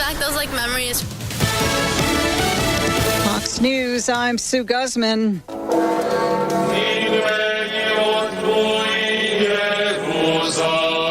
back those memories. Fox News, I'm Sue Guzman.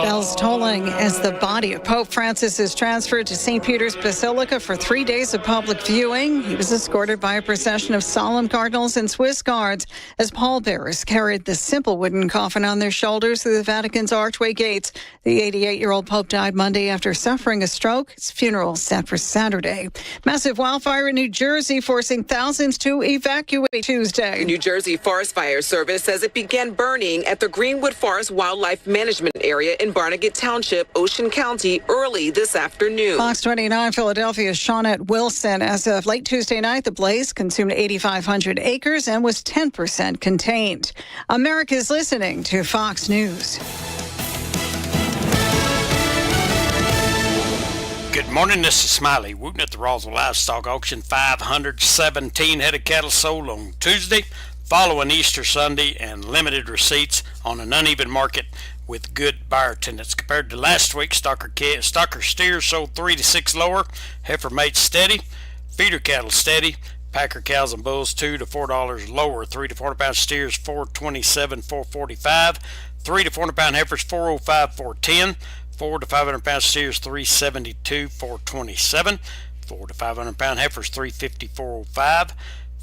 Bells tolling as the body of Pope Francis is transferred to St. Peter's Basilica for 3 days of public viewing. He was escorted by a procession of solemn cardinals and Swiss guards as pallbearers carried the simple wooden coffin on their shoulders through the Vatican's archway gates. The 88-year-old Pope died Monday after suffering a stroke. His funeral is set for Saturday. Massive wildfire in New Jersey forcing thousands to evacuate Tuesday. The New Jersey Forest Fire Service says it began burning at the Greenwood Forest Wildlife Management Area in Barnegat Township, Ocean County, early this afternoon. Fox 29 Philadelphia's Shawnette Wilson. As of late Tuesday night, the blaze consumed 8,500 acres and was 10% contained. America's listening to Fox News. Good morning, this is Smiley Wooten at the Roswell Livestock Auction. 517 head of cattle sold on Tuesday, following Easter Sunday, and limited receipts on an uneven market with good buyer attendance. Compared to last week, stocker steers sold 3 to 6 lower, heifer mates steady, feeder cattle steady, packer cows and bulls $2 to $4 lower, 3 to 400 pound steers $427, $445, 3 to 400 pound heifers $405, $410, 4 to 500 pound steers $372, $427, 4 to 500 pound heifers $350, $405,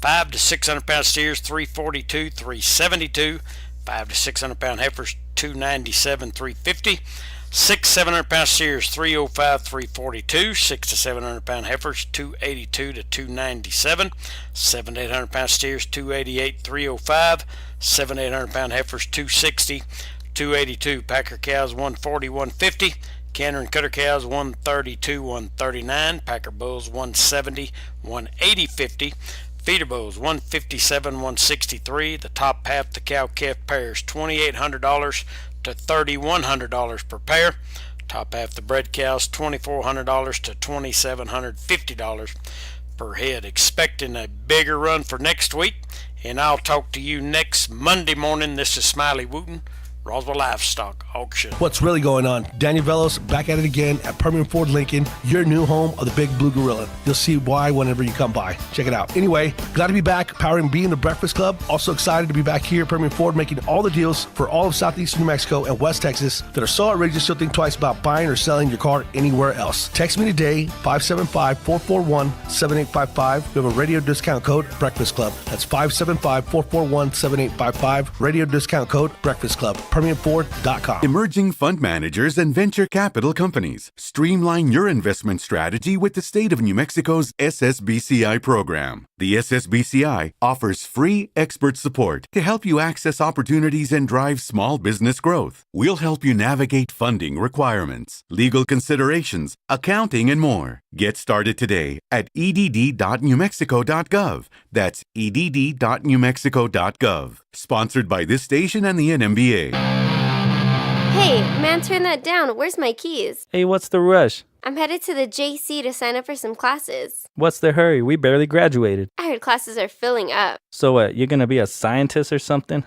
5 to 600 pound steers $342, $372, 5 to 600 pound heifers $297, $350, 6 700 pound steers $305, $342, 6 to 700 pound heifers $282 to $297, 7 to 800 pound steers $288, $305, 7 to 800 pound heifers $260, $282, packer cows $140, $150, canner and cutter cows $132, $139, packer bulls $170, $180, $50, feeder bulls $157, $163. The top half the cow calf pairs $2,800 to $3,100 per pair. Top half the bred cows $2,400 to $2,750 per head. Expecting a bigger run for next week, and I'll talk to you next Monday morning. This is Smiley Wooten, Roswell Livestock Auction. What's really going on? Daniel Velos back at it again at Permian Ford Lincoln, your new home of the Big Blue Gorilla. You'll see why whenever you come by. Check it out. Anyway, glad to be back powering B in the Breakfast Club. Also excited to be back here at Permian Ford making all the deals for all of Southeast New Mexico and West Texas that are so outrageous you'll think twice about buying or selling your car anywhere else. Text me today, 575-441-7855. We have a radio discount code, Breakfast Club. That's 575-441-7855. Radio discount code, Breakfast Club. PermianFord.com. Emerging fund managers and venture capital companies. Streamline your investment strategy with the state of New Mexico's SSBCI program. The SSBCI offers free expert support to help you access opportunities and drive small business growth. We'll help you navigate funding requirements, legal considerations, accounting, and more. Get started today at edd.newmexico.gov. That's edd.newmexico.gov. Sponsored by this station and the NMBA. Hey, man, turn that down. Where's my keys? Hey, what's the rush? I'm headed to the JC to sign up for some classes. What's the hurry? We barely graduated. I heard classes are filling up. So what, you're gonna be a scientist or something?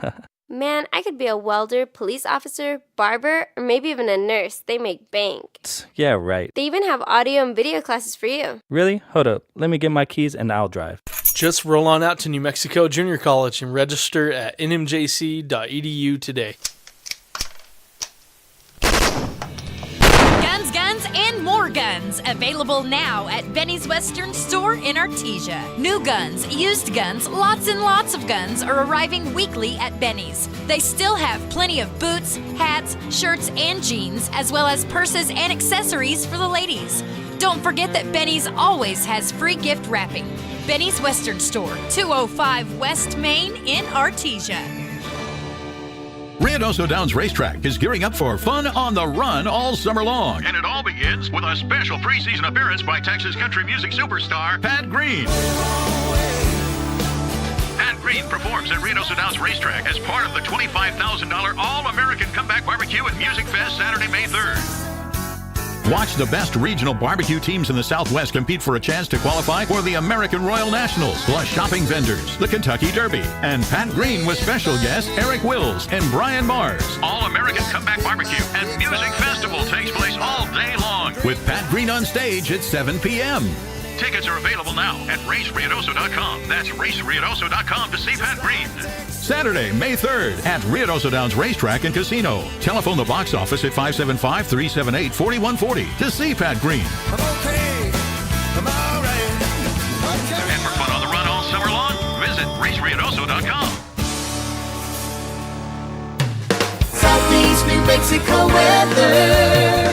Man, I could be a welder, police officer, barber, or maybe even a nurse. They make bank. Yeah, right. They even have audio and video classes for you. Really? Hold up. Let me get my keys and I'll drive. Just roll on out to New Mexico Junior College and register at nmjc.edu today. Guns, and more guns. Available now at Benny's Western Store in Artesia. New guns, used guns, lots and lots of guns are arriving weekly at Benny's. They still have plenty of boots, hats, shirts, and jeans, as well as purses and accessories for the ladies. Don't forget that Benny's always has free gift wrapping. Benny's Western Store, 205 West Main in Artesia. Ruidoso Downs Racetrack is gearing up for fun on the run all summer long. And it all begins with a special preseason appearance by Texas country music superstar Pat Green. Pat Green performs at Ruidoso Downs Racetrack as part of the $25,000 All-American Comeback Barbecue and Music Fest Saturday, May 3rd. Watch the best regional barbecue teams in the Southwest compete for a chance to qualify for the American Royal Nationals, plus shopping vendors, the Kentucky Derby, and Pat Green with special guests Eric Wills and Brian Mars. All-American Comeback Barbecue and Music Festival takes place all day long with Pat Green on stage at 7 p.m. Tickets are available now at raceruidoso.com. That's raceruidoso.com to see Pat Green. Saturday, May 3rd at Ruidoso Downs Racetrack and Casino. Telephone the box office at 575-378-4140 to see Pat Green. I'm okay. I'm all right. Okay. And for fun on the run all summer long, visit raceruidoso.com. Southeast New Mexico weather.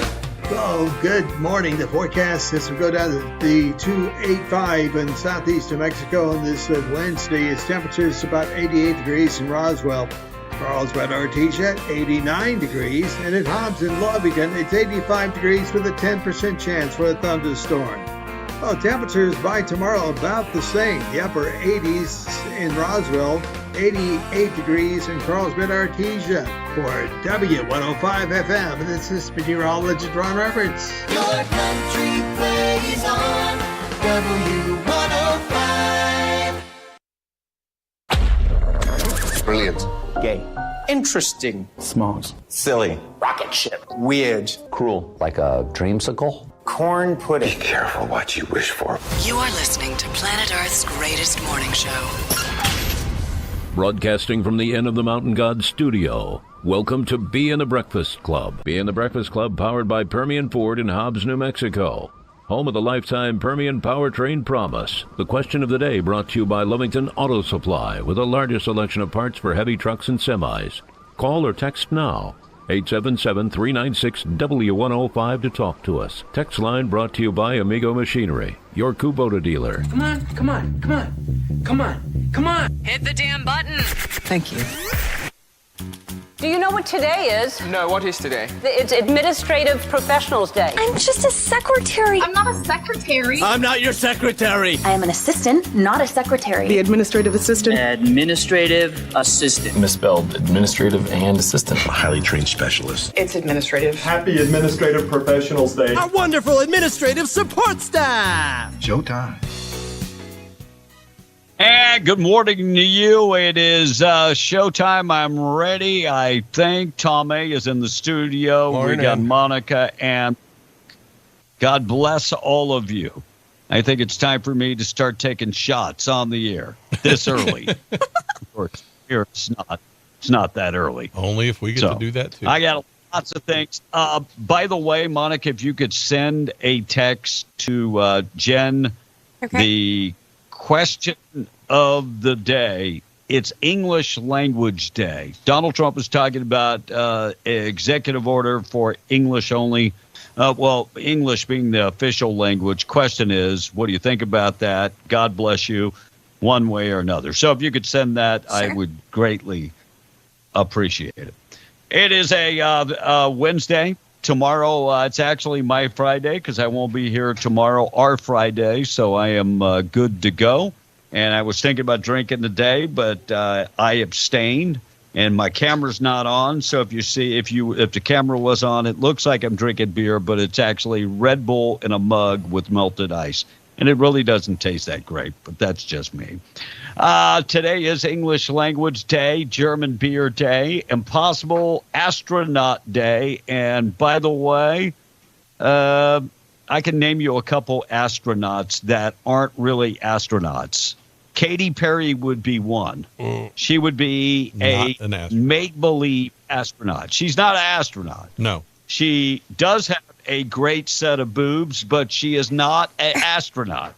Well, good morning. The forecast is to go down to the 285 in southeast New Mexico on this Wednesday. Its temperature is about 88 degrees in Roswell. Carlsbad, Artesia, 89 degrees. And at Hobbs and Lubbock, it's 85 degrees with a 10% chance for a thunderstorm. Well, temperatures by tomorrow about the same. The upper 80s in Roswell, 88 degrees in Carlsbad, Artesia. For W105 FM, this is meteorologist Ron Roberts. Your country plays on W105. Brilliant. Gay. Interesting. Smart. Silly. Rocket ship. Weird. Cruel. Like a dreamsicle? Corn pudding. Be careful what you wish for. You are listening to Planet Earth's greatest morning show. Broadcasting from the Inn of the Mountain God studio. Welcome to Bee and the Breakfast Club. Bee and the Breakfast Club powered by Permian Ford in Hobbs, New Mexico. Home of the lifetime Permian Powertrain Promise. The question of the day brought to you by Lovington Auto Supply with the largest selection of parts for heavy trucks and semis. Call or text now. 877-396-W105 to talk to us. Text line brought to you by Amigo Machinery, your Kubota dealer. Come on, come on, come on, come on, come on. Hit the damn button. Thank you. Do you know what today is? No, what is today? It's Administrative Professionals Day. I'm just a secretary. I'm not a secretary. I'm not your secretary. I am an assistant, not a secretary. The administrative assistant. Administrative assistant. Misspelled administrative and assistant. A highly trained specialist. It's administrative. Happy Administrative Professionals Day. Our wonderful administrative support staff. Showtime. And good morning to you. It is showtime. I'm ready. I think Tom A. is in the studio. Morning. We got Monica, and God bless all of you. I think it's time for me to start taking shots on the air this early. Of course, here it's not that early. Only if we get to do that too. I got lots of things. By the way, Monica, if you could send a text to Jen, the question of the day, it's English Language Day. Donald Trump is talking about executive order for English only. English being the official language. Question is, what do you think about that? God bless you, one way or another. So if you could send that, sure. I would greatly appreciate it. It is a Wednesday. Tomorrow, it's actually my Friday because I won't be here tomorrow, our Friday, so I am good to go. And I was thinking about drinking today, but I abstained, and my camera's not on. So if the camera was on, it looks like I'm drinking beer, but it's actually Red Bull in a mug with melted ice. And it really doesn't taste that great, but that's just me. Today is English Language Day, German Beer Day, Impossible Astronaut Day. And by the way, I can name you a couple astronauts that aren't really astronauts. Katy Perry would be one. She would be a make-believe astronaut. She's not an astronaut. No. She does have a great set of boobs, but she is not an astronaut.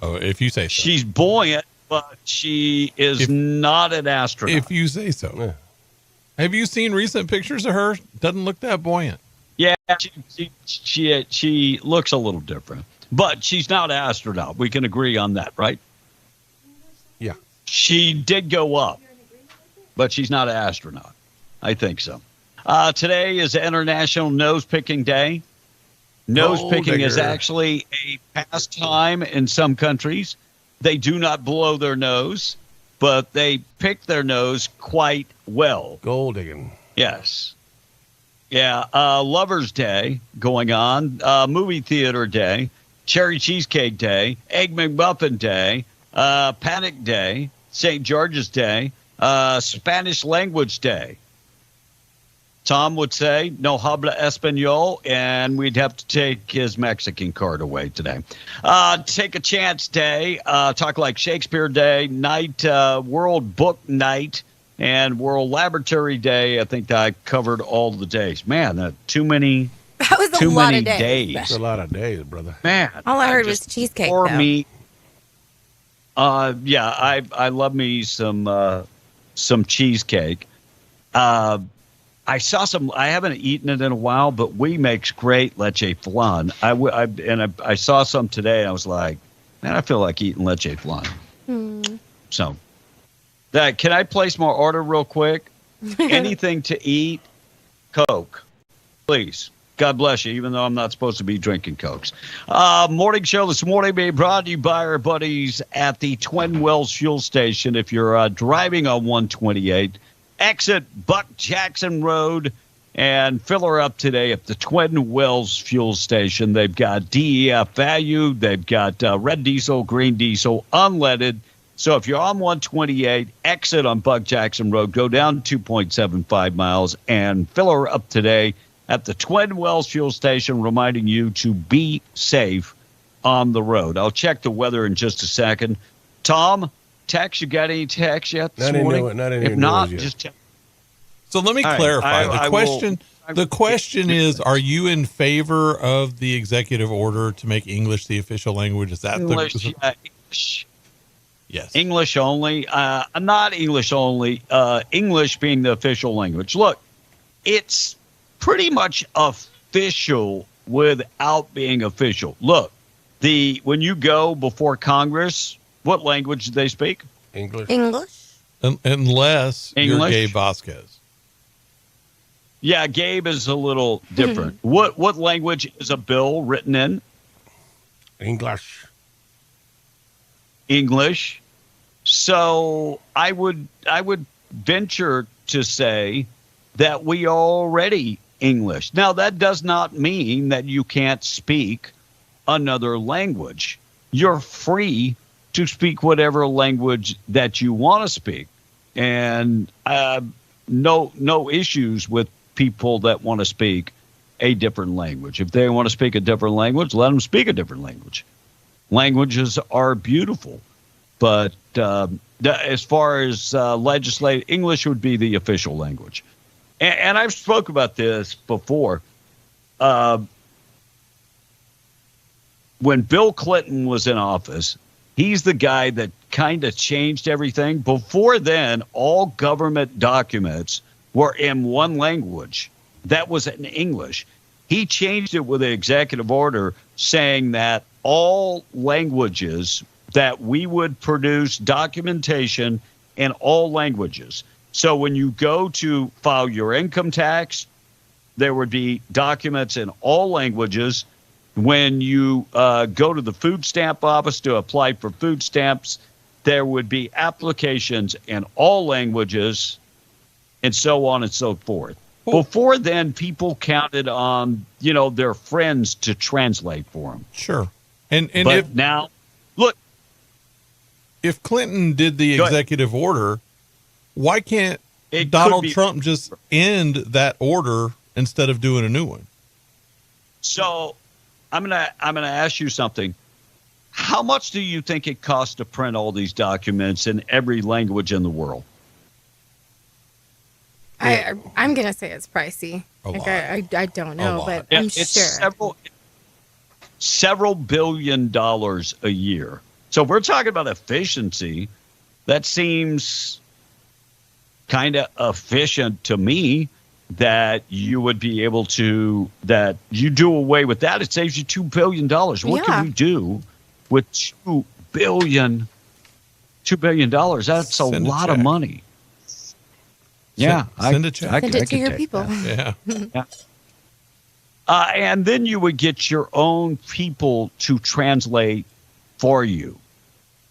Oh, if you say so. She's buoyant, but she is not an astronaut. If you say so. Yeah. Have you seen recent pictures of her? Doesn't look that buoyant. Yeah, she looks a little different, but she's not an astronaut. We can agree on that, right? Yeah. She did go up, but she's not an astronaut. I think so. Today is International Nose Picking Day. Nose picking is actually a pastime in some countries. They do not blow their nose, but they pick their nose quite well. Gold digging. Yes. Yeah, Lover's Day going on, movie theater day, cherry cheesecake day, egg McMuffin day, Panic Day, St. George's Day, Spanish language day. Tom would say, no habla español, and we'd have to take his Mexican card away today. Take a chance day, talk like Shakespeare day, night, World Book Night, and World Laboratory Day. I think I covered all the days. Man, too many. That was too lot many of days. That's a lot of days, brother. Man, All I heard was cheesecake. For though. me, yeah, I love me some cheesecake. I saw some. I haven't eaten it in a while, but We makes great leche flan. I saw some today. And I was like, man, I feel like eating leche flan. So, can I place my order real quick? Anything to eat, Coke, please. God bless you, even though I'm not supposed to be drinking Cokes. Morning show this morning being brought to you by our buddies at the Twin Wells Fuel Station. If you're driving on 128, exit Buck Jackson Road and fill her up today at the Twin Wells Fuel Station. They've got DEF value. They've got red diesel, green diesel, unleaded. So if you're on 128, exit on Buck Jackson Road, go down 2.75 miles and fill her up today at the Twin Wells Fuel Station, reminding you to be safe on the road. I'll check the weather in just a second. Tom, text, you got any text yet this morning? If not, just text. So let me clarify. The question is, are you in favor of the executive order to make English the official language? Is that English? Yes. English only. Not English only. English being the official language. Look, it's pretty much official without being official. Look, when you go before Congress, what language do they speak? English. Unless you're Gabe Vasquez. Yeah, Gabe is a little different. What language is a bill written in? English. So I would venture to say that we are already English. Now, that does not mean that you can't speak another language. You're free to speak whatever language that you want to speak. And no issues with people that want to speak a different language. If they want to speak a different language, let them speak a different language. Languages are beautiful. But as far as legislate, English would be the official language. And I've spoke about this before. When Bill Clinton was in office, he's the guy that kind of changed everything. Before then, all government documents were in one language. That was in English. He changed it with an executive order saying that all languages, that we would produce documentation in all languages. So when you go to file your income tax, there would be documents in all languages. When you go to the food stamp office to apply for food stamps, there would be applications in all languages, and so on and so forth. Before then, people counted on, their friends to translate for them. Sure. But now, look. If Clinton did the executive order, why can't Donald Trump just end that order instead of doing a new one? So I'm gonna ask you something. How much do you think it costs to print all these documents in every language in the world? I'm gonna say it's pricey. I don't know, but I'm sure several $1 billion a year. So if we're talking about efficiency, that seems kind of efficient to me, that you would be able to, that you do away with that. It saves you $2 billion. What can we do with $2 billion? That's a lot of money. Yeah. Send a check. Send it to your people. Yeah. And then you would get your own people to translate for you.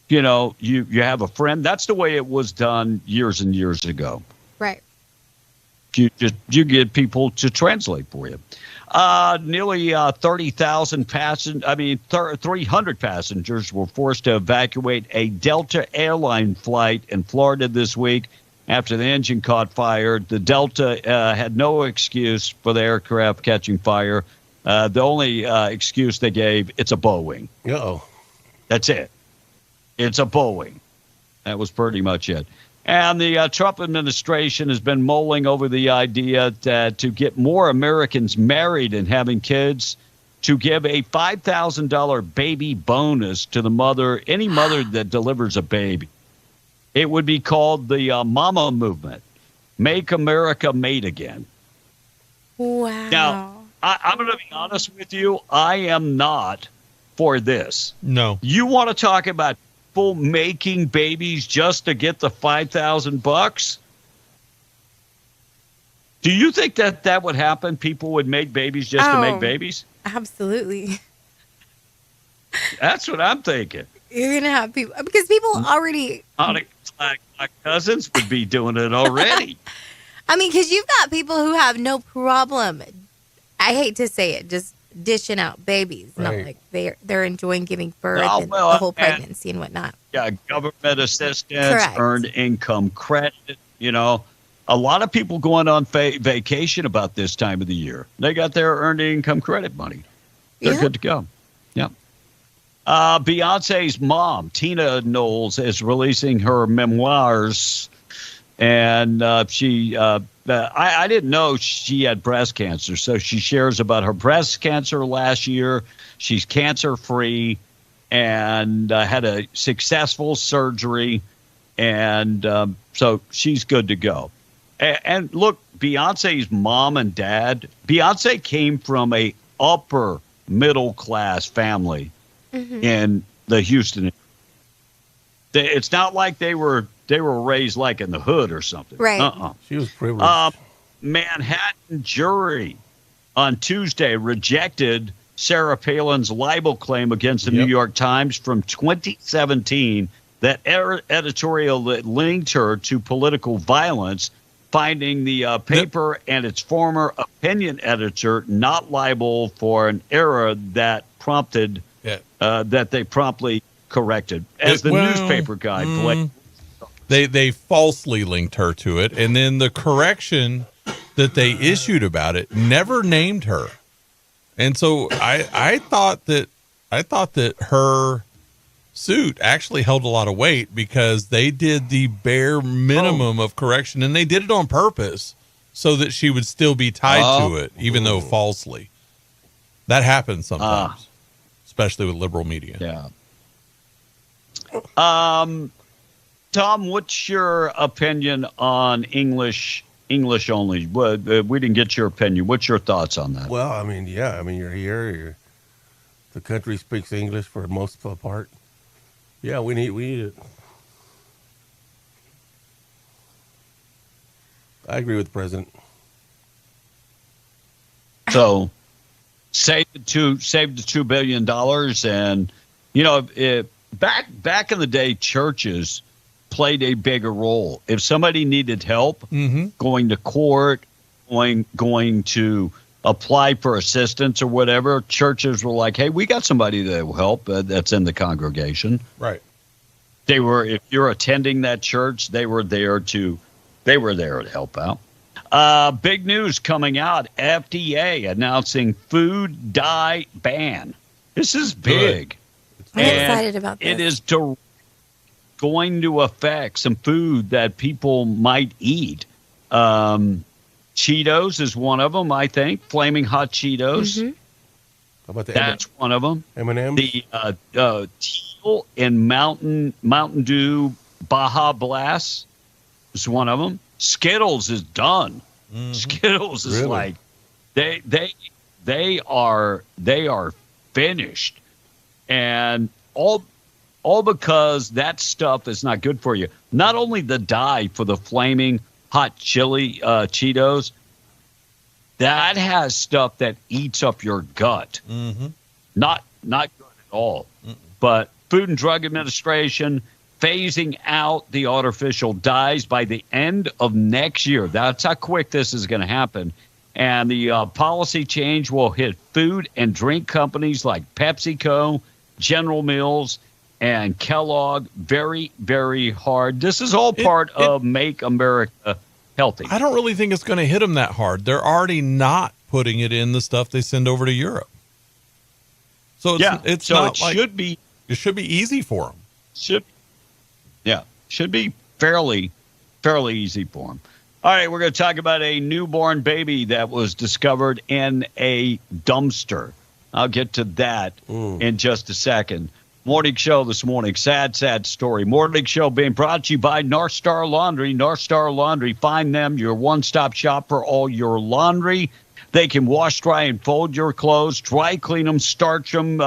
You have a friend. That's the way it was done years and years ago. Right. you get people to translate for you. Nearly 30,000 passengers. 300 passengers were forced to evacuate a Delta airline flight in Florida this week after the engine caught fire. The Delta had no excuse for the aircraft catching fire. The only excuse they gave, it's a Boeing. Uh-oh. That's it. It's a Boeing. That was pretty much it. And the Trump administration has been mulling over the idea that to get more Americans married and having kids, to give a $5,000 baby bonus to the mother, any mother that delivers a baby. It would be called the Mama Movement. Make America Made Again. Wow. Now, I'm going to be honest with you. I am not for this. No. You want to talk about people making babies just to get the $5,000? Do you think that would happen? People would make babies just to make babies? Absolutely. That's what I'm thinking. You're going to have people, because people already. Like my cousins would be doing it already. I mean, because you've got people who have no problem, I hate to say it, just dishing out babies. Right. Not like they're enjoying giving birth and the whole pregnancy and whatnot. Yeah, government assistance, earned income credit. You know, a lot of people going on vacation about this time of the year. They got their earned income credit money. They're good to go. Yeah. Beyonce's mom, Tina Knowles, is releasing her memoirs. And I didn't know she had breast cancer. So she shares about her breast cancer last year. She's cancer-free and had a successful surgery. And so she's good to go. And look, Beyonce's mom and dad, Beyonce came from a upper middle-class family in the Houston. It's not like they were raised like in the hood or something. Right. She was privileged. Manhattan jury on Tuesday rejected Sarah Palin's libel claim against the New York Times from 2017 that editorial that linked her to political violence, finding the paper and its former opinion editor not liable for an error that prompted that they promptly corrected. As the newspaper guy blamed. They falsely linked her to it, and then the correction that they issued about it never named her. And so I thought that her suit actually held a lot of weight because they did the bare minimum of correction, and they did it on purpose so that she would still be tied to it, even though falsely. That happens sometimes, especially with liberal media. Yeah. Tom, what's your opinion on English only? We didn't get your opinion. What's your thoughts on that? Well, I mean, you're here. The country speaks English for the most part. Yeah, we need it. I agree with the president. So, save the $2 billion, and back in the day, churches played a bigger role. If somebody needed help going to court, going to apply for assistance or whatever, churches were like, hey, we got somebody that will help that's in the congregation. Right. If you're attending that church, they were there to help out. Big news coming out, FDA announcing food dye ban. This is big. I'm excited about this. It is going to affect some food that people might eat. Cheetos is one of them, I think. Flaming Hot Cheetos. How about that's one of them. M&M's? The Teal and Mountain Dew Baja Blast is one of them. Skittles is done. Skittles is like they are finished, and all because that stuff is not good for you. Not only the dye for the Flaming Hot Chili Cheetos, that has stuff that eats up your gut. Not good at all. But Food and Drug Administration phasing out the artificial dyes by the end of next year. That's how quick this is going to happen. And the policy change will hit food and drink companies like PepsiCo, General Mills, and Kellogg very, very hard. This is all part of Make America Healthy. I don't really think it's going to hit them that hard. They're already not putting it in the stuff they send over to Europe. So it should be easy for them. Should be fairly easy for them. All right, we're going to talk about a newborn baby that was discovered in a dumpster. I'll get to that in just a second. Morning show this morning. Sad story. Morning show being brought to you by North Star Laundry. North Star Laundry. Find them, your one-stop shop for all your laundry. They can wash, dry, and fold your clothes, dry clean them, starch them,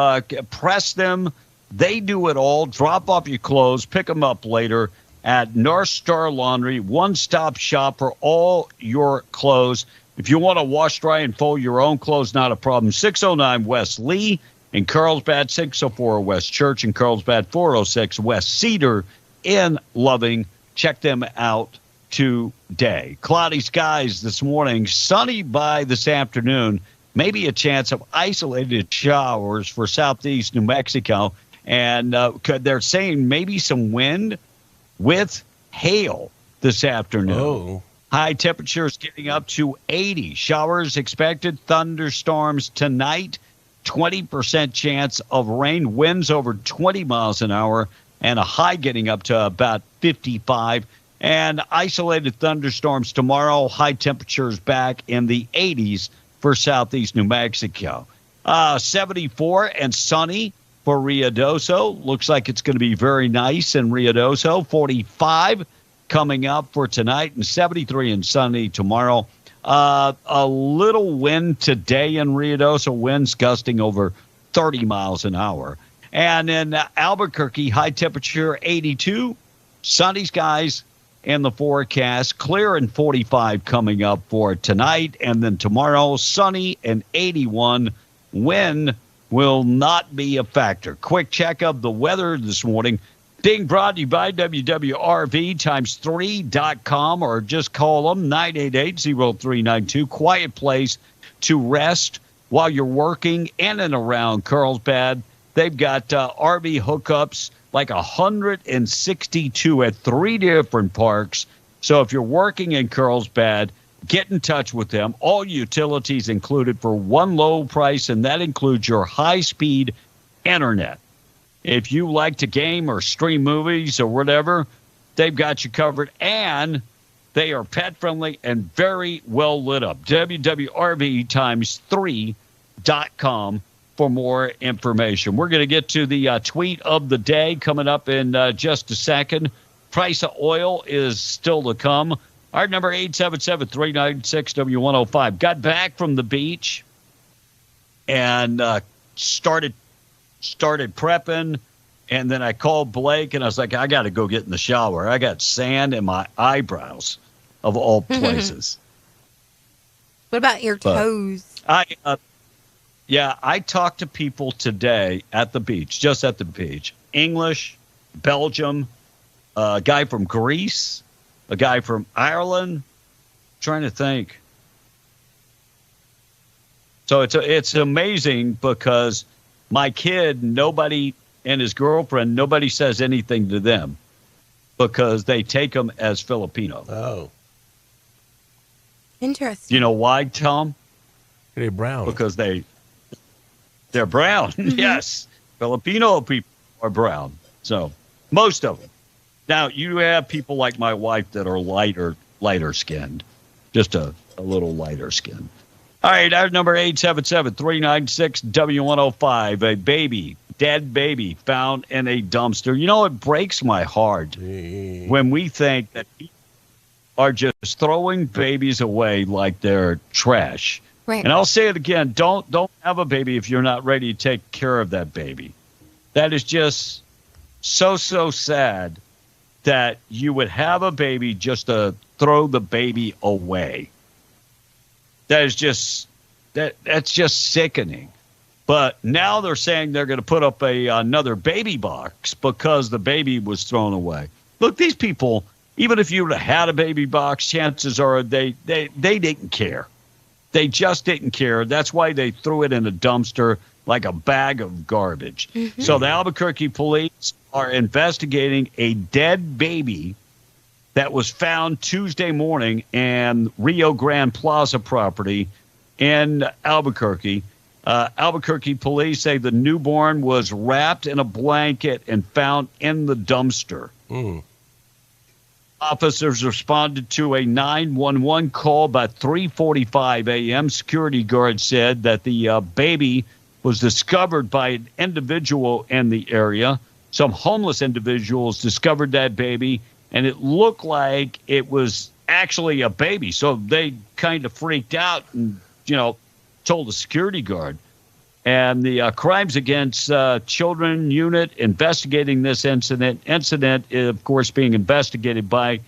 press them. They do it all. Drop off your clothes, pick them up later at North Star Laundry, one-stop shop for all your clothes. If you want to wash, dry, and fold your own clothes, not a problem. 609 West Lee in Carlsbad, 604 West Church in Carlsbad, 406 West Cedar in Loving. Check them out today. Cloudy skies this morning, sunny by this afternoon, maybe a chance of isolated showers for southeast New Mexico. And they're saying maybe some wind with hail this afternoon. Oh. High temperatures getting up to 80. Showers expected, thunderstorms tonight, 20% chance of rain, winds over 20 miles an hour, and a high getting up to about 55. And isolated thunderstorms tomorrow, high temperatures back in the 80s for southeast New Mexico. 74 and sunny for Ruidoso. Looks like it's going to be very nice in Ruidoso. 45 coming up for tonight and 73 and sunny tomorrow. A little wind today in Ruidoso, winds gusting over 30 miles an hour. And in Albuquerque, high temperature 82, sunny skies in the forecast, clear and 45 coming up for tonight. And then tomorrow, sunny and 81, wind will not be a factor. Quick check of the weather this morning being brought to you by WWRV times3.com, or just call them 988-0392. Quiet place to rest while you're working in and around Carlsbad. They've got RV hookups, like 162 at 3 different parks. So if you're working in Carlsbad, get in touch with them. All utilities included for one low price, and that includes your high-speed internet. If you like to game or stream movies or whatever, they've got you covered, and they are pet-friendly and very well lit up. WWRV times3.com for more information. We're going to get to the tweet of the day coming up in just a second. Price of oil is still to come. Our number 877-396-W105. Got back from the beach and started prepping, and then I called Blake and I was like, I got to go get in the shower. I got sand in my eyebrows, of all places. What about your toes? I talked to people today at the beach, just at the beach. English, Belgium, a guy from Greece, a guy from Ireland. Trying to think. So it's amazing because my kid, nobody, and his girlfriend, nobody says anything to them because they take them as Filipino. Oh. Interesting. You know why, Tom? They're brown. Because they're brown. Yes. Filipino people are brown. So most of them. Now, you have people like my wife that are lighter skinned, just a little lighter skinned. All right, our number 877-396-W105, a dead baby found in a dumpster. You know, it breaks my heart when we think that people are just throwing babies away like they're trash. Right. And I'll say it again, don't have a baby if you're not ready to take care of that baby. That is just so sad that you would have a baby just to throw the baby away. That is just that's just sickening. But now they're saying they're going to put up another baby box because the baby was thrown away. Look, these people, even if you would have had a baby box, chances are they didn't care. They just didn't care. That's why they threw it in a dumpster like a bag of garbage. Mm-hmm. So the Albuquerque police are investigating a dead baby that was found Tuesday morning in Rio Grande Plaza property in Albuquerque. Albuquerque police say the newborn was wrapped in a blanket and found in the dumpster. Officers responded to a 911 call about 3:45 a.m. Security guards said that the baby was discovered by an individual in the area. Some homeless individuals discovered that baby, and it looked like it was actually a baby. So they kind of freaked out and, told the security guard. And the Crimes Against Children unit investigating this incident, of course, being investigated by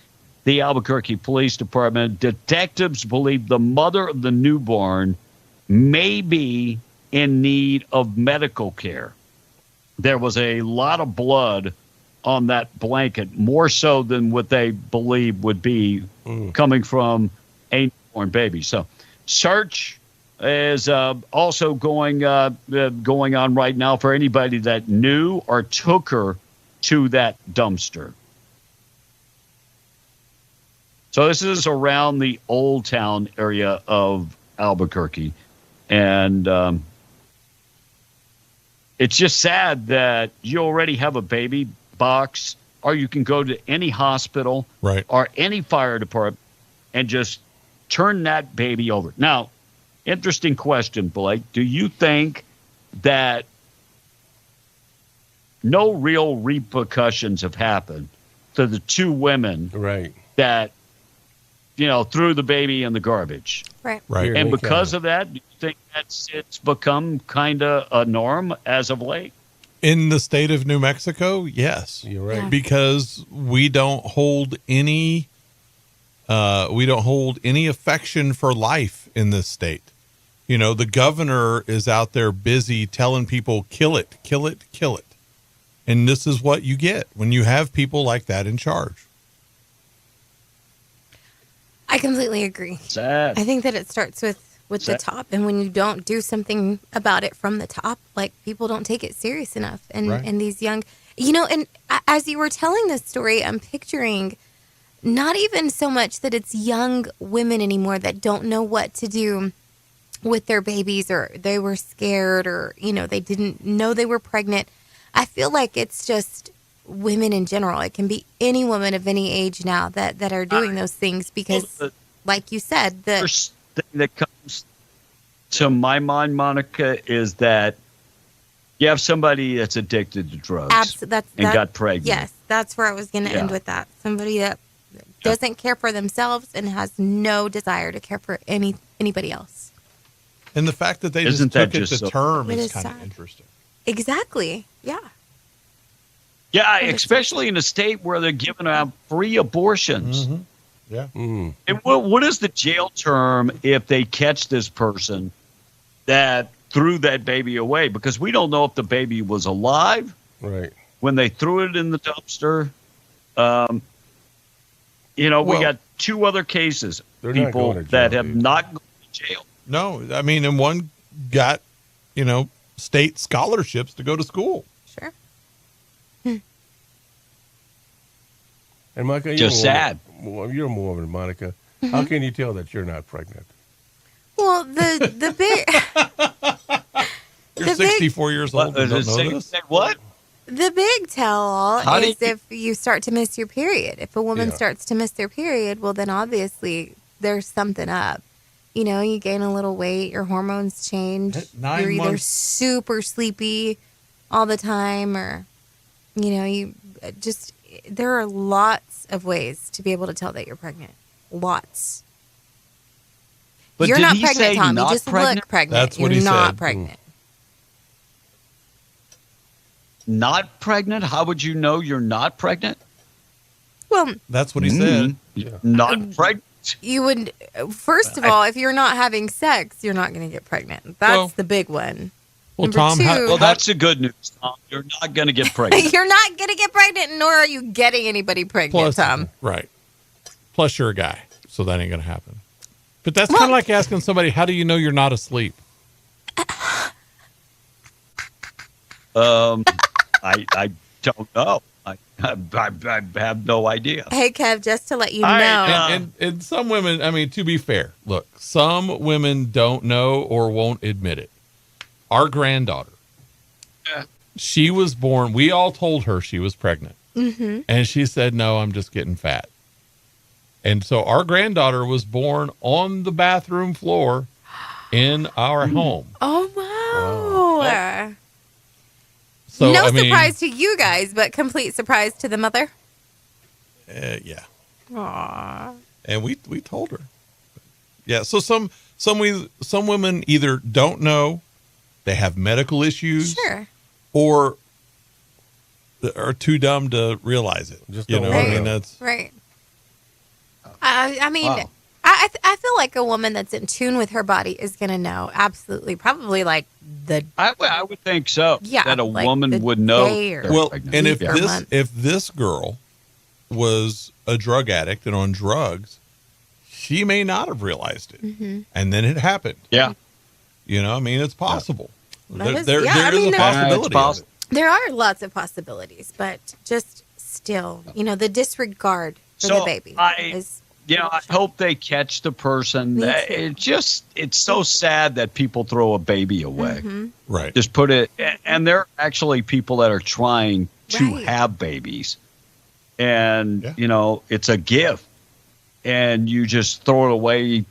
the Albuquerque Police Department. Detectives believe the mother of the newborn may be in need of medical care. There was a lot of blood on that blanket, more so than what they believe would be coming from a newborn baby. So search is also going on right now for anybody that knew or took her to that dumpster. So this is around the Old Town area of Albuquerque. And it's just sad that you already have a baby box, or you can go to any hospital or any fire department and just turn that baby over. Now, interesting question, Blake. Do you think that no real repercussions have happened to the two women that, threw the baby in the garbage? Right. And because of that, do you think it's become kind of a norm as of late? In the state of New Mexico, yes. You're right. Because we don't hold any affection for life in this state. The governor is out there busy telling people, kill it, kill it, kill it. And this is what you get when you have people like that in charge. I completely agree. Sad. I think that it starts with the top. And when you don't do something about it from the top, like, people don't take it serious enough. And these young, and as you were telling this story, I'm picturing not even so much that it's young women anymore that don't know what to do with their babies, or they were scared, or, they didn't know they were pregnant. I feel like it's just women in general. It can be any woman of any age now that are doing those things because, like you said, the first thing that comes to my mind, Monica, is that you have somebody that's addicted to drugs and got pregnant. Yes, that's where I was going to end with that. Somebody that doesn't care for themselves and has no desire to care for anybody else. And the fact that they just took it to term is kind of interesting. Exactly. Yeah. Yeah, especially in a state where they're giving out free abortions. Mm-hmm. Yeah. And what is the jail term if they catch this person that threw that baby away? Because we don't know if the baby was alive when they threw it in the dumpster. We got two other cases of people that have not gone to jail. No, I mean, and one got, state scholarships to go to school. Sure. And Monica, just sad. You're a woman, Monica. How can you tell that you're not pregnant? Well, the big. You're 64 years old and don't know this? What? The big tell-all is if you start to miss your period. If a woman starts to miss their period, well, then obviously there's something up. You gain a little weight, your hormones change. You're either super sleepy all the time, or, you just, there are lots of ways to be able to tell that you're pregnant. Lots. But you're did not he pregnant, say Tom. not You just pregnant? look pregnant. That's what you're he not said. pregnant. Not pregnant? How would you know you're not pregnant? Well, that's what he said. Not pregnant. You would, first of all, if you're not having sex, you're not going to get pregnant. That's the big one. Well, Number Tom, two, Well, that's the good news, Tom. You're not going to get pregnant. you're not going to get pregnant, nor are you getting anybody pregnant, Tom. Right. Plus, you're a guy, so that ain't going to happen. But that's kind of like asking somebody, how do you know you're not asleep? I don't know. I have no idea. Hey, Kev, just to let you know. And some women, I mean, to be fair, look, some women don't know or won't admit it. Our granddaughter, she was born, we all told her she was pregnant. Mm-hmm. And she said, no, I'm just getting fat. And so our granddaughter was born on the bathroom floor in our home. Oh, wow. So, no I mean, surprise to you guys, but complete surprise to the mother. Yeah. Aww. And we told her. Yeah. So some women either don't know, they have medical issues, Sure, or are too dumb to realize it. Just you don't know, wanna I mean, know. that's right. I mean, Wow. I feel like a woman that's in tune with her body is going to know. Absolutely. Probably like the. I would think so. Yeah, that a like woman the would know. day or- they're well. pregnant. And if Yeah. this girl was a drug addict and on drugs, she may not have realized it, and then it happened. Yeah. You know, I mean, it's possible. That is- There yeah, I is mean, a there- possibility. it's possible. There are lots of possibilities, but just still, the disregard for the baby is. I hope they catch the person. Me too. It's so sad that people throw a baby away. Mm-hmm. Right. Just put it, and there are actually people that are trying to Right. have babies. And, Yeah. it's a gift. And you just throw it away,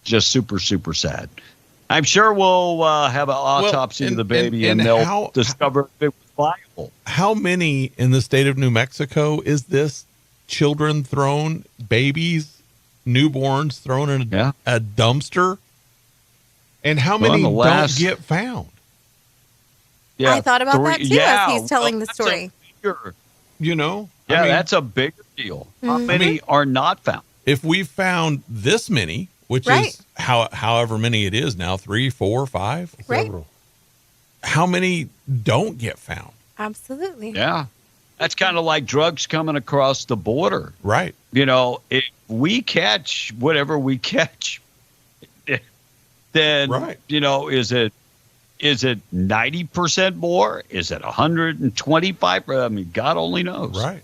just super, super sad. I'm sure we'll have an autopsy of the baby and they'll discover if it was viable. How many in the state of New Mexico is this? Children thrown, babies, newborns thrown in a dumpster, and how many don't get found? Yeah, I thought about that too as he's telling the that's story. That's a bigger deal. How many are not found? If we found this many, which Right. is however many it is now, 3, 4, 5, Right. how many don't get found? Absolutely. Yeah. That's kind of like drugs coming across the border. Right. If we catch whatever we catch, then, is it 90% more? Is it 125? I mean, God only knows. Right.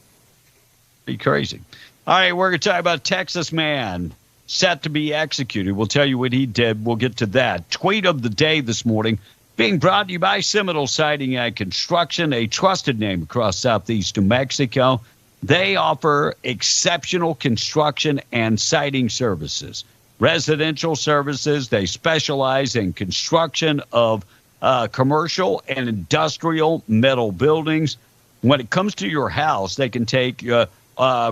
Be crazy. All right, we're going to talk about Texas man set to be executed. We'll tell you what he did. We'll get to that. Tweet of the day this morning being brought to you by Seminole Siding and Construction, a trusted name across southeast New Mexico. They offer exceptional construction and siding services. Residential services, they specialize in construction of commercial and industrial metal buildings. When it comes to your house, they can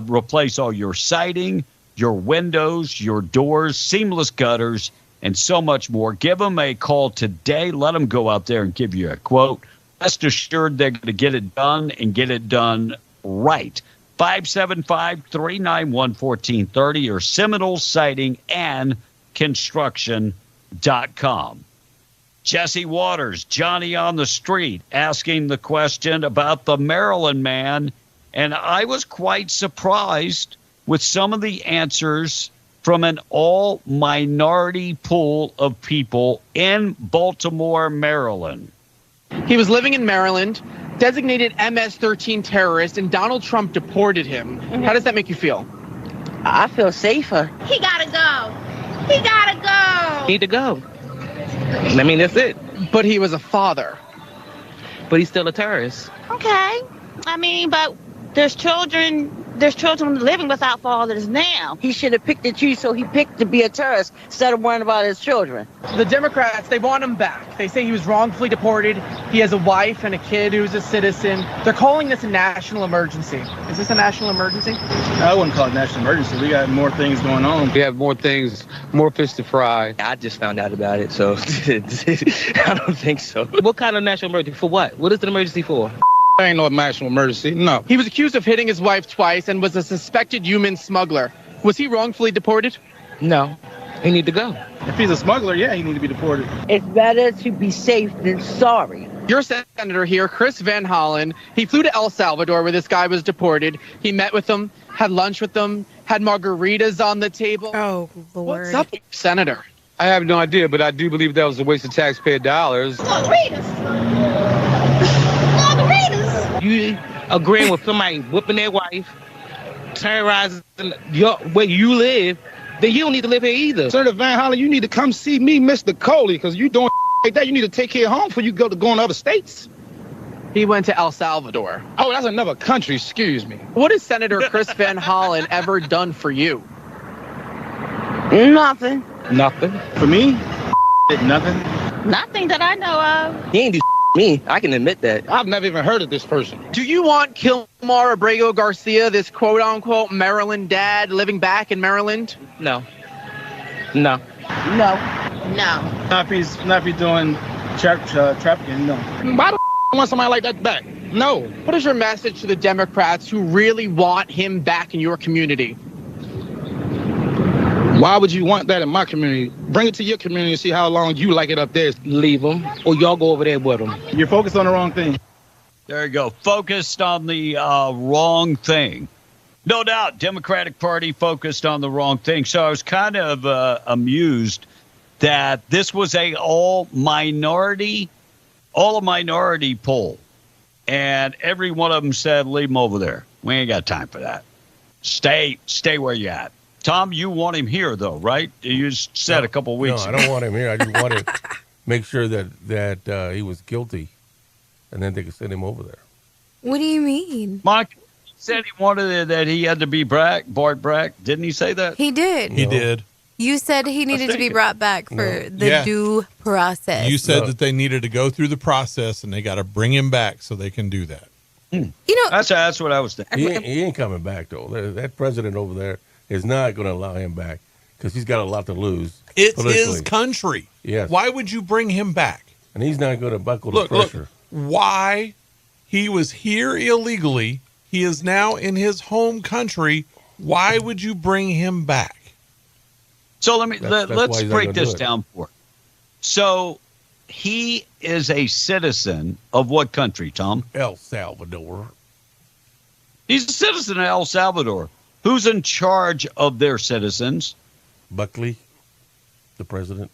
replace all your siding, your windows, your doors, seamless gutters, and so much more. Give them a call today. Let them go out there and give you a quote. Rest assured they're going to get it done and get it done right. 575-391-1430 or Seminole Siding and Construction.com. Jesse Waters, Johnny on the Street, asking the question about the Maryland man. And I was quite surprised with some of the answers from an all-minority pool of people in Baltimore, Maryland. He was living in Maryland, designated MS-13 terrorist, and Donald Trump deported him. How does that make you feel? I feel safer. He gotta go. He gotta go. Need to go. I mean, that's it. But he was a father. But he's still a terrorist. Okay. I mean, but there's children living without fathers now. He should have picked and choose, so he picked to be a terrorist instead of worrying about his children. The Democrats, they want him back. They say he was wrongfully deported. He has a wife and a kid who's a citizen. They're calling this a national emergency. Is this a national emergency? I wouldn't call it a national emergency. We got more things going on. We have more things, more fish to fry. I just found out about it, so I don't think so. What kind of national emergency? For what? What is the emergency for? Ain't no national emergency, no. He was accused of hitting his wife twice and was a suspected human smuggler. Was he wrongfully deported? No. He need to go. If he's a smuggler, yeah, he need to be deported. It's better to be safe than sorry. Your senator here, Chris Van Hollen, he flew to El Salvador where this guy was deported. He met with them, had lunch with them, had margaritas on the table. Oh, Lord. What's up with you, Senator? I have no idea, but I do believe that was a waste of taxpayer dollars. Margaritas. You agreeing with somebody whooping their wife, terrorizing where you live, then you don't need to live here either. Senator Van Hollen, you need to come see me, Mr. Coley, because you doing like that. You need to take care of home before you go to other states. He went to El Salvador. Oh, that's another country, excuse me. What has Senator Chris Van Hollen ever done for you? Nothing. Nothing. For me, nothing. Nothing that I know of. He ain't do me. I can admit that. I've never even heard of this person. Do you want Kilmar Abrego Garcia, this quote-unquote Maryland dad, living back in Maryland? No. No. No. No. Not if he's doing trafficking, no. Why the I want somebody like that back? No. What is your message to the Democrats who really want him back in your community? Why would you want that in my community? Bring it to your community and see how long you like it up there. Leave them, or y'all go over there with them. You're focused on the wrong thing. There you go. Focused on the wrong thing. No doubt, Democratic Party focused on the wrong thing. So I was kind of amused that this was a all minority poll, and every one of them said, "Leave him over there. We ain't got time for that. Stay where you at." Tom, you want him here though, right? You said a couple weeks ago. No, I don't want him here. I just want to make sure that he was guilty, and then they could send him over there. What do you mean? Mike said he wanted that he had to be Bart Brack. Didn't he say that? He did. He did. You said he needed to be brought back for the due process. You said that they needed to go through the process, and they got to bring him back so they can do that. You know, that's what I was thinking. He ain't coming back though. That president over there is not going to allow him back because he's got a lot to lose. It's his country. Yes. Why would you bring him back? And he's not going to buckle the pressure. Look, why? He was here illegally. He is now in his home country. Why would you bring him back? So let's break this down for you. So he is a citizen of what country, Tom? El Salvador. He's a citizen of El Salvador. Who's in charge of their citizens? Buckley, the president.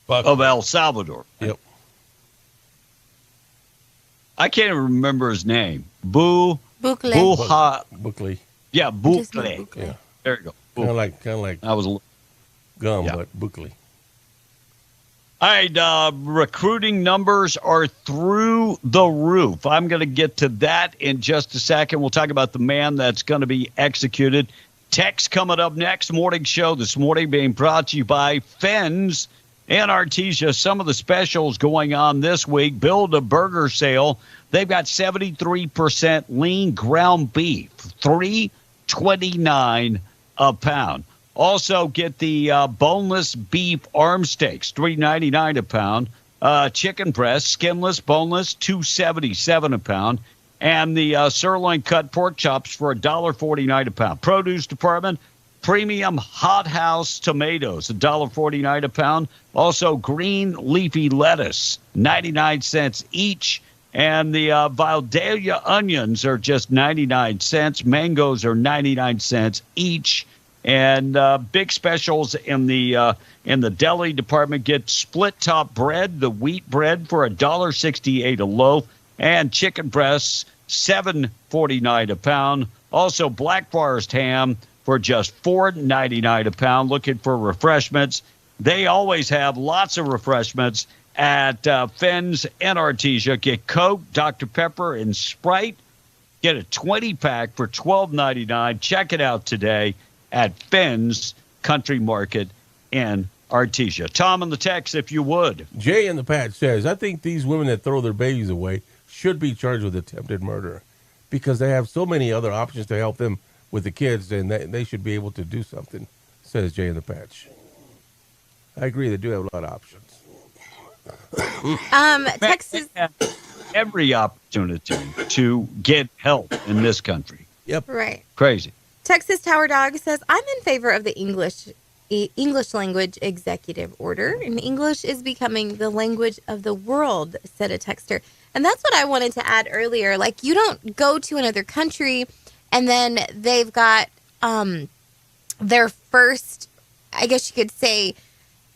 Of El Salvador. Yep. I can't even remember his name. Buckley. Yeah, Buckley. Yeah. There you go. Kind of like I was gum, but Buckley. All right, recruiting numbers are through the roof. I'm going to get to that in just a second. We'll talk about the man that's going to be executed. Text coming up next. Morning show this morning being brought to you by Fens and Artesia. Some of the specials going on this week. Build a burger sale. They've got 73% lean ground beef, $3.29 a pound. Also, get the boneless beef arm steaks, $3.99 a pound. Chicken breast, skinless, boneless, $2.77 a pound. And the sirloin cut pork chops for $1.49 a pound. Produce department, premium hothouse tomatoes, $1.49 a pound. Also, green leafy lettuce, 99 cents each. And the Vidalia onions are just 99 cents. Mangoes are 99 cents each. And big specials in the deli department. Get split top bread, the wheat bread, for $1.68 a loaf, and chicken breasts $7.49 a pound. Also, Black Forest ham for just $4.99 a pound. Looking for refreshments? They always have lots of refreshments at Fens and Artesia. Get Coke, Dr. Pepper, and Sprite. Get a 20-pack for $12.99. Check it out today at Fens Country Market in Artesia. Tom in the text, if you would. Jay in the patch says, I think these women that throw their babies away should be charged with attempted murder because they have so many other options to help them with the kids, and they should be able to do something, says Jay in the patch. I agree, they do have a lot of options. Texas every opportunity to get help in this country. Yep. Right. Crazy. Texas Tower Dog says, I'm in favor of the English language executive order, and English is becoming the language of the world, said a texter. And that's what I wanted to add earlier. Like, you don't go to another country and then they've got their first, I guess you could say,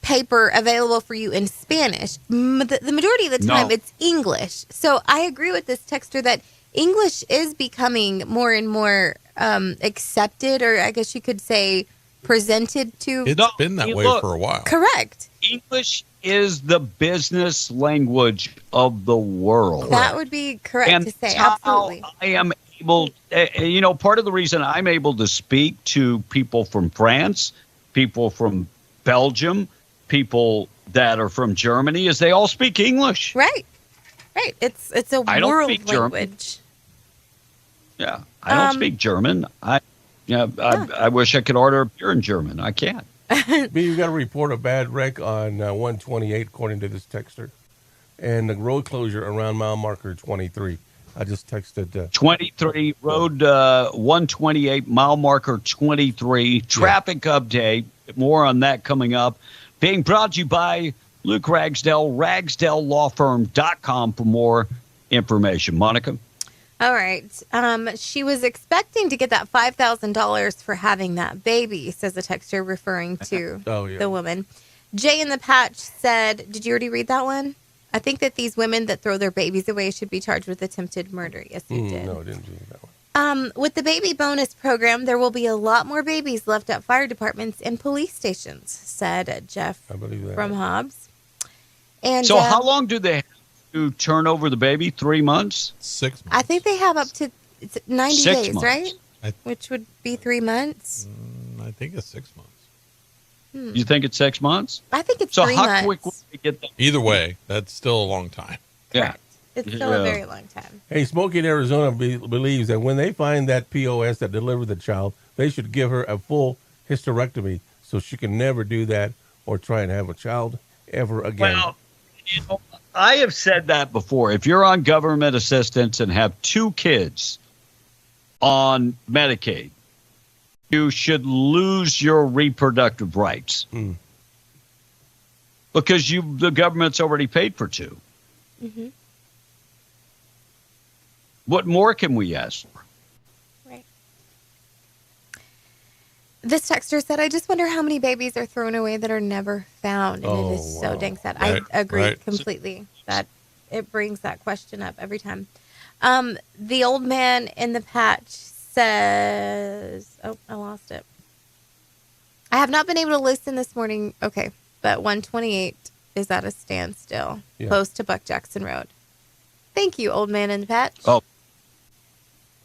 paper available for you in Spanish. The majority of the time, it's English. So I agree with this texter that English is becoming more and more accepted, or I guess you could say presented to. It's been that way for a while. Correct. English is the business language of the world. That would be correct to say. Absolutely. I am able, part of the reason I'm able to speak to people from France, people from Belgium, people that are from Germany is they all speak English. Right. It's a I don't world speak German. language. Yeah, I don't speak German. I wish I could order a beer in German. I can't. B, you got to report a bad wreck on 128, according to this texter, and the road closure around mile marker 23. I just texted 23 road 128 mile marker 23 traffic update. More on that coming up. Being brought to you by Luke Ragsdale, RagsdaleLawFirm.com for more information. Monica? All right. She was expecting to get that $5,000 for having that baby, says the texter, referring to the woman. Jay in the Patch said, did you already read that one? I think that these women that throw their babies away should be charged with attempted murder. Yes, you did. No, I didn't do that one. With the baby bonus program, there will be a lot more babies left at fire departments and police stations, said Jeff from Hobbs. And so how long do they have to turn over the baby? 3 months? 6 months. I think they have up to 90 6 days, months. right? Which would be 3 months. I think it's 6 months. You think it's 6 months? I think it's so 3 how months. quick will they get that? Either way, that's still a long time. Yeah. It's still a very long time. Hey, Smokey in Arizona believes that when they find that POS that delivered the child, they should give her a full hysterectomy so she can never do that or try and have a child ever again. Well, I have said that before. If you're on government assistance and have 2 kids on Medicaid, you should lose your reproductive rights because the government's already paid for 2. Mm-hmm. What more can we ask for? Right. This texter said, I just wonder how many babies are thrown away that are never found. And it is so dang sad. Right, I agree right. completely that it brings that question up every time. The old man in the patch says, oh, I lost it. I have not been able to listen this morning. Okay. But 128 is at a standstill close to Buck Jackson Road. Thank you, old man in the patch. Oh.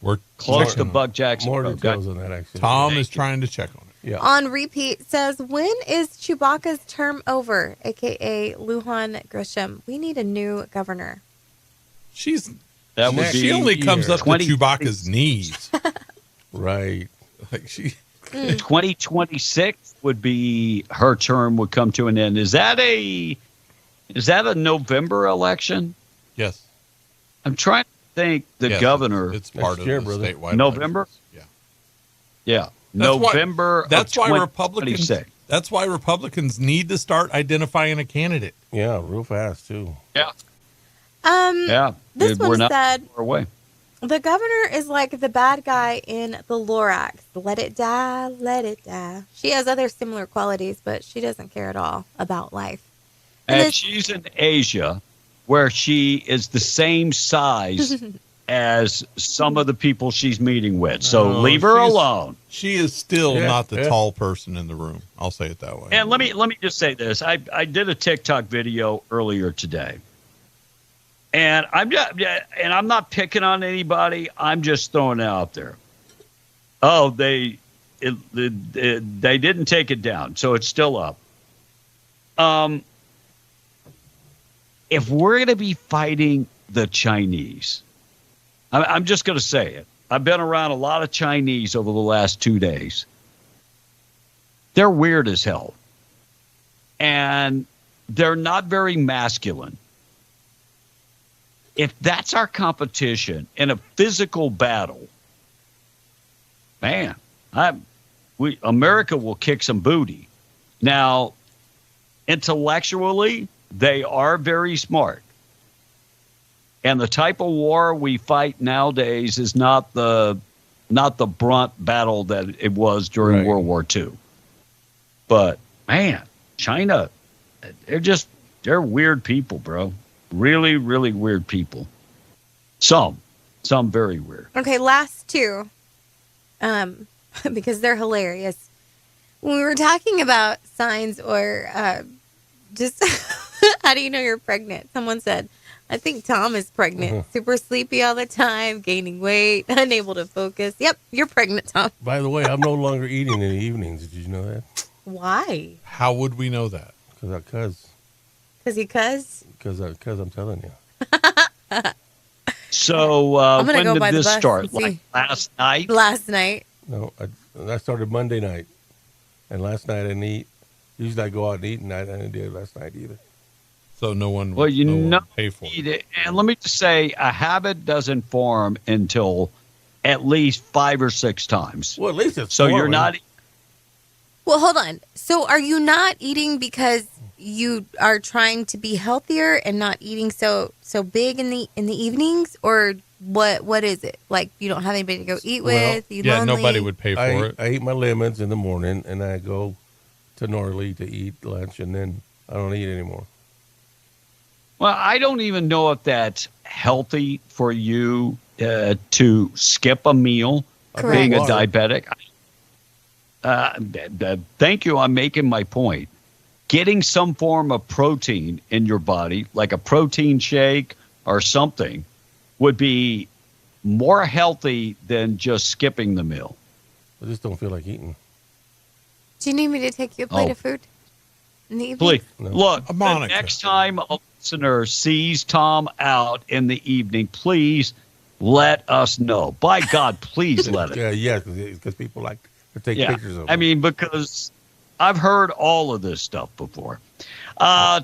We're close to Buck Jackson. More details on that, actually. Tom is trying to check on it. Yeah. On repeat says, when is Chewbacca's term over? AKA Lujan Grisham. We need a new governor. She only comes up to Chewbacca's knees. Right. Like 2026 would be her term would come to an end. Is that a November election? Yes. I'm trying to think the governor. It's part of the statewide November. elections. Yeah. November. That's why 2026. That's why Republicans need to start identifying a candidate. Yeah, real fast too. Yeah. Yeah. This we're one not said, far away. the governor is like the bad guy in the Lorax. Let it die, let it die. She has other similar qualities, but she doesn't care at all about life. And she's in Asia, where she is the same size as some of the people she's meeting with. So leave her alone. She is still not the tall person in the room. I'll say it that way. And let me just say this. I did a TikTok video earlier today. And I'm not picking on anybody. I'm just throwing it out there. Oh, they didn't take it down, so it's still up. If we're going to be fighting the Chinese, I'm just going to say it. I've been around a lot of Chinese over the last 2 days. They're weird as hell. And they're not very masculine. If that's our competition in a physical battle, man, America will kick some booty. Now, intellectually, they are very smart. And the type of war we fight nowadays is not the brunt battle that it was during World War II. But man, China, they're weird people, bro. Really, really weird people. Some very weird. Okay, last two, because they're hilarious. When we were talking about signs or just how do you know you're pregnant? Someone said, I think Tom is pregnant. Super sleepy all the time, gaining weight, unable to focus. Yep, you're pregnant, Tom. By the way, I'm no longer eating in the evenings. Did you know that? Why? How would we know that? Because I'm telling you. So when go did this start? Like last night? Last night. No, I started Monday night. And last night I didn't eat. Usually I go out and eat, and I didn't do it last night either. So no one Well, you know, pay for it. And let me just say, a habit doesn't form until at least 5 or 6 times. Well, at least it's so forming. you're not. Well, hold on. So are you not eating because you are trying to be healthier and not eating so big in the evenings, or what is it? Like you don't have anybody to go eat with? You lonely? Nobody would pay for it. I eat my lemons in the morning, and I go to Norley to eat lunch, and then I don't eat anymore. Well, I don't even know if that's healthy for you to skip a meal, being a diabetic. Thank you. I'm making my point. Getting some form of protein in your body, like a protein shake or something, would be more healthy than just skipping the meal. I just don't feel like eating. Do you need me to take you a plate of food in the evening? Please. Look, the next time a listener sees Tom out in the evening, please let us know. By God, please let it. Yeah, because people like to take pictures of them. I mean, because I've heard all of this stuff before.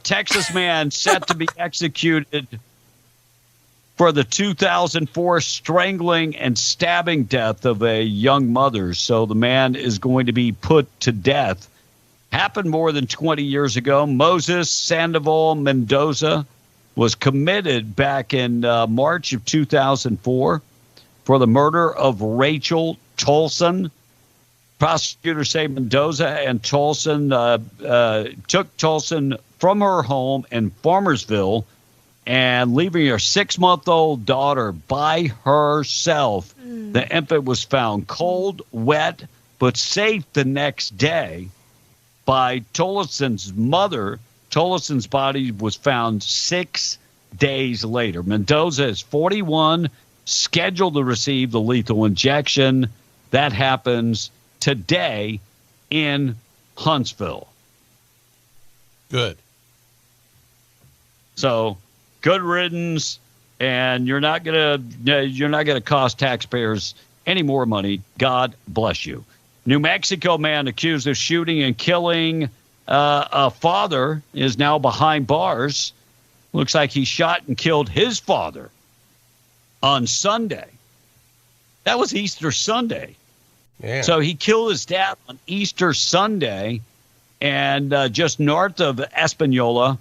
Texas man set to be executed for the 2004 strangling and stabbing death of a young mother. So the man is going to be put to death. Happened more than 20 years ago. Moses Sandoval Mendoza was committed back in March of 2004 for the murder of Rachel Tolson. Prosecutors say Mendoza and Tolson took Tolson from her home in Farmersville and leaving her 6-month-old daughter by herself. The infant was found cold, wet, but safe the next day by Tolson's mother. Tolson's body was found 6 days later. Mendoza is 41, scheduled to receive the lethal injection. That happens today in Huntsville. Good. So, good riddance, and you're not gonna cost taxpayers any more money. God bless you. New Mexico man accused of shooting and killing a father is now behind bars. Looks like he shot and killed his father on Sunday. That was Easter Sunday. Yeah. So he killed his dad on Easter Sunday, and just north of Espanola,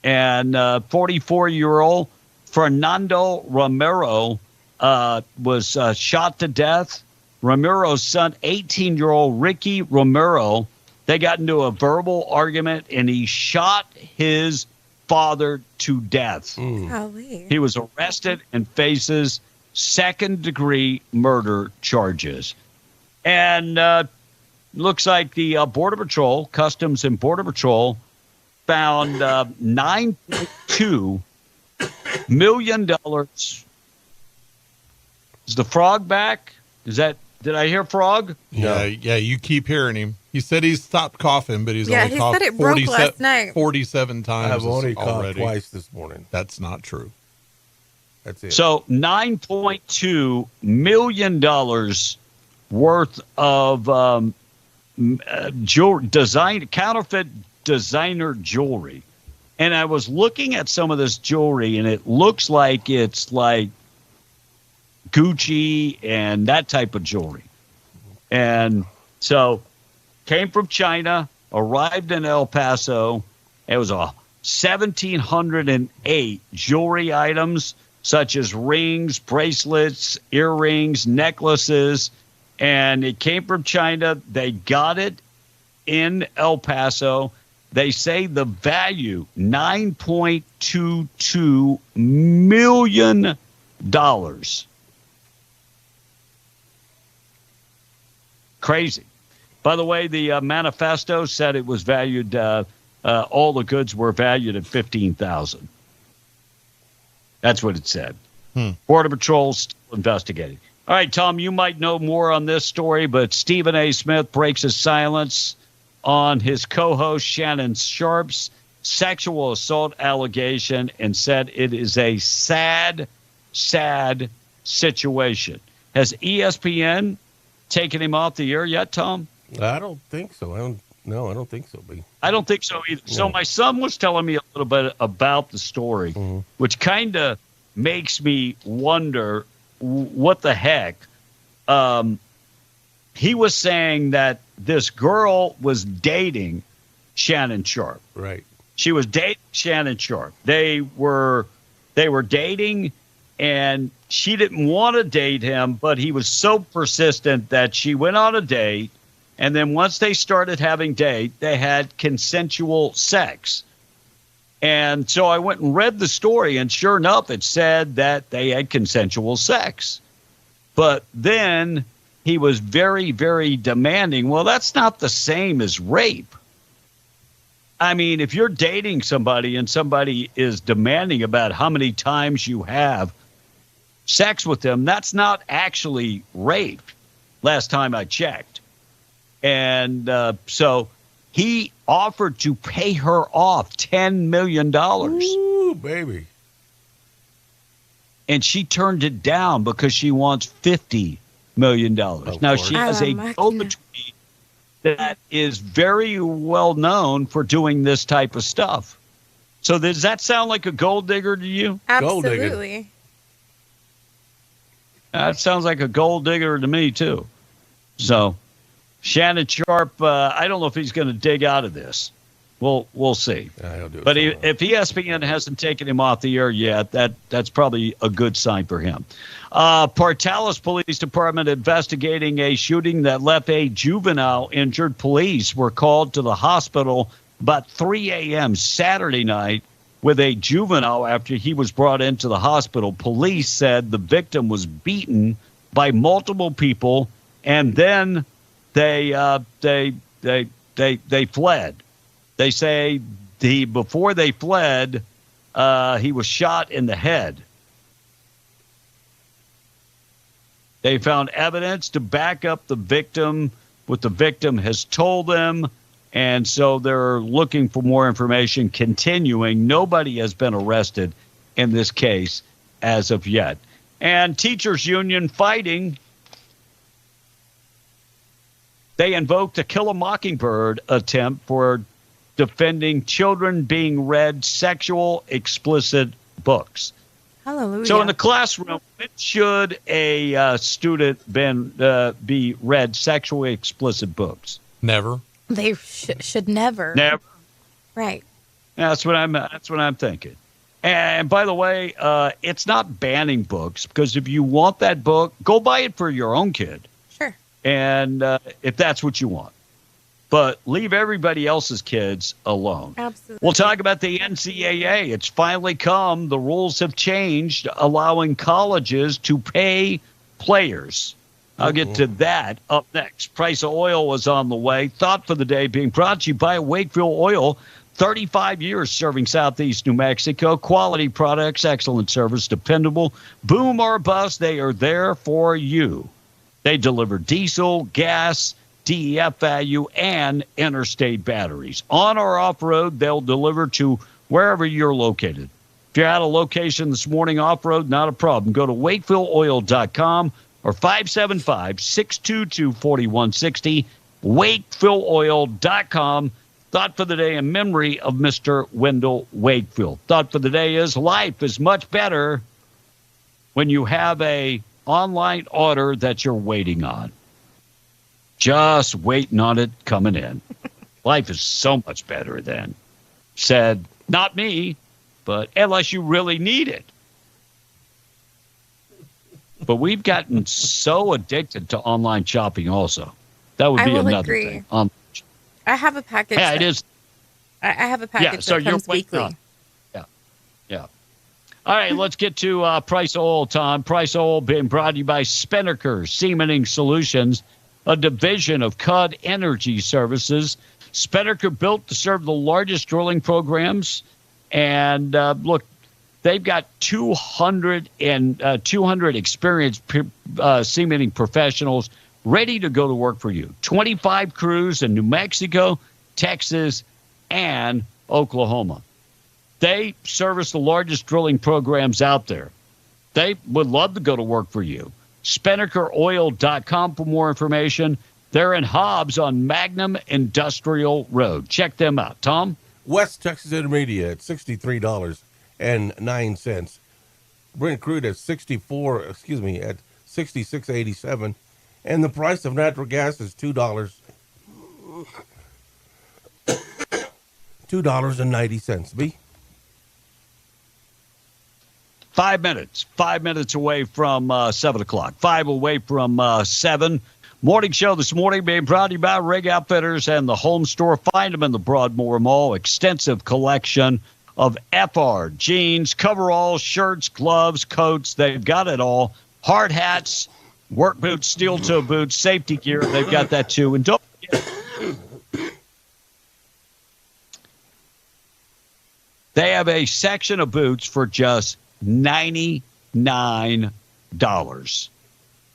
and 44-year-old Fernando Romero was shot to death. Romero's son, 18-year-old Ricky Romero, they got into a verbal argument, and he shot his father to death. He was arrested and faces second-degree murder charges. And looks like the Border Patrol, Customs and Border Patrol, found $9.2 million. Is the frog back? Did I hear frog? Yeah, you keep hearing him. He said he's stopped coughing, but he's only coughed said it broke last night. 47 times I've only coughed already. twice this morning. That's not true. That's it. So $9.2 million worth of counterfeit designer jewelry. And I was looking at some of this jewelry, and it looks like it's like Gucci and that type of jewelry. And so came from China, arrived in El Paso. It was 1,708 jewelry items, such as rings, bracelets, earrings, necklaces. And it came from China. They got it in El Paso. They say the value, $9.22 million. Crazy. By the way, the manifesto said it was valued, all the goods were valued at $15,000. That's what it said. Border Patrol's still investigating. All right, Tom, you might know more on this story, but Stephen A. Smith breaks his silence on his co-host Shannon Sharp's sexual assault allegation and said it is a sad, sad situation. Has ESPN taken him off the air yet, Tom? I don't think so. I don't think so, B. I don't think so either. Yeah. So my son was telling me a little bit about the story, which kind of makes me wonder what the heck. He was saying that this girl was dating Shannon Sharp. Right. She was dating Shannon Sharp. They were dating, and she didn't want to date him, but he was so persistent that she went on a date. And then once they started having date, they had consensual sex. And so I went and read the story, and sure enough, it said that they had consensual sex. But then he was very, very demanding. Well, that's not the same as rape. I mean, if you're dating somebody and somebody is demanding about how many times you have sex with them, that's not actually rape, last time I checked. And so he offered to pay her off $10 million. Ooh, baby. And she turned it down because she wants $50 million. Now, she has a go-between that is very well known for doing this type of stuff. So does that sound like a gold digger to you? Absolutely. That sounds like a gold digger to me, too. So Shannon Sharp, I don't know if he's going to dig out of this. We'll see. He'll do it. But if ESPN hasn't taken him off the air yet, that's probably a good sign for him. Portales Police Department investigating a shooting that left a juvenile injured. Police were called to the hospital about 3 a.m. Saturday night with a juvenile after he was brought into the hospital. Police said the victim was beaten by multiple people, and then they fled. They say before they fled, he was shot in the head. They found evidence to back up the victim, what the victim has told them, and so they're looking for more information. Continuing, nobody has been arrested in this case as of yet. And teachers union fighting. They invoked a Kill a Mockingbird attempt for defending children being read sexual, explicit books. Hallelujah. So in the classroom, when should a student be read sexually explicit books? Never. They should never. Never. Right. That's what I'm thinking. And by the way, it's not banning books, because if you want that book, go buy it for your own kid. Sure. And if that's what you want. But leave everybody else's kids alone. Absolutely. We'll talk about the NCAA. It's finally come. The rules have changed, allowing colleges to pay players. I'll get to that up next. Price of oil was on the way. Thought for the day being brought to you by Wakefield Oil. 35 years serving Southeast New Mexico. Quality products, excellent service, dependable. Boom or bust, they are there for you. They deliver diesel, gas, DEF value, and interstate batteries. On or off-road, they'll deliver to wherever you're located. If you're at a location this morning off-road, not a problem. Go to wakefieldOil.com or 575-622-4160, wakefieldOil.com. Thought for the day in memory of Mr. Wendell Wakefield. Thought for the day is life is much better when you have a online order that you're waiting on. just waiting on it coming in. Life is so much better then. Said, not me, but unless you really need it. But we've gotten so addicted to online shopping also. That would be another thing. I have a package. Yeah, it is. I have a package that comes weekly. Yeah. All right, let's get to Price Oil, Tom. Price Oil being brought to you by Spinnaker Cementing Solutions, a division of CUD Energy Services. Spinnaker built to serve the largest drilling programs. And look, they've got 200 experienced cementing professionals ready to go to work for you. 25 crews in New Mexico, Texas, and Oklahoma. They service the largest drilling programs out there. They would love to go to work for you. SpinnakerOil.com for more information. They're in Hobbs on Magnum Industrial Road. Check them out. Tom? West Texas Intermediate at $63.09. Brent crude at $66.87. And the price of natural gas is $2.90. B. 5 minutes. 5 minutes away from 7 o'clock. 5 away from 7. Morning show this morning being brought to you by Rig Outfitters and the Home Store. Find them in the Broadmoor Mall. Extensive collection of FR jeans, coveralls, shirts, gloves, coats. They've got it all. Hard hats, work boots, steel toe boots, safety gear. They've got that too. And don't forget, they have a section of boots for just $99.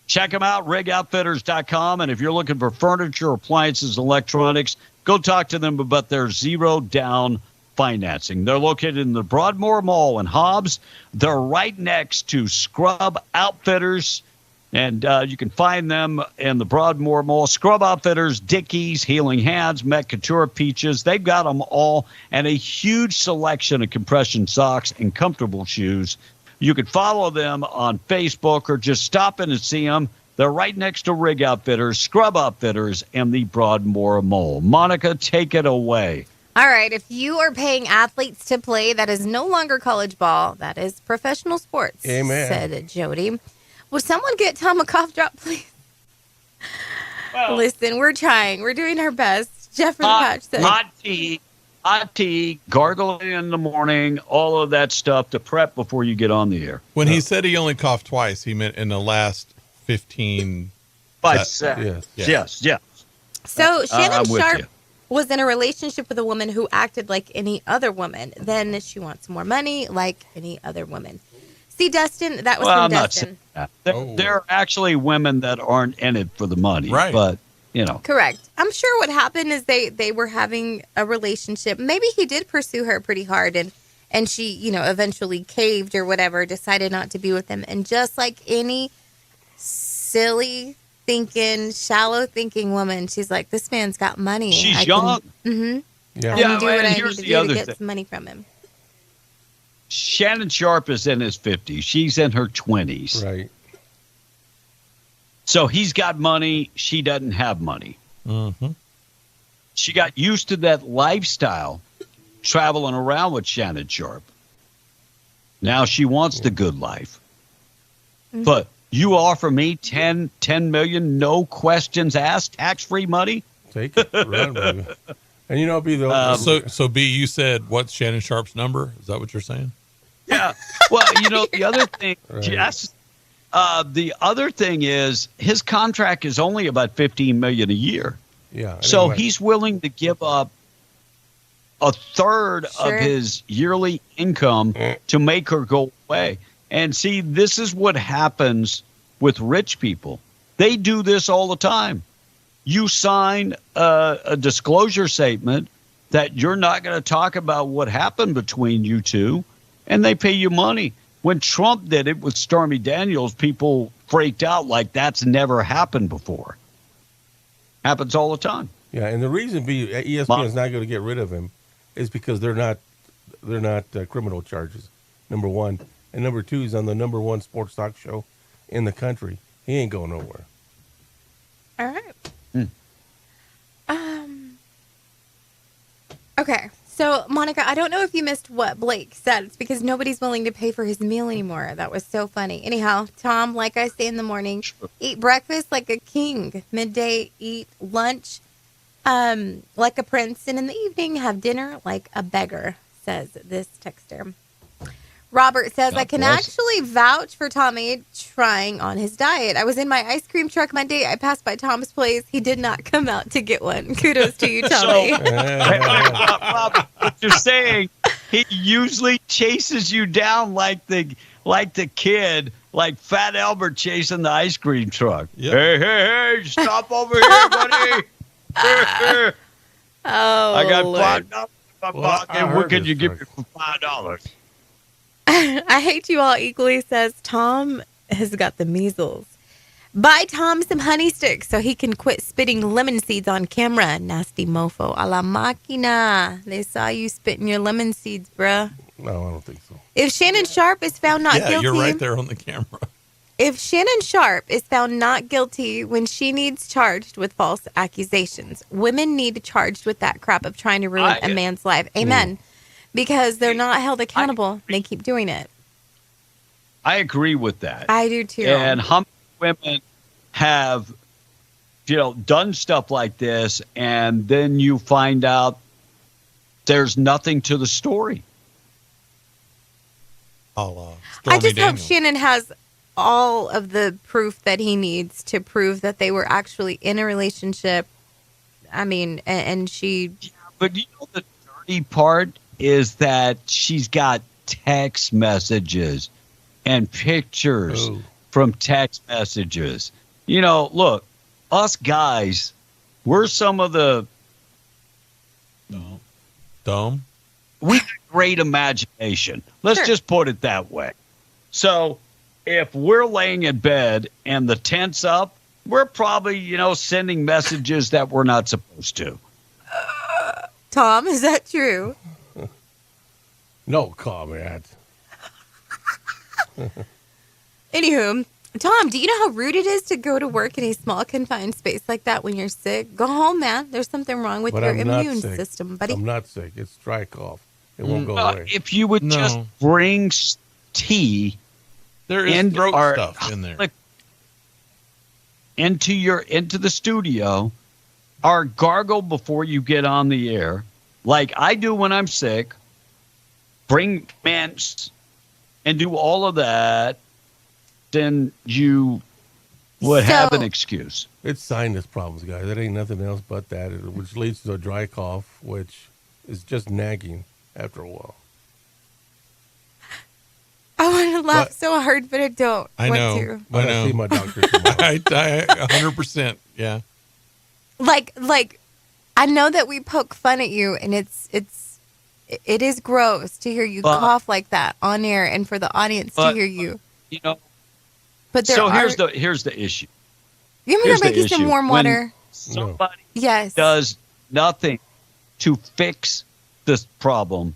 Check them out, rigoutfitters.com. And if you're looking for furniture, appliances, electronics, go talk to them about their zero-down financing. They're located in the Broadmoor Mall in Hobbs. They're right next to Scrub Outfitters. And you can find them in the Broadmoor Mall. Scrub Outfitters, Dickies, Healing Hands, Met Couture, Peaches. They've got them all. And a huge selection of compression socks and comfortable shoes. You can follow them on Facebook or just stop in and see them. They're right next to Rig Outfitters, Scrub Outfitters, and the Broadmoor Mall. Monica, take it away. All right. If you are paying athletes to play, that is no longer college ball. That is professional sports. Amen. Said Jody. Will someone get Tom a cough drop, please? Well, listen, we're trying. We're doing our best. Jeff from the Patch said. Hot tea, gargling in the morning, all of that stuff to prep before you get on the air. When he said he only coughed twice, he meant in the last 15 5 seconds. Yes. So Shannon Sharp was in a relationship with a woman who acted like any other woman. Then she wants more money like any other woman. See, Dustin, that was from Dustin. There are actually women that aren't in it for the money. Right. But, you know. Correct. I'm sure what happened is they were having a relationship. Maybe he did pursue her pretty hard and she, eventually caved or whatever, decided not to be with him. And just like any silly thinking, shallow thinking woman, she's like, this man's got money. She's young. Mm-hmm. Yeah. I can do what I need here's to the do other to get thing. some money from him. Shannon Sharp is in his 50s. She's in her 20s. Right. So he's got money. She doesn't have money. Mm-hmm. She got used to that lifestyle, traveling around with Shannon Sharp. Now she wants the good life. Mm-hmm. But you offer me $10 million, no questions asked, tax-free money? Take it. Run, baby. And be the so B, you said what's Shannon Sharp's number? Is that what you're saying? Yeah. Well, the other thing, yes. The other thing is his contract is only about $15 million a year. Yeah. So he's willing to give up a third of his yearly income to make her go away. And see, this is what happens with rich people. They do this all the time. You sign a disclosure statement that you're not going to talk about what happened between you two, and they pay you money. When Trump did it with Stormy Daniels, people freaked out like that's never happened before. Happens all the time. Yeah, and the reason ESPN is not going to get rid of him is because they're not criminal charges, number one. And number two, he's on the number one sports talk show in the country. He ain't going nowhere. All right. Okay. So, Monica, I don't know if you missed what Blake said. It's because nobody's willing to pay for his meal anymore. That was so funny. Anyhow, Tom, like I say in the morning, eat breakfast like a king. Midday, eat lunch like a prince. And in the evening, have dinner like a beggar, says this texter. Robert says, I can actually vouch for Tommy trying on his diet. I was in my ice cream truck Monday. I passed by Tom's place. He did not come out to get one. Kudos to you, Tommy. Robert, what you're saying, he usually chases you down like the kid, like Fat Albert chasing the ice cream truck. Yep. Hey, stop over here, buddy. I got $5 in my pocket. What can you give me for $5? I hate you all equally, says Tom has got the measles. Buy Tom some honey sticks so he can quit spitting lemon seeds on camera. Nasty mofo. A la máquina. They saw you spitting your lemon seeds, bruh. No, I don't think so. If Shannon Sharp is found not guilty. You're right there on the camera. If Shannon Sharp is found not guilty when she needs charged with false accusations, women need charged with that crap of trying to ruin a man's life. Amen. Because they're not held accountable. They keep doing it. I agree with that. I do too. And how many women have, done stuff like this, and then you find out there's nothing to the story? I just hope Shannon has all of the proof that he needs to prove that they were actually in a relationship. I mean, and she. Yeah, but the dirty part is that she's got text messages and pictures from text messages. Look, us guys, we're some of the dumb. We got great imagination. Let's just put it that way. So if we're laying in bed and the tent's up, we're probably, sending messages that we're not supposed to. Tom, is that true? No comment. Anywho, Tom, do you know how rude it is to go to work in a small confined space like that when you're sick? Go home, man. There's something wrong with your immune system, buddy. I'm not sick. It's dry cough. It won't go away. If you would just bring tea, there is throat stuff in there. Into the studio, or gargle before you get on the air, like I do when I'm sick. Bring mints and do all of that, then you would have an excuse. It's sinus problems, guys. It ain't nothing else but that, which leads to a dry cough, which is just nagging after a while. I want to laugh so hard, but I don't. I know. I know. See my doctor tomorrow. I 100%. Yeah. Like I know that we poke fun at you, and it is gross to hear you cough like that on air, and for the audience to hear you. But here's the issue. You want me to make you some warm water? When somebody yes. does nothing to fix this problem,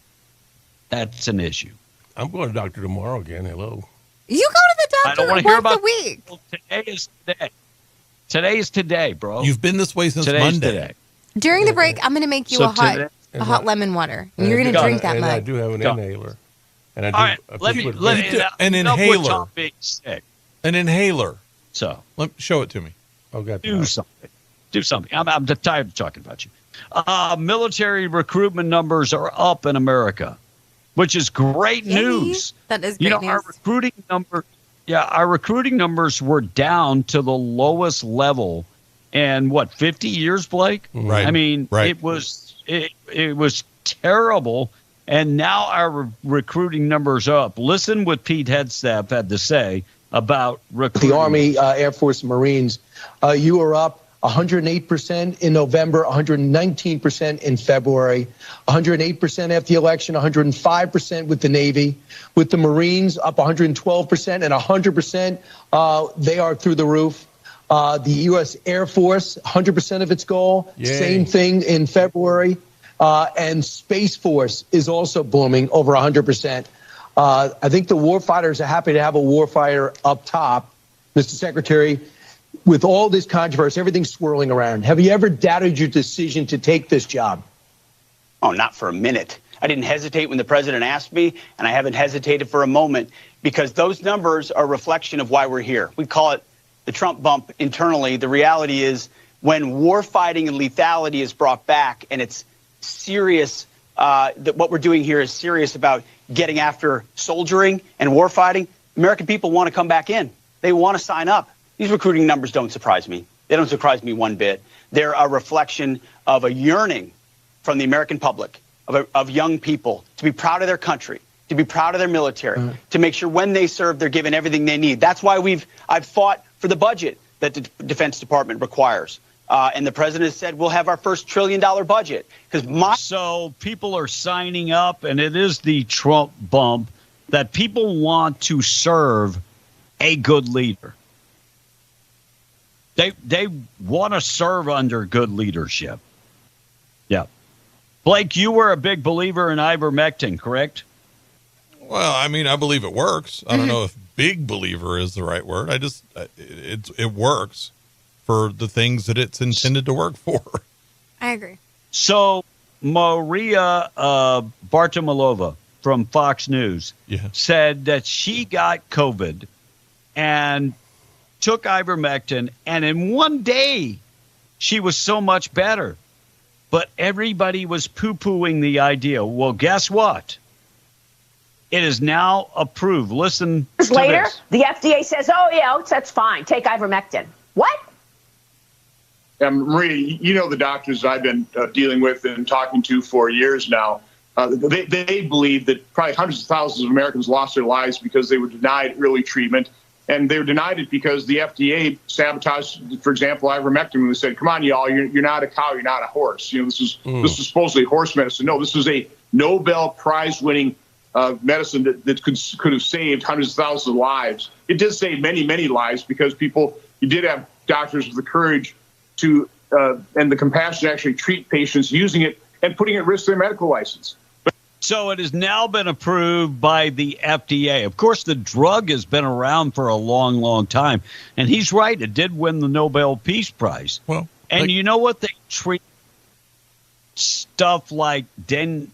that's an issue. I'm going to the doctor tomorrow again. Hello. You go to the doctor once a week. Well, today is today. Today is today, bro. You've been this way since Today's Monday. Today. During the break, I'm going to make you a hot lemon water. And you're going to drink that much. I do have an inhaler. And I do, all right, an inhaler. Tom being sick. An inhaler. So show it to me. Do something. Do something. I'm tired of talking about you. Military recruitment numbers are up in America, which is great news. That is great news. Our recruiting numbers were down to the lowest level in 50 years, Blake? Right. I mean, right. it was terrible, and now our recruiting numbers are up. Listen what Pete Hegseth had to say about recruiting. The Army, Air Force, Marines. You are up 108% in November, 119% in February, 108% after the election, 105% with the Navy. With the Marines, up 112% and 100%. They are through the roof. The U.S. Air Force, 100% of its goal. Yay. Same thing in February. And Space Force is also booming over 100%. I think the warfighters are happy to have a warfighter up top, Mr. Secretary. With all this controversy, everything swirling around, have you ever doubted your decision to take this job? Oh, not for a minute. I didn't hesitate when the president asked me, and I haven't hesitated for a moment, because those numbers are a reflection of why we're here. We call it the Trump bump internally. The reality is when war fighting and lethality is brought back, and it's serious, that what we're doing here is serious about getting after soldiering and war fighting, American people want to come back in. They want to sign up. These recruiting numbers don't surprise me. They don't surprise me one bit. They're a reflection of a yearning from the American public, of young people, to be proud of their country, to be proud of their military, to make sure when they serve, they're given everything they need. That's why I've fought for the budget that the Defense Department requires. And the president has said we'll have our first $1 trillion budget. So people are signing up, and it is the Trump bump that people want to serve a good leader. They want to serve under good leadership. Yeah. Blake, you were a big believer in ivermectin, correct? Well, I mean, I believe it works. I don't know if big believer is the right word. It works for the things that it's intended to work for. I agree. So Maria Bartomolova from Fox News said that she got COVID and took ivermectin, and in one day she was so much better. But everybody was poo-pooing the idea. Well, guess what? It is now approved. Listen to later, this. the FDA says, oh, yeah, that's fine. Take ivermectin. What? Maria, you know the doctors I've been dealing with and talking to for years now. They believe that probably hundreds of thousands of Americans lost their lives because they were denied early treatment. And they were denied it because the FDA sabotaged, for example, ivermectin. When they said, come on, y'all, you're not a cow, you're not a horse. You know, this is supposedly horse medicine. No, this is a Nobel Prize-winning medicine that could have saved hundreds of thousands of lives. It did save many, many lives because you did have doctors with the courage to and the compassion to actually treat patients using it and putting at risk their medical license. So it has now been approved by the FDA. Of course, the drug has been around for a long, long time. And he's right. It did win the Nobel Peace Prize. Well, and you know what? They treat stuff like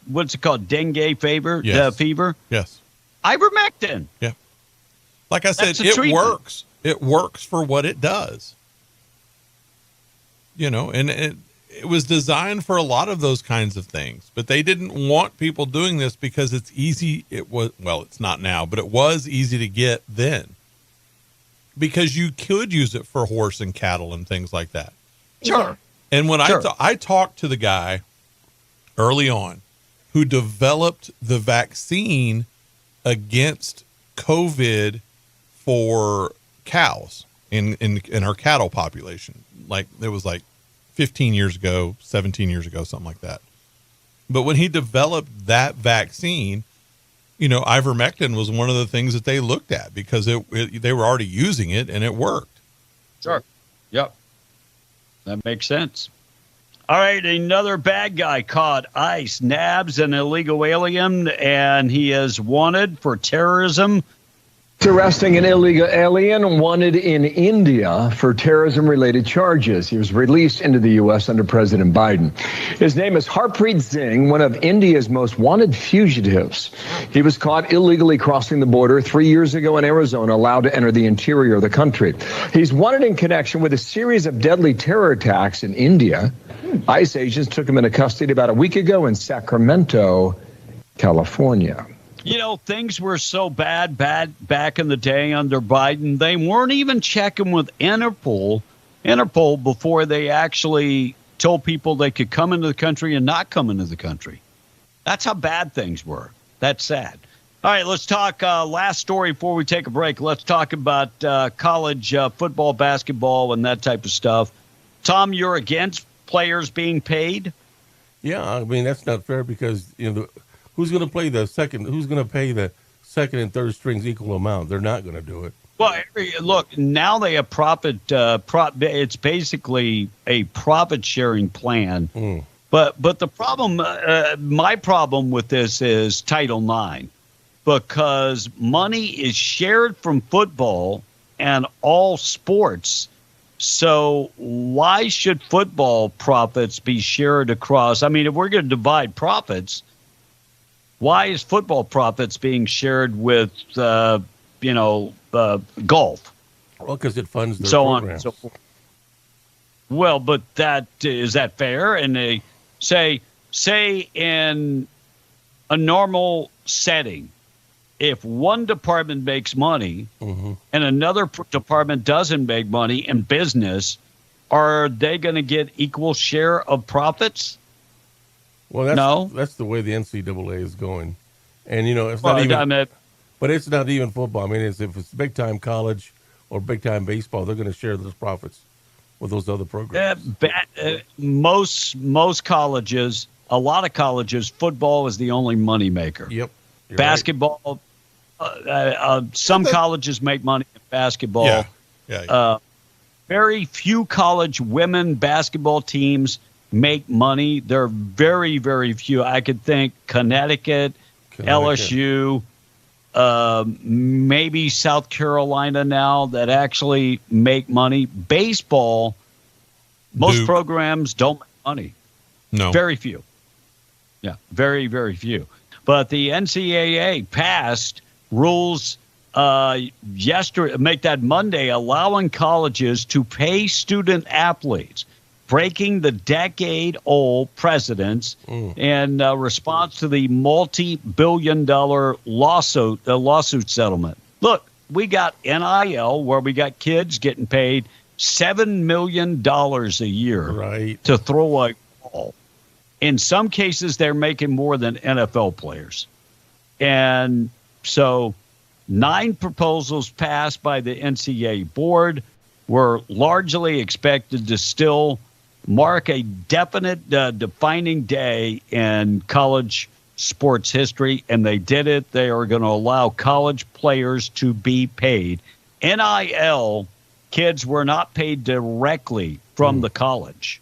what's it called? Dengue fever? Yes. Fever? Yes. Ivermectin. Yeah. Like I said, it works. It works for what it does. You know, and it was designed for a lot of those kinds of things, but they didn't want people doing this because it's easy. It's not now, but it was easy to get then because you could use it for horse and cattle and things like that. Sure. And when I talked to the guy early on who developed the vaccine against COVID for cows in our cattle population, like it was like 15 years ago, 17 years ago, something like that. But when he developed that vaccine, you know, ivermectin was one of the things that they looked at because they were already using it and it worked. Sure. Yep. That makes sense. All right. Another bad guy caught. ICE nabs an illegal alien and he is wanted for terrorism. Arresting an illegal alien wanted in India for terrorism-related charges. He was released into the U.S. under President Biden. His name is Harpreet Singh, one of India's most wanted fugitives. He was caught illegally crossing the border 3 years ago in Arizona, allowed to enter the interior of the country. He's wanted in connection with a series of deadly terror attacks in India. ICE agents took him into custody about a week ago in Sacramento, California. You know, things were so bad back in the day under Biden. They weren't even checking with Interpol before they actually told people they could come into the country and not come into the country. That's how bad things were. That's sad. All right, let's talk last story before we take a break. Let's talk about college football, basketball, and that type of stuff. Tom, you're against players being paid? Yeah, I mean, that's not fair because, you know, who's going to play the second? Who's going to pay the second and third strings equal amount? They're not going to do it. Well, look, now they have it's basically a profit sharing plan. But the problem, my problem with this is Title IX, because money is shared from football and all sports So why should football profits be shared across? I mean, if we're going to divide profits, why is football profits being shared with, golf? Well, because it funds their so programs. on and so forth. Well, but is that fair? And they say in a normal setting, if one department makes money and another department doesn't make money in business, are they going to get equal share of profits? Well, that's the way the NCAA is going, and it's not even. But it's not even football. I mean, if it's big time college or big time baseball, they're going to share those profits with those other programs. Most colleges, a lot of colleges, football is the only money maker. Yep. Basketball, some colleges make money in basketball. Yeah. Very few college women basketball teams make money. There are very, very few. I could think Connecticut. LSU, maybe South Carolina now that actually make money. Baseball, most programs don't make money. No. Very few. Yeah, very, very few. But the NCAA passed rules Monday, allowing colleges to pay student athletes, breaking the decade-old precedents in response to the multi-billion-dollar lawsuit settlement. Look, we got NIL, where we got kids getting paid $7 million a year to throw a ball. In some cases, they're making more than NFL players. And so 9 proposals passed by the NCAA board were largely expected to still mark a definite defining day in college sports history, and they did it. They are going to allow college players to be paid. NIL kids were not paid directly from the college.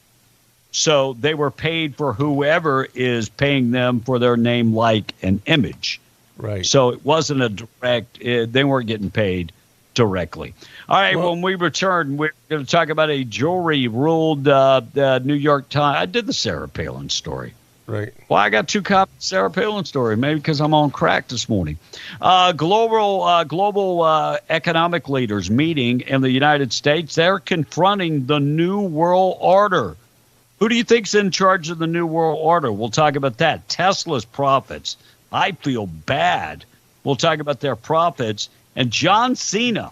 So they were paid for whoever is paying them for their name, like, and image. Right. So it wasn't a direct, they weren't getting paid directly. All right, when we return, we're going to talk about a jury-ruled New York Times. I did the Sarah Palin story. Right. Well, I got 2 copies of Sarah Palin story, maybe because I'm on crack this morning. Global economic leaders meeting in the United States. They're confronting the New World Order. Who do you think's in charge of the New World Order? We'll talk about that. Tesla's profits. I feel bad. We'll talk about their profits. And John Cena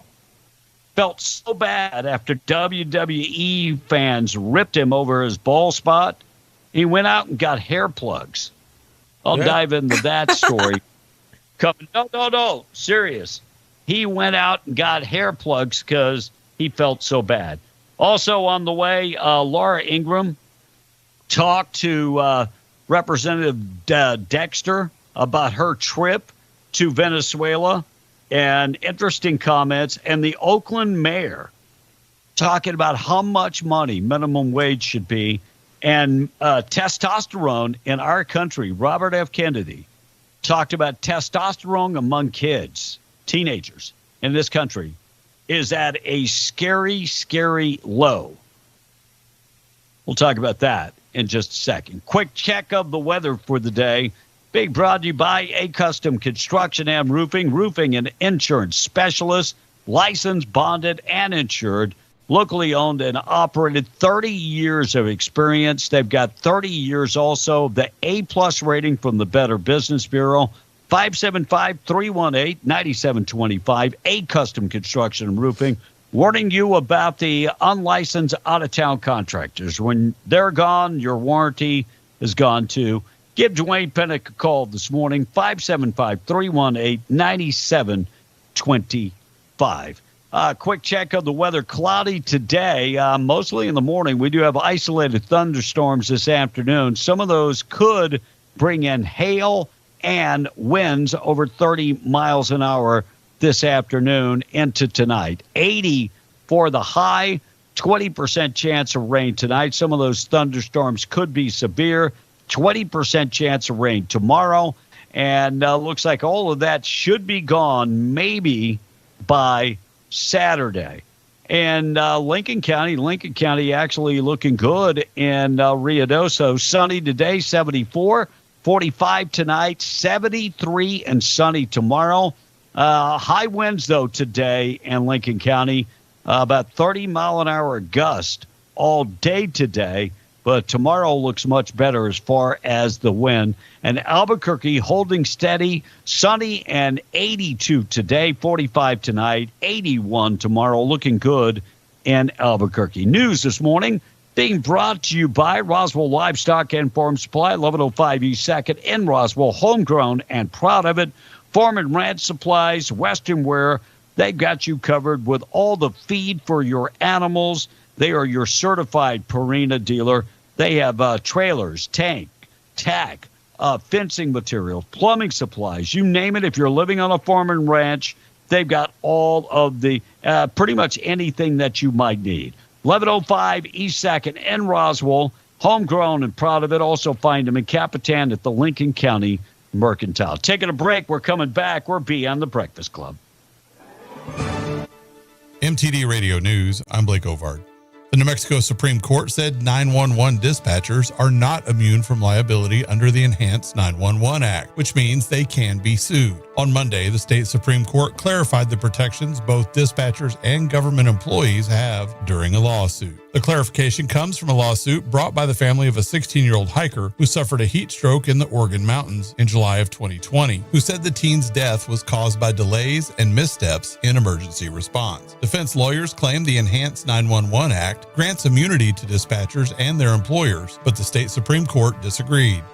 felt so bad after WWE fans ripped him over his bald spot. He went out and got hair plugs. I'll dive into that story. No, serious. He went out and got hair plugs because he felt so bad. Also on the way, Laura Ingraham talked to Representative Dexter about her trip to Venezuela, and interesting comments. And the Oakland mayor talking about how much money minimum wage should be, and testosterone in our country. Robert F. Kennedy talked about testosterone among kids, teenagers in this country, is at a scary, scary low. We'll talk about that in just a second. Quick check of the weather for the day. Big brought to you by A Custom Construction and Roofing and insurance specialist, licensed, bonded, and insured, locally owned and operated, 30 years of experience. They've got 30 years also, the A-plus rating from the Better Business Bureau. 575-318-9725, A Custom Construction and Roofing, warning you about the unlicensed out-of-town contractors. When they're gone, your warranty is gone too. Give Dwayne Pennick a call this morning, 575-318-9725. Quick check of the weather. Cloudy today, mostly in the morning. We do have isolated thunderstorms this afternoon. Some of those could bring in hail and winds over 30 miles an hour this afternoon into tonight. 80 for the high, 20% chance of rain tonight. Some of those thunderstorms could be severe. 20% chance of rain tomorrow. And looks like all of that should be gone maybe by Saturday. And Lincoln County actually looking good in Ruidoso. Sunny today, 74, 45 tonight, 73 and sunny tomorrow. High winds, though, today in Lincoln County, about 30-mile-an-hour gust all day today. But tomorrow looks much better as far as the wind. And Albuquerque holding steady, sunny and 82 today, 45 tonight, 81 tomorrow, looking good in Albuquerque. News this morning being brought to you by Roswell Livestock and Farm Supply, 1105 East 2nd in Roswell, homegrown and proud of it. Farm and Ranch Supplies, Western Wear, they've got you covered with all the feed for your animals. They are your certified Purina dealer. They have trailers, tank, tack, fencing materials, plumbing supplies, you name it. If you're living on a farm and ranch, they've got all of the pretty much anything that you might need. 1105 East 2nd in Roswell, homegrown and proud of it. Also find them in Capitan at the Lincoln County Mercantile. Taking a break. We're coming back. We're Beyond the Breakfast Club. MTD Radio News, I'm Blake Ovard. The New Mexico Supreme Court said 911 dispatchers are not immune from liability under the Enhanced 911 Act, which means they can be sued. On Monday, the state Supreme Court clarified the protections both dispatchers and government employees have during a lawsuit. The clarification comes from a lawsuit brought by the family of a 16-year-old hiker who suffered a heat stroke in the Oregon mountains in July of 2020, who said the teen's death was caused by delays and missteps in emergency response. Defense lawyers claim the Enhanced 911 Act grants immunity to dispatchers and their employers, but the state Supreme Court disagreed.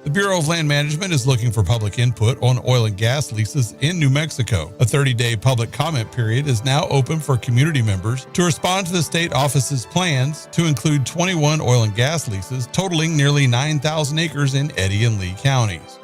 The Bureau of Land Management is looking for public input on oil and gas leases in New Mexico. A 30-day public comment period is now open for community members to respond to the state office's plans to include 21 oil and gas leases totaling nearly 9,000 acres in Eddy and Lee counties.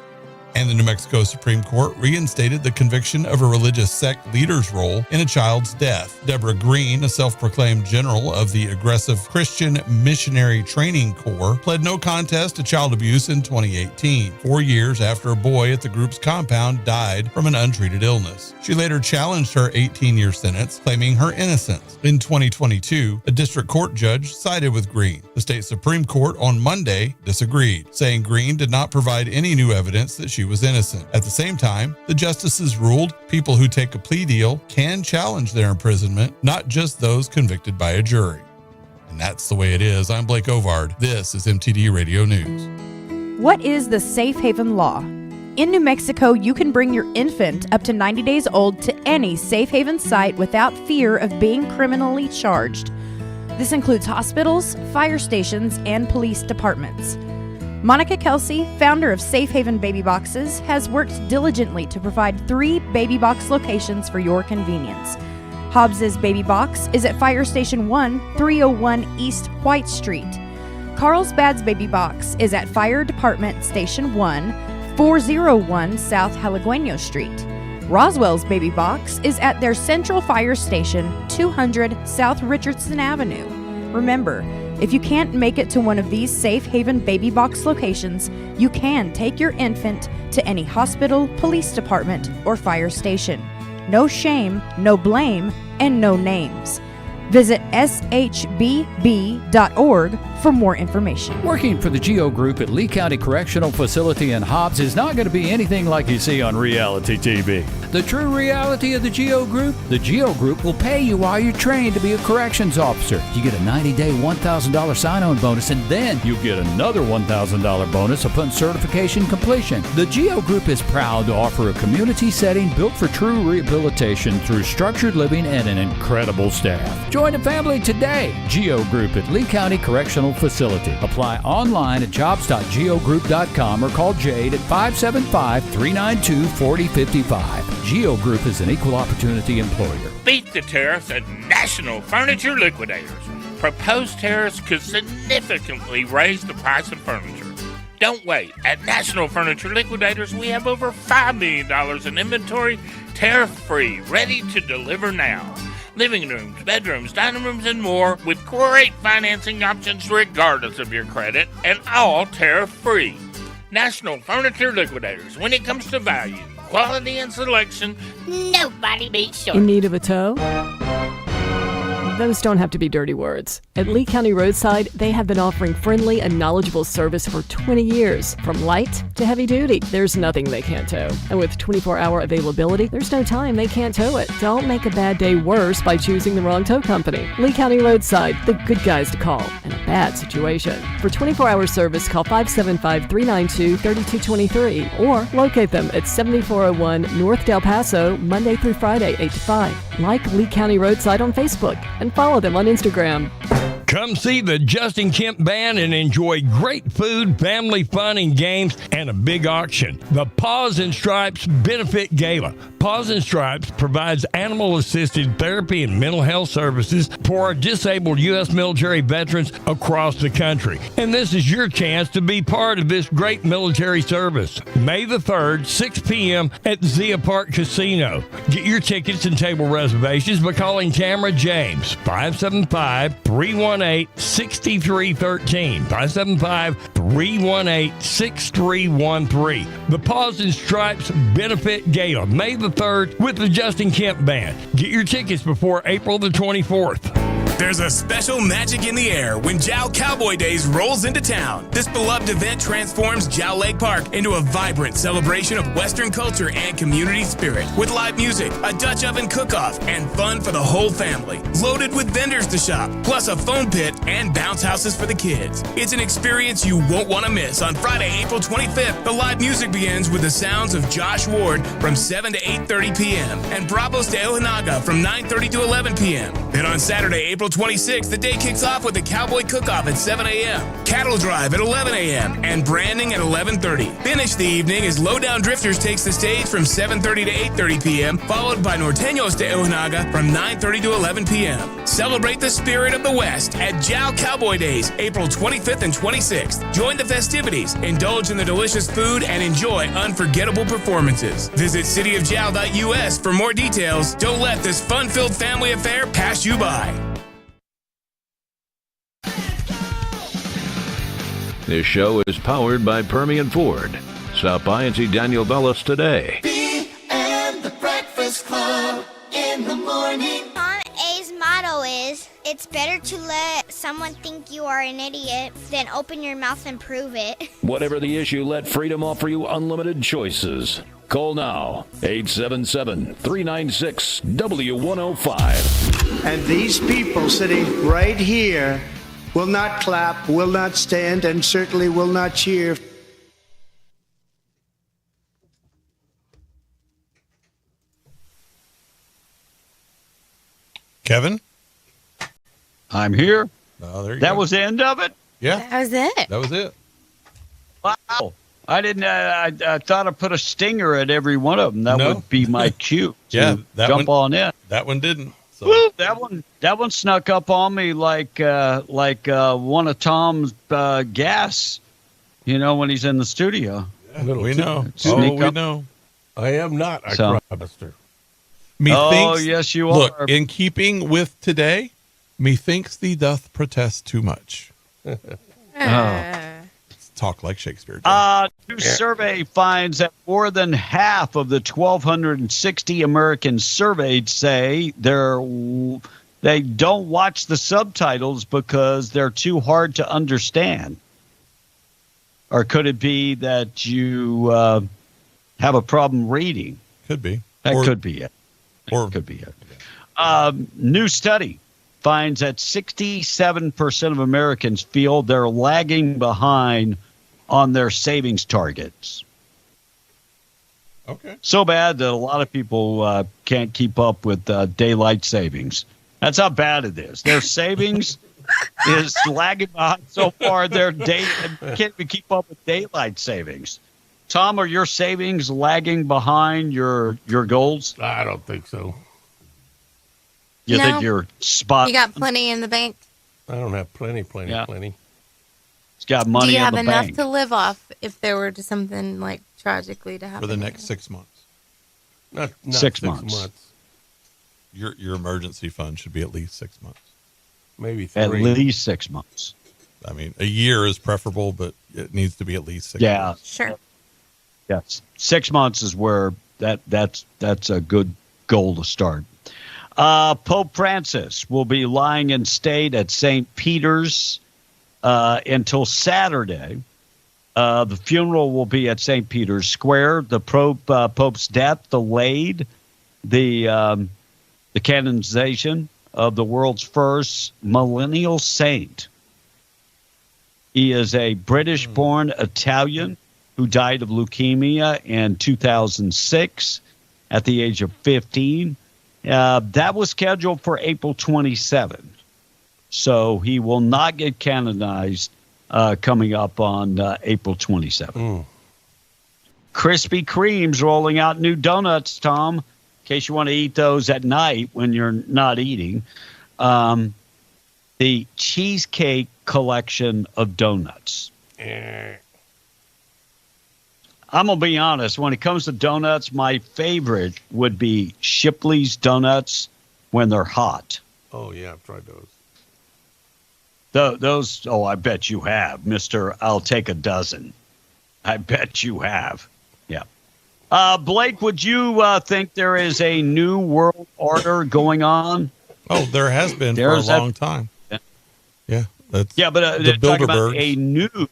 And the New Mexico Supreme Court reinstated the conviction of a religious sect leader's role in a child's death. Deborah Green, a self-proclaimed general of the Aggressive Christian Missionary Training Corps, pled no contest to child abuse in 2018, 4 years after a boy at the group's compound died from an untreated illness. She later challenged her 18-year sentence, claiming her innocence. In 2022, a district court judge sided with Green. The state Supreme Court on Monday disagreed, saying Green did not provide any new evidence that she was innocent. At the same time, the justices ruled people who take a plea deal can challenge their imprisonment, not just those convicted by a jury. And that's the way it is. I'm Blake Ovard. This is MTD Radio News. What is the Safe Haven Law? In New Mexico, you can bring your infant up to 90 days old to any Safe Haven site without fear of being criminally charged. This includes hospitals, fire stations, and police departments. Monica Kelsey, founder of Safe Haven Baby Boxes, has worked diligently to provide 3 baby box locations for your convenience. Hobbs's Baby Box is at Fire Station 1, 301 East White Street. Carlsbad's Baby Box is at Fire Department Station 1, 401 South Jalagueño Street. Roswell's Baby Box is at their Central Fire Station, 200 South Richardson Avenue. Remember, if you can't make it to one of these Safe Haven Baby Box locations, you can take your infant to any hospital, police department, or fire station. No shame, no blame, and no names. Visit shbb.org for more information. Working for the GEO Group at Lee County Correctional Facility in Hobbs is not going to be anything like you see on reality TV. The true reality of the GEO Group? The GEO Group will pay you while you're trained to be a corrections officer. You get a 90-day $1,000 sign-on bonus, and then you get another $1,000 bonus upon certification completion. The GEO Group is proud to offer a community setting built for true rehabilitation through structured living and an incredible staff. Join the family today. GEO Group at Lee County Correctional Facility. Apply online at jobs.geogroup.com or call Jade at 575-392-4055. GEO Group is an equal opportunity employer. Beat the tariffs at National Furniture Liquidators. Proposed tariffs could significantly raise the price of furniture. Don't wait. At National Furniture Liquidators, we have over $5 million in inventory, tariff-free, ready to deliver now. Living rooms, bedrooms, dining rooms, and more with great financing options regardless of your credit and all tariff-free. National Furniture Liquidators. When it comes to value, quality, and selection, nobody beats yours. In need of a tow? those don't have to be dirty words. At Lee County Roadside, they have been offering friendly and knowledgeable service for 20 years. From light to heavy duty, there's nothing they can't tow. And with 24-hour availability, there's no time they can't tow it. Don't make a bad day worse by choosing the wrong tow company. Lee County Roadside, the good guys to call in a bad situation. For 24-hour service, call 575-392-3223 or locate them at 7401 North Del Paso, Monday through Friday, 8 to 5. Like Lee County Roadside on Facebook and follow them on Instagram. Come see the Justin Kemp Band and enjoy great food, family fun, and games, and a big auction. The Paws and Stripes Benefit Gala. Paws and Stripes provides animal-assisted therapy and mental health services for disabled U.S. military veterans across the country. And this is your chance to be part of this great military service. May the 3rd, 6 p.m. at Zia Park Casino. Get your tickets and table reservations by calling Tamara James, 575-318-6313, 575-318-6313. The Paws and Stripes Benefit Gala, May the 3rd, with the Justin Kemp Band. Get your tickets before April the 24th. There's a special magic in the air when Jow Cowboy Days rolls into town. This beloved event transforms Jow Lake Park into a vibrant celebration of Western culture and community spirit. With live music, a Dutch oven cook-off, and fun for the whole family. Loaded with vendors to shop, plus a foam pit and bounce houses for the kids. It's an experience you won't want to miss. On Friday, April 25th, the live music begins with the sounds of Josh Ward from 7 to 8:30 p.m. and Bravos de Ojinaga from 9:30 to 11 p.m. Then on Saturday, April 26th, the day kicks off with the Cowboy Cook-Off at 7 a.m., Cattle Drive at 11 a.m., and Branding at 11:30. Finish the evening as Lowdown Drifters takes the stage from 7:30 to 8:30 p.m., followed by Norteños de Ojinaga from 9:30 to 11 p.m. Celebrate the spirit of the West at Jow Cowboy Days, April 25th and 26th. Join the festivities, indulge in the delicious food, and enjoy unforgettable performances. Visit cityofjow.us for more details. Don't let this fun-filled family affair pass you by. This show is powered by Permian Ford. Stop by and see Daniel Bellis today. And the Breakfast Club in the morning. Mom A's motto is, it's better to let someone think you are an idiot than open your mouth and prove it. Whatever the issue, let Freedom offer you unlimited choices. Call now, 877-396-W105. And these people sitting right here will not clap, will not stand, and certainly will not cheer. Kevin? I'm here. Oh, there you that go. was the end of it? Yeah. That was it. That was it. Wow. I didn't. I thought I put a stinger at every one of them. That would be my cue to jump on in. That one didn't. So. Woo, that one snuck up on me like one of Tom's gas. You know, when he's in the studio. Yeah, we know. Sneak we up. know. I am not a So- crowdbuster. Let's yes, you look, are. in keeping with today, methinks thee doth protest too much. Talk like Shakespeare. New survey finds that more than half of the 1,260 Americans surveyed say they don't watch the subtitles because they're too hard to understand. Or could it be that you have a problem reading? Could be. That could be it. Or could be it. New study finds that 67% of Americans feel they're lagging behind on their savings targets. Okay. So bad that a lot of people can't keep up with daylight savings. That's how bad it is. Their savings is lagging behind so far. Their can't even keep up with daylight savings. Tom, are your savings lagging behind your goals? I don't think so. You No. think you're spot? You got plenty in the bank. I don't have plenty. Yeah. Plenty. It's got money Do you in have the enough bank. to live off if there were to something like tragically to happen? for the next 6 months. Not 6 months. Your emergency fund should be at least 6 months. Maybe 3. At least 6 months. I mean, a year is preferable, but it needs to be at least 6 Yeah. months. Sure. Yes, 6 months is where that's a good goal to start. Pope Francis will be lying in state at St. Peter's until Saturday. The funeral will be at St. Peter's Square. The Pope's death delayed the canonization of the world's first millennial saint. He is a British-born Italian who died of leukemia in 2006 at the age of 15. That was scheduled for April 27th. So he will not get canonized coming up on April 27th. Krispy Kreme's rolling out new donuts, Tom, in case you want to eat those at night when you're not eating. The cheesecake collection of donuts. I'm going to be honest. When it comes to donuts, my favorite would be Shipley's Donuts when they're hot. Oh, yeah, I've tried those. Those, I bet you have, Mr. I'll take a dozen. I bet you have. Yeah. Blake, would you think there is a new world order going on? Oh, there has been for a long time. Yeah. But the talking about Bilderbergs.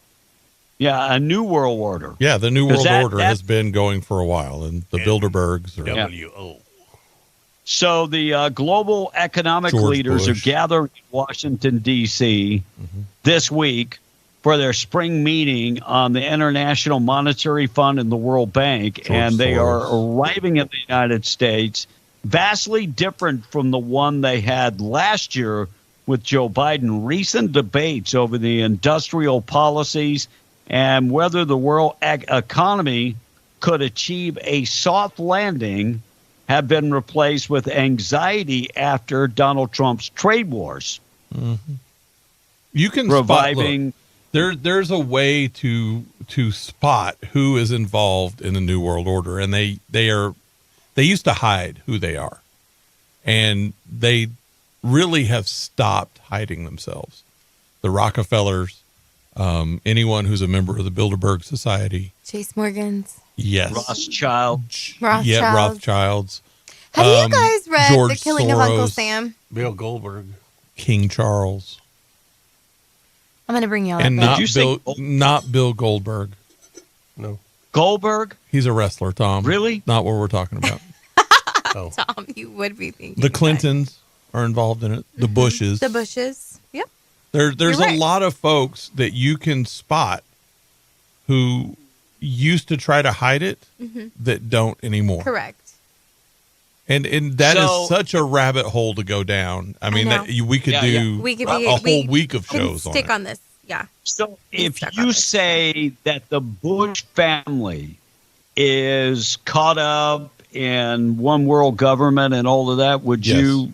a new world order. Yeah, the new world order has been going for a while, and the Bilderbergs are WO. So the global economic George leaders Bush. are gathering in Washington, D.C. This week for their spring meeting on the International Monetary Fund and the World Bank, and they are arriving in the United States, vastly different from the one they had last year with Joe Biden. Recent debates over the industrial policies and whether the world economy could achieve a soft landing have been replaced with anxiety after Donald Trump's trade wars. You can reviving. There's a way to spot who is involved in the New World Order, and they used to hide who they are, and they really have stopped hiding themselves. The Rockefellers, anyone who's a member of the Bilderberg Society, Chase Morgan's. Yes. Rothschilds. Yeah, Rothschilds. Have you guys read George The Killing of Uncle Soros, Sam? Bill Goldberg. King Charles. I'm going to bring y'all And up. not Bill Goldberg. No. Goldberg? He's a wrestler, Tom. Really? Not what we're talking about. Tom, you would be thinking. The Clintons are involved in it. The Bushes. The Bushes. Yep. There's You're right. a lot of folks that you can spot who used to try to hide it that don't anymore. Correct. And that is such a rabbit hole to go down. I mean, we could do We could a be, whole week of can shows stick on on this. Yeah. So if you say that the Bush family is caught up in one world government and all of that, would Yes.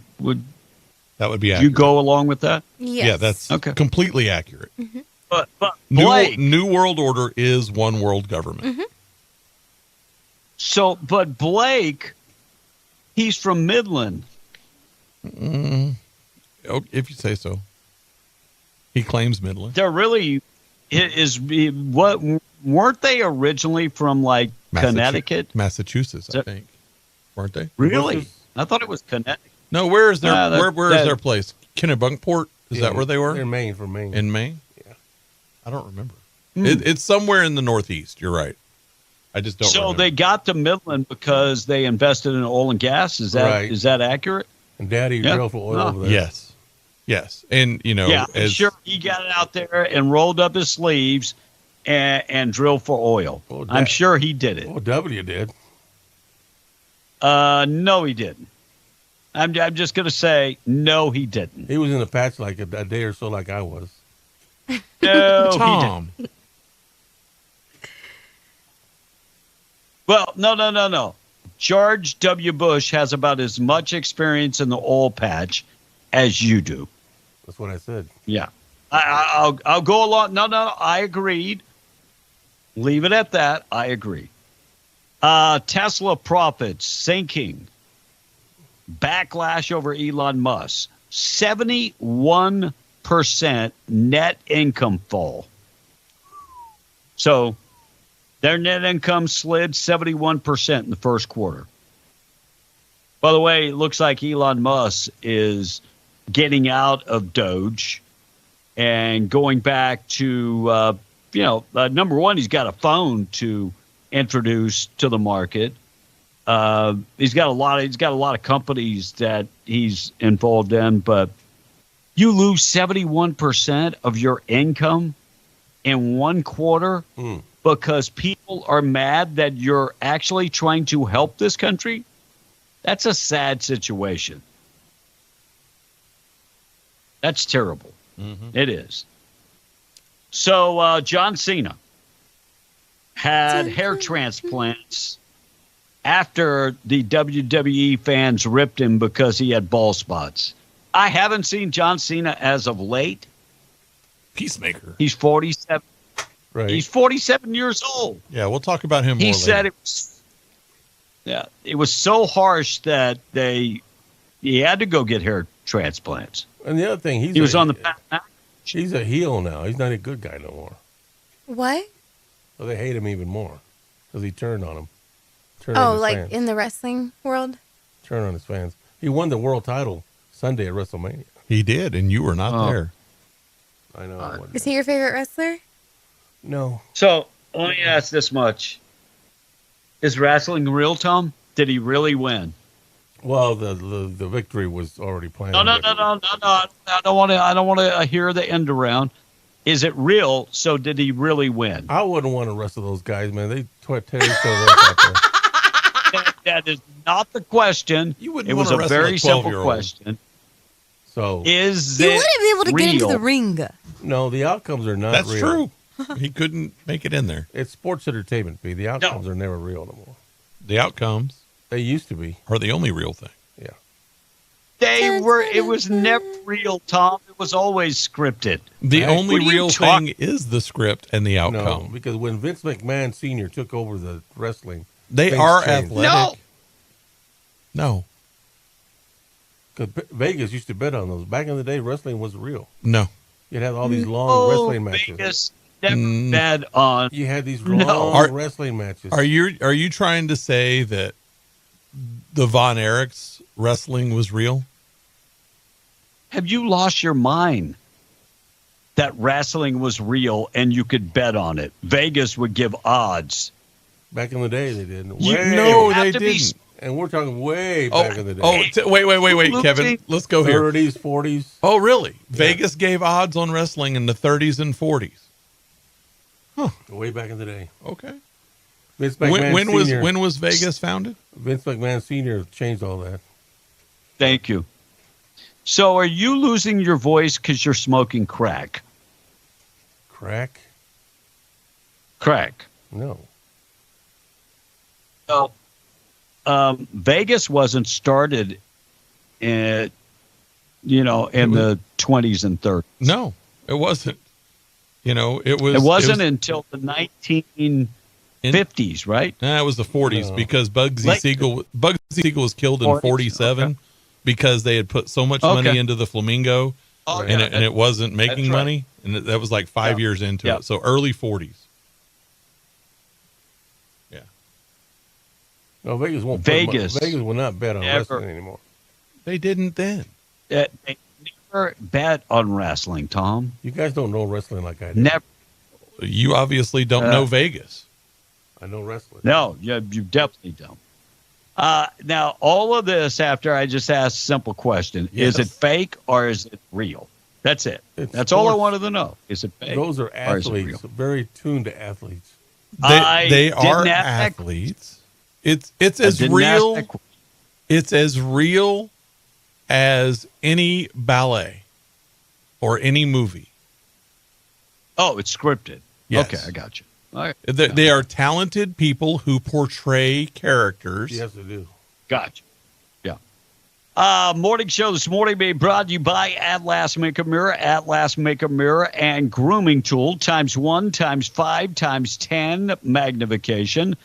that would be accurate. you go along with that? Yes. Yeah, that's completely accurate. But Blake, New World Order is one world government. So, but Blake, he's from Midland. Oh, if you say so. He claims Midland. They're really what weren't they originally from like Connecticut, Massachusetts, I think, weren't they? Really? I thought it was Connecticut. No, where is their where is that- their place? Kennebunkport? Is that where they were? They're in Maine, from Maine. In Maine? Yeah. I don't remember. It's somewhere in the Northeast. You're right. I just don't. So remember. they got to Midland because they invested in oil and gas. Is that accurate? And Daddy drilled for oil over there. Yes, and I'm sure he got it out there and rolled up his sleeves and drilled for oil. I'm sure he did it. Well, W did. No, he didn't. I'm just gonna say no, he didn't. He was in the patch like a day or so, like I was. No, Tom. he didn't. Well, no. George W. Bush has about as much experience in the oil patch as you do. That's what I said. Yeah. I'll go along. No, I agreed. Leave it at that. I agree. Tesla profits sinking. Backlash over Elon Musk. 71% net income fall. So their net income slid 71% in the first quarter. By the way, it looks like Elon Musk is getting out of Doge and going back to, number one, he's got a phone to introduce to the market. He's got a lot of companies that he's involved in, but you lose 71% of your income in 1 quarter because people are mad that you're actually trying to help this country. That's a sad situation. That's terrible. Mm-hmm. It is. So John Cena had hair transplants after the WWE fans ripped him because he had bald spots. I haven't seen John Cena as of late. Peacemaker. He's 47. Right. He's 47 years old. Yeah, we'll talk about him more He said later. it was so harsh that he had to go get hair transplants. And the other thing, he was on the path. He's a heel now. He's not a good guy no more. What? So they hate him even more because he turned on him. Turned on his fans. In the wrestling world? Turned on his fans. He won the world title Sunday at WrestleMania. He did, and you were not there. I know. Is he your favorite wrestler? No. So let me ask this much: is wrestling real, Tom? Did he really win? Well, the victory was already planned. No. I don't want to hear the end around. Is it real? So did he really win? I wouldn't want to wrestle those guys, man. They tear each other up out there. That is not the question. You wouldn't it was want to a wrestle very a simple 12-year-old. question. So is You it wouldn't be able to get into real? the ring. No, the outcomes are not That's real. true. He couldn't make it in there. It's sports entertainment, B. The outcomes are never real no more. The outcomes They used to be. are the only real thing. Yeah. They were. It was never real, Tom. It was always scripted. The What only are you real talking- thing is the script and the outcome. No, because when Vince McMahon Sr. took over the wrestling, They things are changed. athletic. No. Because Vegas used to bet on those. Back in the day, wrestling was real. No. You'd have all these long wrestling matches. Vegas never bet on. You had these No. long wrestling matches. Are you trying to say that the Von Erichs wrestling was real? Have you lost your mind that wrestling was real and you could bet on it? Vegas would give odds. Back in the day, they didn't. No, they didn't. And we're talking way back in the day. Wait, Kevin. Let's go here. 30s, 40s. Oh, really? Vegas gave odds on wrestling in the 30s and 40s. Huh. Way back in the day. Okay. Vince McMahon When was Vegas founded? Vince McMahon Sr. changed all that. Thank you. So are you losing your voice because you're smoking crack? Crack? Crack. No. So, Vegas wasn't started in the 20s and 30s. No, it wasn't. It was. It wasn't until the 1950s, right? Nah, it was the 40s because Bugsy Siegel was killed in 40s, 47 because they had put so much money into the Flamingo and it wasn't making money, and that was like 5 years into it. So early 40s. Yeah. No, Vegas won't. Vegas will not bet on wrestling anymore. They didn't then. They never bet on wrestling, Tom. You guys don't know wrestling like I do. Never. You obviously don't know Vegas. I know wrestling. No, you definitely don't. Now, all of this after I just asked a simple question. Yes. Is it fake or is it real? That's it. That's all I wanted to know. Is it fake? Those are or is it real? athletes, very tuned to athletes. They are athletes. It's as real. It's as real as any ballet or any movie. Oh, it's scripted. Yes. Okay, I got you. All right. They are talented people who portray characters. Yes, they do. Gotcha. Yeah. Morning show this morning being brought to you by Atlas Makeup Mirror. Atlas Makeup Mirror and Grooming Tool ×1, ×5, ×10 magnification.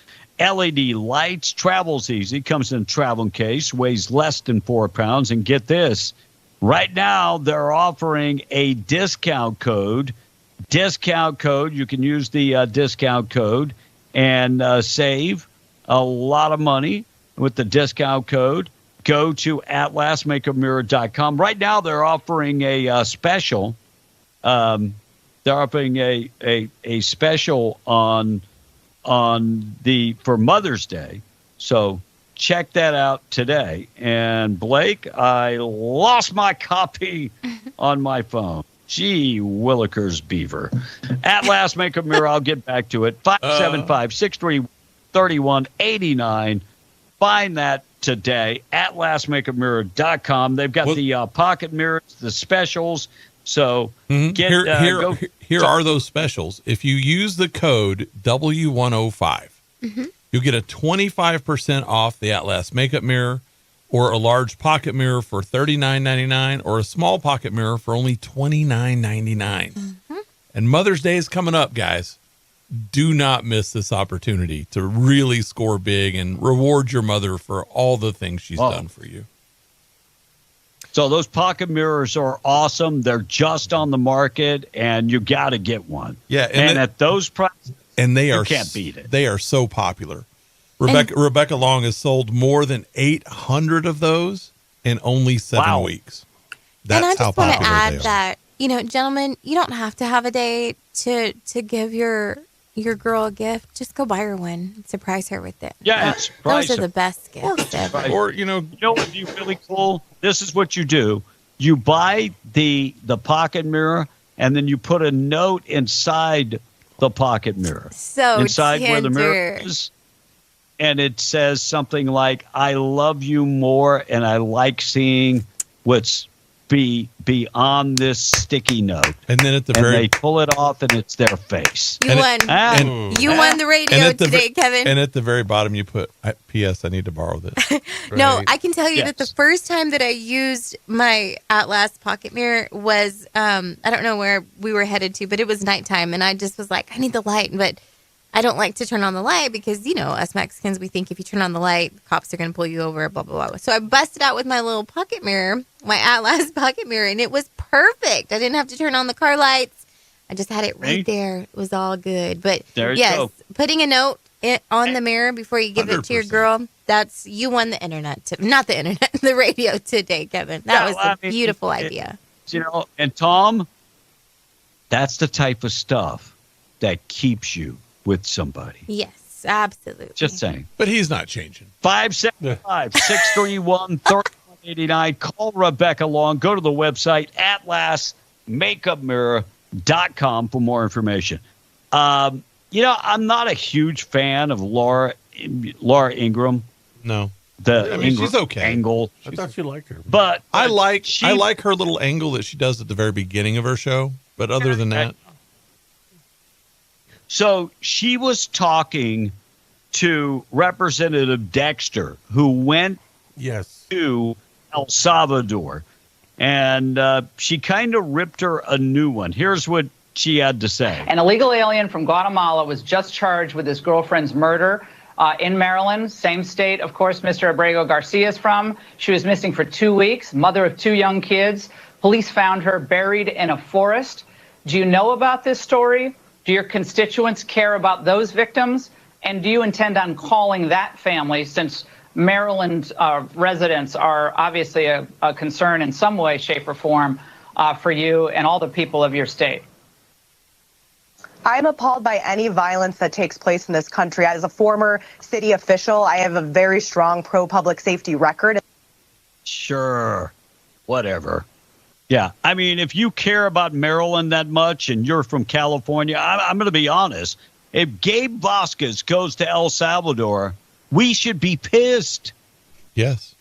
LED lights, travels easy, comes in a traveling case, weighs less than 4 pounds. And get this, right now they're offering a discount code. You can use the discount code and save a lot of money with the discount code. go to atlasmakeupmirror.com. Right now, they're offering a special. They're offering a special on for Mother's Day. So check that out today. And Blake, I lost my copy on my phone. Gee willikers beaver. Atlas Makeup Mirror, I'll get back to it. 575-631-3189. Find that today. atlasmakeupmirror.com. They've got the pocket mirrors, the specials. So here are those specials. If you use the code W105, you'll get a 25% off the Atlas Makeup Mirror, or a large pocket mirror for $39.99, or a small pocket mirror for only $29.99. And Mother's Day is coming up, guys. Do not miss this opportunity to really score big and reward your mother for all the things she's done for you. So those pocket mirrors are awesome. They're just on the market, and you got to get one. Yeah, and at those prices, and you can't beat it. They are so popular. Rebecca Long has sold more than 800 of those in only 7 weeks. And I That's how just want to popular add they are. that, gentlemen, you don't have to have a date to give your girl a gift. Just go buy her one. Surprise her with it. Yeah, those are the best gifts ever. Or you know what would be really cool? This is what you do. You buy the pocket mirror, and then you put a note inside the pocket mirror. So inside where the mirror tender. is. And it says something like, I love you more, and I like seeing what's beyond this sticky note. And then at the they pull it off, and it's their face. You won. You won the radio today, Kevin. And at the very bottom, you put, P.S. I need to borrow this. No, I can tell you that the first time that I used my Atlas pocket mirror was, I don't know where we were headed to, but it was nighttime. And I just was like, I need the light. But I don't like to turn on the light because, us Mexicans, we think if you turn on the light, cops are going to pull you over, blah, blah, blah. So I busted out with my little pocket mirror, my Atlas pocket mirror, and it was perfect. I didn't have to turn on the car lights. I just had it right there. It was all good. But putting a note on the mirror before you give it to your girl, you won the internet. Not the internet, the radio today, Kevin. That was a beautiful idea. And Tom, that's the type of stuff that keeps you with somebody. Yes, absolutely. Just saying. But he's not changing. 575-631-3189. Call Rebecca Long. Go to the website, atlasmakeupmirror.com for more information. I'm not a huge fan of Laura Ingraham. No. She's okay. Angle. I thought you liked her. But I like her little angle that she does at the very beginning of her show. But other than that. So she was talking to Representative Dexter, who went to El Salvador, and she kind of ripped her a new one. Here's what she had to say. An illegal alien from Guatemala was just charged with his girlfriend's murder in Maryland, same state, of course, Mr. Abrego Garcia is from. She was missing for 2 weeks, mother of 2 young kids. Police found her buried in a forest. Do you know about this story? Do your constituents care about those victims? And do you intend on calling that family, since Maryland residents are obviously a concern in some way, shape, or form for you and all the people of your state? I'm appalled by any violence that takes place in this country. As a former city official, I have a very strong pro-public safety record. Sure, whatever. Yeah, I mean, if you care about Maryland that much and you're from California, I'm going to be honest. If Gabe Vasquez goes to El Salvador, we should be pissed. Yes.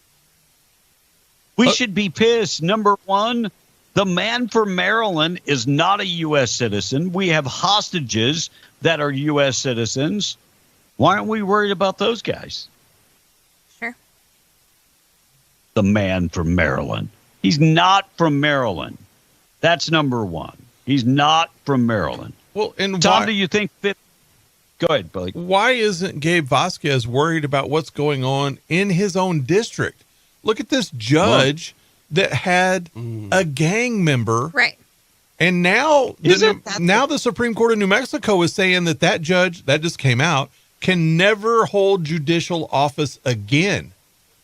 We should be pissed. Number one, the man from Maryland is not a U.S. citizen. We have hostages that are U.S. citizens. Why aren't we worried about those guys? Sure. The man from Maryland. He's not from Maryland. That's number one. He's not from Maryland. Well, and Tom, do you think that? Go ahead, Billy. Why isn't Gabe Vasquez worried about what's going on in his own district? Look at this judge that had a gang member. Right. And now the Supreme Court of New Mexico is saying that judge, that just came out, can never hold judicial office again.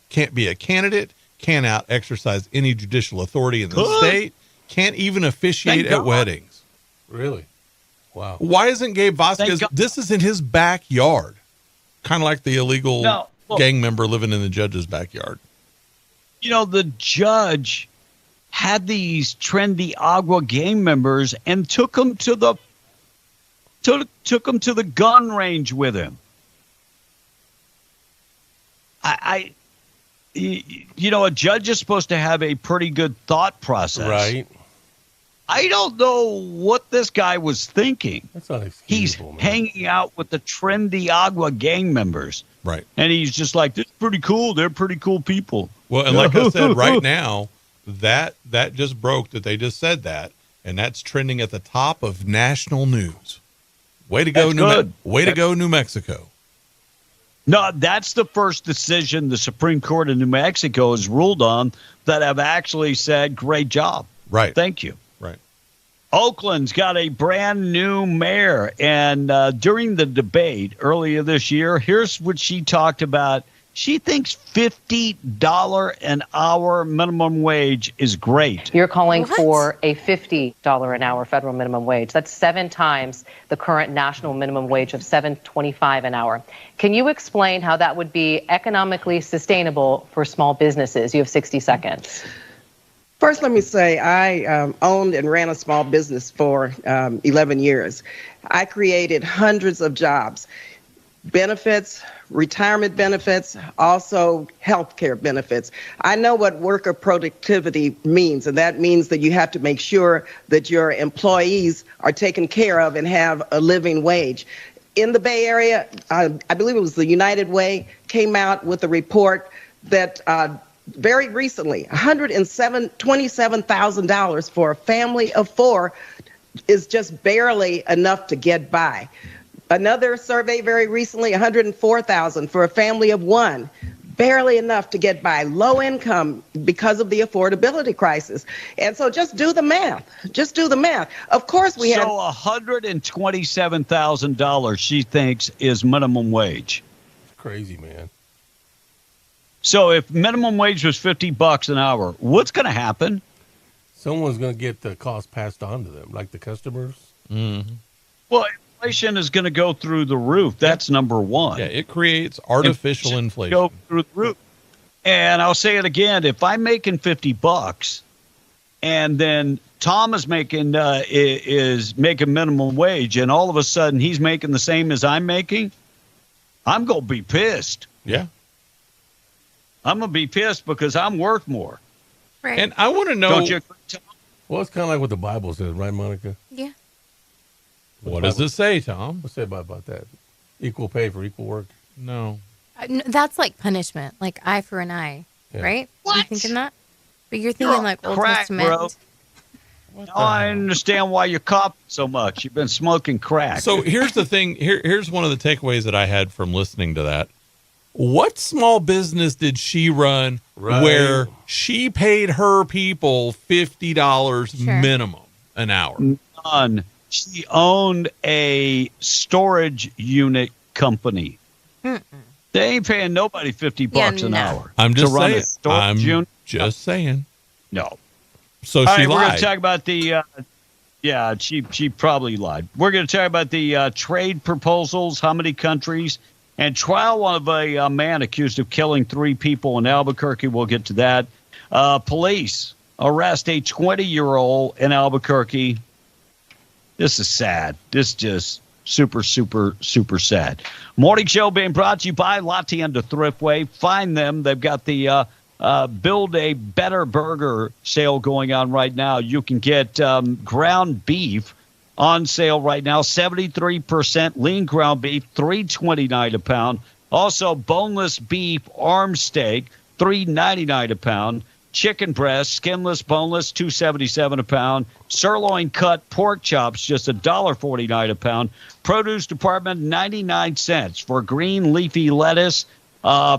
can't be a candidate, can't out exercise any judicial authority in the state, can't even officiate at weddings. Really? Wow. Why isn't Gabe Vasquez? This is in his backyard, kind of like the illegal gang member living in the judge's backyard. You know, the judge had these trendy Agua gang members and took them to the gun range with him. You know, a judge is supposed to have a pretty good thought process. Right. I don't know what this guy was thinking. That's not He's hanging out with the trendy Agua gang members. Right. And he's just like, this is pretty cool. They're pretty cool people. Well, and like I said, right now, that just broke that they just said that, and that's trending at the top of national news. Way to go, New Mexico. No, that's the first decision the Supreme Court of New Mexico has ruled on that have actually said, great job. Right. Thank you. Right. Oakland's got a brand new mayor. And during the debate earlier this year, here's what she talked about. She thinks $50 an hour minimum wage is great. You're calling for a $50 an hour federal minimum wage. That's 7 times the current national minimum wage of $7.25 an hour. Can you explain how that would be economically sustainable for small businesses? You have 60 seconds. First, let me say I owned and ran a small business for 11 years. I created hundreds of jobs, benefits, retirement benefits, also health care benefits. I know what worker productivity means, and that means that you have to make sure that your employees are taken care of and have a living wage. In the Bay Area, I believe it was the United Way, came out with a report that very recently, $127,000 for a family of 4 is just barely enough to get by. Another survey very recently, $104,000 for a family of 1, barely enough to get by. Low income because of the affordability crisis. And so just do the math. Just do the math. Of course we have. So $127,000 she thinks is minimum wage. Crazy, man. So if minimum wage was $50 an hour, what's going to happen? Someone's going to get the cost passed on to them, like the customers. Mm-hmm. Well, inflation is going to go through the roof. That's number one. Yeah, it creates artificial inflation. Go through the roof. And I'll say it again: if I'm making $50, and then Tom is making minimum wage, and all of a sudden he's making the same as I'm making, I'm gonna be pissed. Yeah, I'm gonna be pissed because I'm worth more. Right. And I want to know. Don't you? Well, it's kind of like what the Bible says, right, Monica? Yeah. What does it say, Tom? What's it about that? Equal pay for equal work? No. That's like punishment, like eye for an eye, right? What? You thinking that? But you're thinking like Old crack, Testament. bro. Now I understand why you're coughing so much. You've been smoking crack. So here's the thing. Here's one of the takeaways that I had from listening to that. What small business did she run where she paid her people $50 minimum an hour? None. She owned a storage unit company. Mm-mm. They ain't paying nobody $50 an hour. I'm just to run saying. a storage unit. Just saying. No. So All she right, lied. We're going to talk about the. Yeah, she probably lied. We're going to talk about the trade proposals, how many countries, and trial of a man accused of killing 3 people in Albuquerque. We'll get to that. Police arrest a 20-year-old in Albuquerque. This is sad. This is just super, super, super sad. Morning show being brought to you by La Tienda Thriftway. Find them. They've got the Build a Better Burger sale going on right now. You can get ground beef on sale right now, 73% lean ground beef, $3.29 a pound. Also, boneless beef arm steak, $3.99 a pound. Chicken breast, skinless, boneless, $2.77 a pound. Sirloin cut pork chops, just $1.49 a pound. Produce department, 99 cents for green leafy lettuce.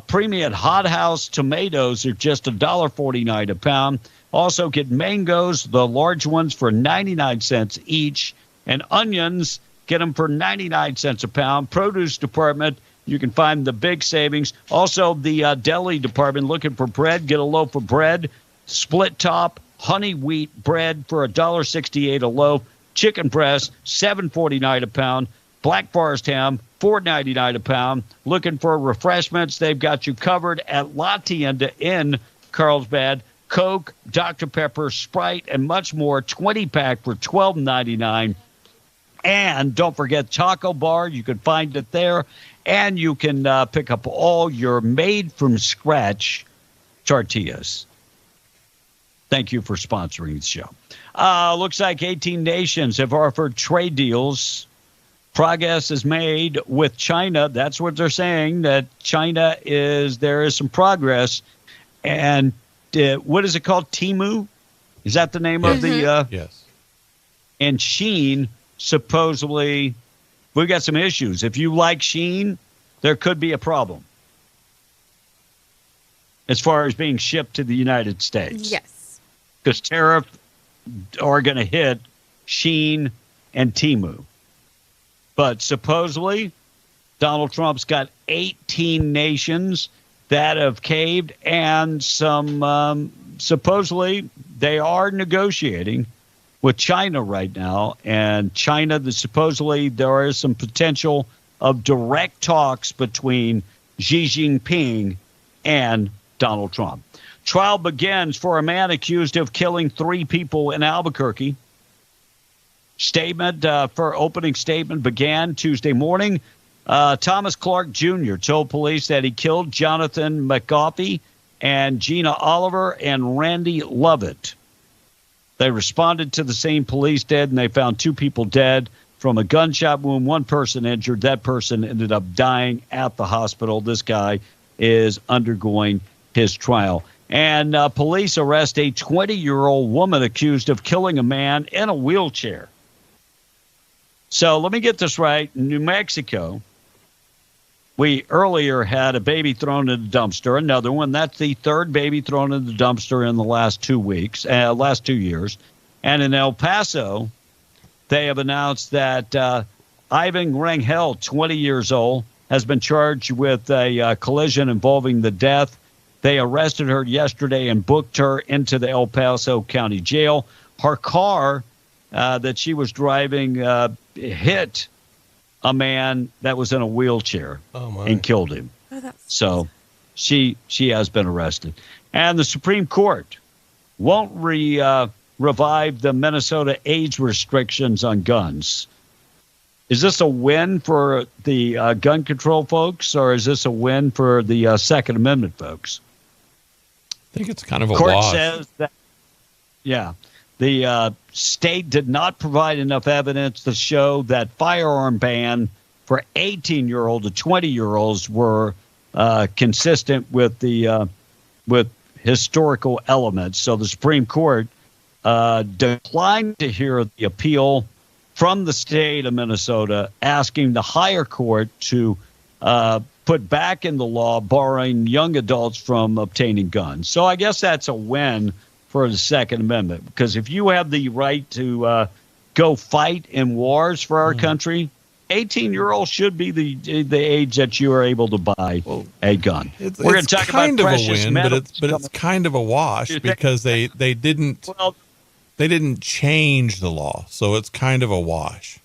Premium Hot House tomatoes are just $1.49 a pound. Also get mangoes, the large ones, for 99 cents each. And onions, get them for 99 cents a pound. Produce department, You can find the big savings. Also, the deli department looking for bread. Get a loaf of bread. Split top, honey wheat bread for $1.68 a loaf. Chicken breast, $7.49 a pound. Black Forest ham, $4.99 a pound. Looking for refreshments, they've got you covered at La Tienda in Carlsbad. Coke, Dr. Pepper, Sprite, and much more. 20-pack for $12.99. And don't forget Taco Bar. You can find it there. And you can pick up all your made-from-scratch tortillas. Thank you for sponsoring the show. Looks like 18 nations have offered trade deals. Progress is made with China. That's what they're saying, that there is some progress. And what is it called? Temu? Is that the name of the? Yes. And Shein, supposedly, we've got some issues. If you like Shein, there could be a problem as far as being shipped to the United States. Yes. Because tariffs are going to hit Shein and Temu. But supposedly, Donald Trump's got 18 nations that have caved, and some supposedly they are negotiating with China right now. And China, supposedly there is some potential of direct talks between Xi Jinping and Donald Trump. Trial begins for a man accused of killing 3 people in Albuquerque. Opening statement began Tuesday morning. Thomas Clark Jr. told police that he killed Jonathan McGoffey and Gina Oliver and Randy Lovett. They responded to the scene. Police did, and they found 2 people dead from a gunshot wound, 1 person injured. That person ended up dying at the hospital. This guy is undergoing his trial. And police arrest a 20-year-old woman accused of killing a man in a wheelchair. So let me get this right. In New Mexico, we earlier had a baby thrown in the dumpster, another one. That's the 3rd baby thrown in the dumpster in the last 2 years. And in El Paso, they have announced that Ivan Rangel, 20 years old, has been charged with a collision involving the death. They arrested her yesterday and booked her into the El Paso County Jail. Her car that she was driving hit a man that was in a wheelchair and killed him. So she has been arrested. And the Supreme Court won't revive the Minnesota age restrictions on guns. Is this a win for the gun control folks, or is this a win for the Second Amendment folks? I think it's kind of a Court wash. says that, the state did not provide enough evidence to show that firearm ban for 18-year-old to 20-year-olds were consistent with the with historical elements. So the Supreme Court declined to hear the appeal from the state of Minnesota, asking the higher court to put back in the law barring young adults from obtaining guns. So I guess that's a win for the Second Amendment, because if you have the right to go fight in wars for our country, 18-year-olds should be the age that you are able to buy a gun. We're going to talk about precious metals, but it's kind of a wash because they didn't change the law, so it's kind of a wash.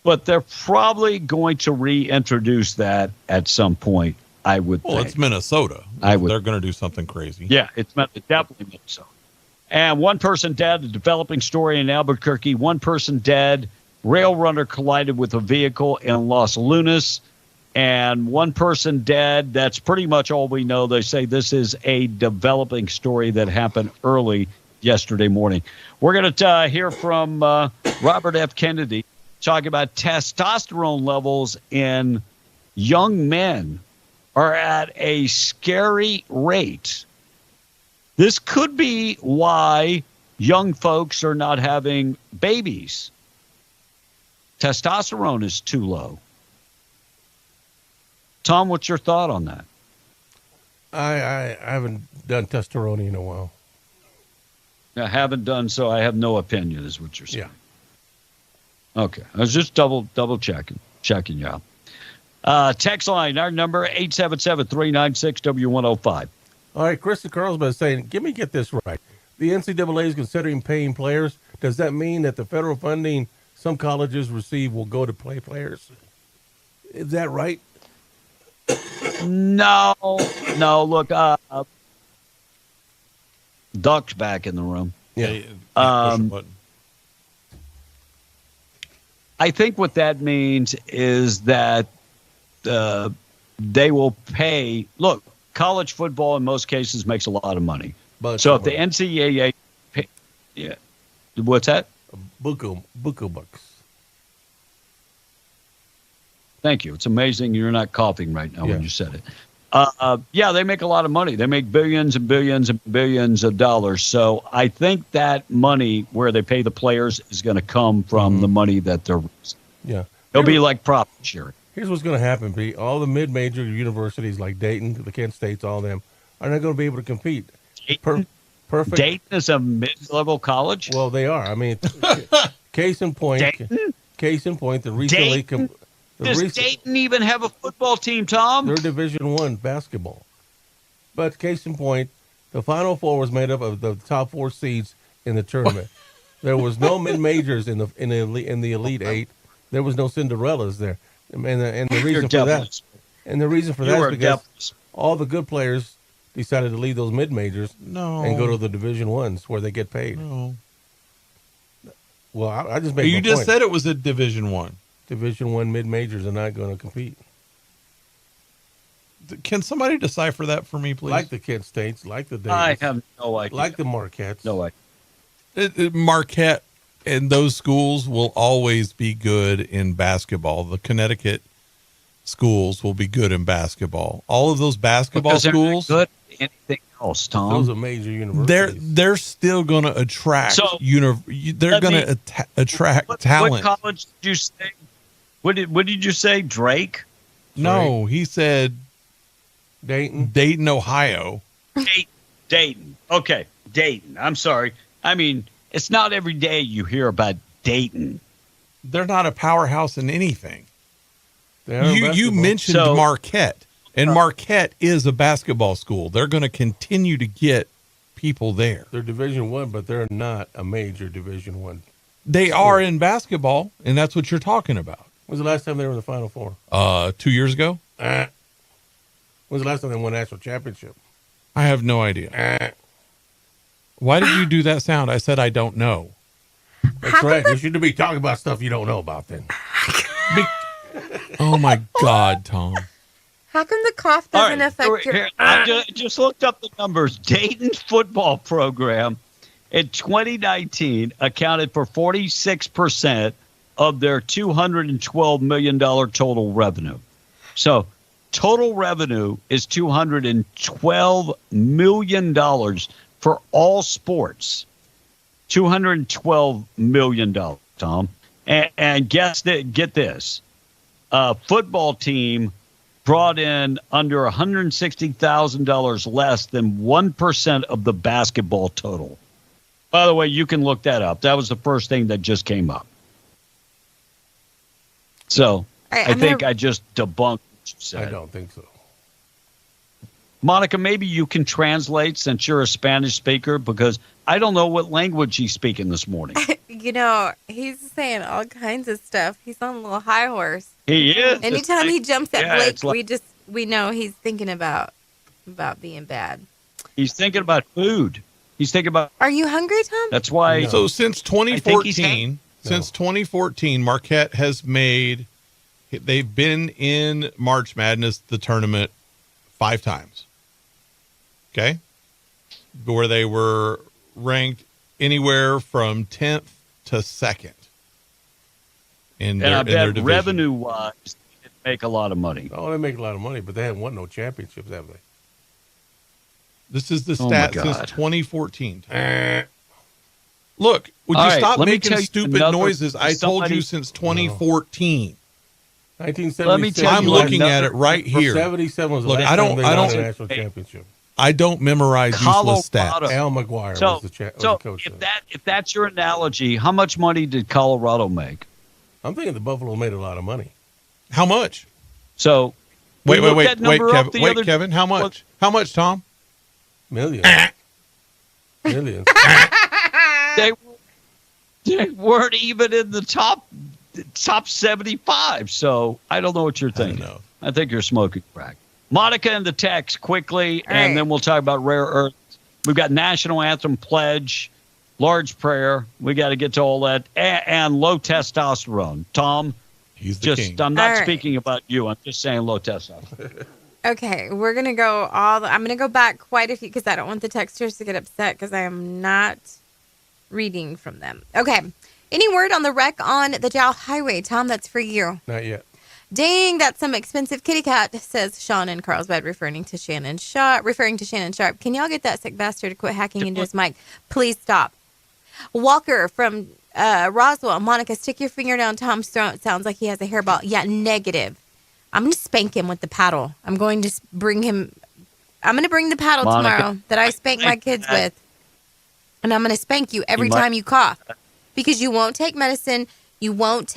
But they're probably going to reintroduce that at some point, I would think. Well, it's Minnesota. They're going to do something crazy. Yeah, it's definitely Minnesota. And 1 person dead, a developing story in Albuquerque. 1 person dead. Rail runner collided with a vehicle in Los Lunas. And 1 person dead. That's pretty much all we know. They say this is a developing story that happened early yesterday morning. We're going to hear from Robert F. Kennedy talking about testosterone levels in young men are at a scary rate. This could be why young folks are not having babies. Testosterone is too low. Tom, what's your thought on that? I haven't done testosterone in a while. I haven't done so. I have no opinion, is what you're saying. Yeah. Okay. I was just double checking you out. Text line, our number, 877-396-W105. All right, Krista Carlsbad is saying, get this right. The NCAA is considering paying players. Does that mean that the federal funding some colleges receive will go to play players? Is that right? No. Look, Duck's back in the room. Yeah. I think what that means is that they will pay. Look, college football in most cases makes a lot of money. But so if the NCAA, what's that? Buku bucks. Thank you. It's amazing you're not coughing right now when you said it. They make a lot of money. They make billions and billions and billions of dollars. So I think that money where they pay the players is going to come from the money that they're raising. Yeah. It'll be like profit sharing. Here's what's going to happen, Pete. All the mid-major universities like Dayton, the Kent States, all of them, are not going to be able to compete. Perfect. Dayton is a mid-level college? Well, they are. I mean, case in point, the recently... Does Dayton even have a football team, Tom? They're Division I basketball. But case in point, the Final Four was made up of the top 4 seeds in the tournament. There was no mid-majors in the Elite Eight. There was no Cinderellas there. And the reason for that... And the reason for that is because all the good players decided to leave those mid-majors and go to the Division I's where they get paid. No. Well, I just made You my just point. said it was a Division I. Division I mid-majors are not going to compete. Can somebody decipher that for me, please? Like the Kent States, like the Davis. I have no idea. Like the Marquettes. No idea. Marquette and those schools will always be good in basketball. The Connecticut schools will be good in basketball. All of those basketball schools, good at anything else, Tom. Those are major universities. They're still going to attract. They're going to attract talent. What college did you say? What did you say? Drake? No, he said Dayton, Ohio. Dayton. Okay, Dayton. I'm sorry. I mean, it's not every day you hear about Dayton. They're not a powerhouse in anything. You You mentioned Marquette, and Marquette is a basketball school. They're going to continue to get people there. They're Division I, but they're not a major Division I. They are in basketball, and that's what you're talking about. When's the last time they were in the Final Four? 2 years ago. When's the last time they won a national championship? I have no idea. Why did you do that sound? I said I don't know. That's right. You shouldn't be talking about stuff you don't know about then. Oh, my God, Tom. How come the cough doesn't affect your... I just looked up the numbers. Dayton's football program in 2019 accounted for 46% of their $212 million total revenue. So total revenue is $212 million for all sports. $212 million, Tom. And get this. Football team brought in under $160,000 less than 1% of the basketball total. By the way, you can look that up. That was the first thing that just came up. So right, I think I just debunked what you said. I don't think so. Monica, maybe you can translate since you're a Spanish speaker, because I don't know what language he's speaking this morning. He's saying all kinds of stuff. He's on a little high horse. He is. Anytime he jumps at Blake, we know he's thinking about being bad. He's thinking about food. He's thinking about. Are you hungry, Tom? That's why. No. So since 2014, Marquette has made. They've been in March Madness, the tournament, 5 times. Okay, where they were ranked anywhere from 10th to 2nd in their division. Revenue-wise, they make a lot of money. Oh, they make a lot of money, but they haven't won no championships, have they? This is the stat since 2014. Look, would you stop making stupid noises? I told you since 2014. 1977. I'm looking at it right here. 77 was the Look, last time they won a national championship. I don't memorize useless stats. Al McGuire was the coach. If that's your analogy, how much money did Colorado make? I'm thinking the Buffalo made a lot of money. How much? So wait, Kevin. Kevin, how much? How much, Tom? Millions. Millions. They weren't even in the top 75. So I don't know what you're thinking. I think you're smoking crack. Monica and the text quickly, and then we'll talk about rare earth. We've got national anthem pledge, large prayer. We got to get to all that, and low testosterone. Tom, he's the king. I'm not speaking about you. I'm just saying low testosterone. Okay, we're gonna go I'm gonna go back quite a few because I don't want the texters to get upset because I am not reading from them. Okay, any word on the wreck on the Jow Highway, Tom? That's for you. Not yet. Dang, that's some expensive kitty cat, says Sean in Carlsbad, referring to Shannon Sharp. Can y'all get that sick bastard to quit hacking into his mic? Please stop. Walker from Roswell. Monica, stick your finger down Tom's throat. Sounds like he has a hairball. Yeah, negative. I'm going to spank him with the paddle. I'm going to bring the paddle tomorrow that I spank my kids with. And I'm going to spank you every time you cough. Because you won't take medicine. You won't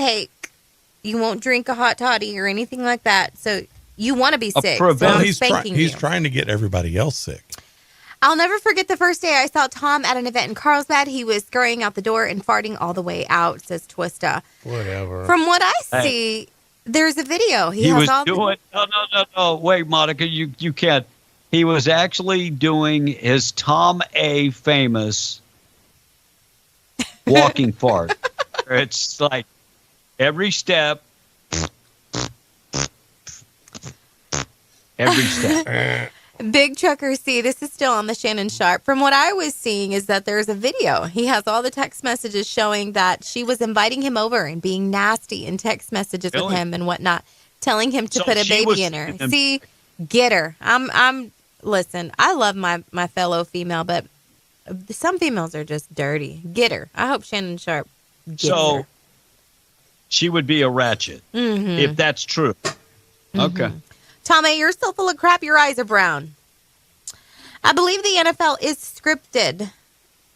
drink a hot toddy or anything like that. So you want to be sick. So he's trying to get everybody else sick. I'll never forget the first day I saw Tom at an event in Carlsbad. He was scurrying out the door and farting all the way out, says Twista. Whatever. From what I see, there's a video. He was doing. No. Wait, Monica, you can't. He was actually doing his Tom A. famous walking fart. It's like every step. Every step. Big Trucker C, this is still on the Shannon Sharp. From what I was seeing is that there's a video. He has all the text messages showing that she was inviting him over and being nasty in text messages with him and whatnot, telling him to put a baby in her. See, get her. Listen, I love my fellow female, but some females are just dirty. Get her. I hope Shannon Sharp gets her. She would be a ratchet if that's true. Okay. Tommy, you're still full of crap. Your eyes are brown. I believe the NFL is scripted.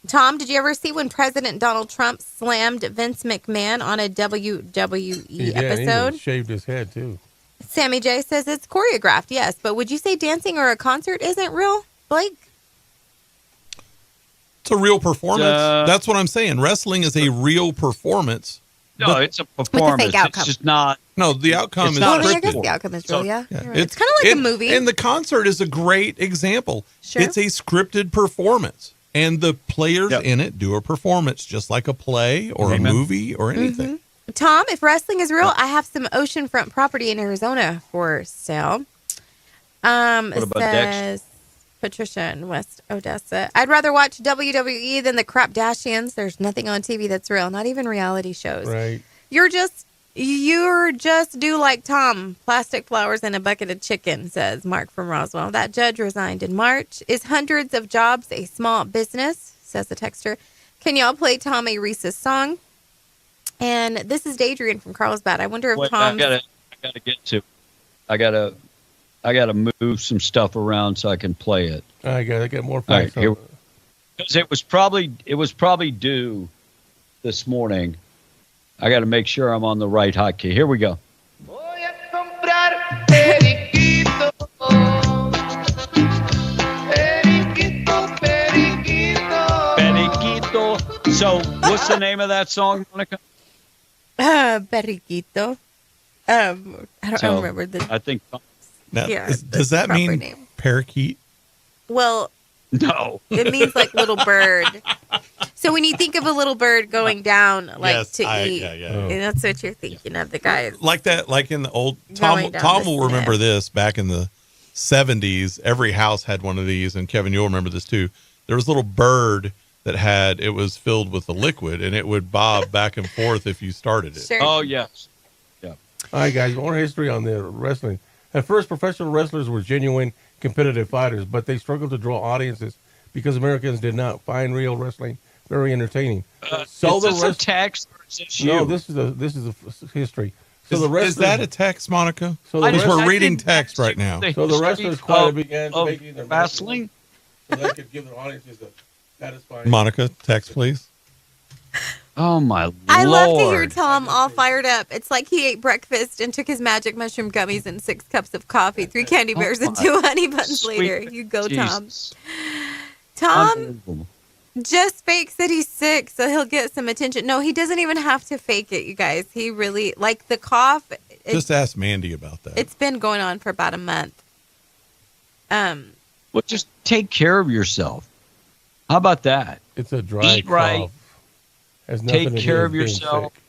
Tom, did you ever see when President Donald Trump slammed Vince McMahon on a WWE episode? He shaved his head, too. Sammy J says it's choreographed, yes. But would you say dancing or a concert isn't real, Blake? It's a real performance. That's what I'm saying. Wrestling is a real performance. No, it's a performance. With a fake outcome. It's just not. No, the outcome is I scripted. guess the outcome is real, yeah. Right. It's kind of like a movie. And the concert is a great example. Sure. It's a scripted performance. And the players in it do a performance just like a play or a movie or anything. Tom, if wrestling is real, I have some oceanfront property in Arizona for sale. What about says Patricia in West Odessa. I'd rather watch WWE than the Crapdashians. There's nothing on TV that's real, not even reality shows. Right. You're just do like Tom. Plastic flowers and a bucket of chicken, says Mark from Roswell. That judge resigned in March. Is hundreds of jobs a small business, says the texter. Can y'all play Tom A. Reese's song? And this is Adrian from Carlsbad. I wonder if Tom. I gotta get to. I gotta move some stuff around so I can play it. I gotta get more facts. Right, because it was probably due this morning. I got to make sure I'm on the right hotkey. Here we go. Periquito. So, what's the name of that song, Monica? Periquito. I don't remember the. I think. Now, does that mean name. parakeet? Well, no. It means like little bird. So when you think of a little bird going down, like Yes, to eat, yeah. that's what you're thinking of. The guys Like that, like in the old Tom will remember this back in the 70s. Every house had one of these, and Kevin, you'll remember this too. There was a little bird that it was filled with a liquid, and it would bob back and forth if you started it. Sure. Oh yes. All right, guys, more history on the wrestling. At first, professional wrestlers were genuine competitive fighters, but they struggled to draw audiences because Americans did not find real wrestling very entertaining. So is this a text or is this you? No, this is a history. So Is that a text, Monica? So Because we're reading text right now. So the wrestlers quietly began making their wrestling so they could give their audiences a satisfying. Monica, text please. Oh, my Lord. I love to hear Tom all fired up. It's like he ate breakfast and took his magic mushroom gummies and 6 cups of coffee, 3 candy bears, and 2 honey buns later. You go, Jesus. Tom. Tom just fakes that he's sick so he'll get some attention. No, he doesn't even have to fake it, you guys. He really, like the cough. Just ask Mandy about that. It's been going on for about a month. Well, just take care of yourself. How about that? It's a dry Eat cough. right. Has nothing Take to do care with of being yourself. sick.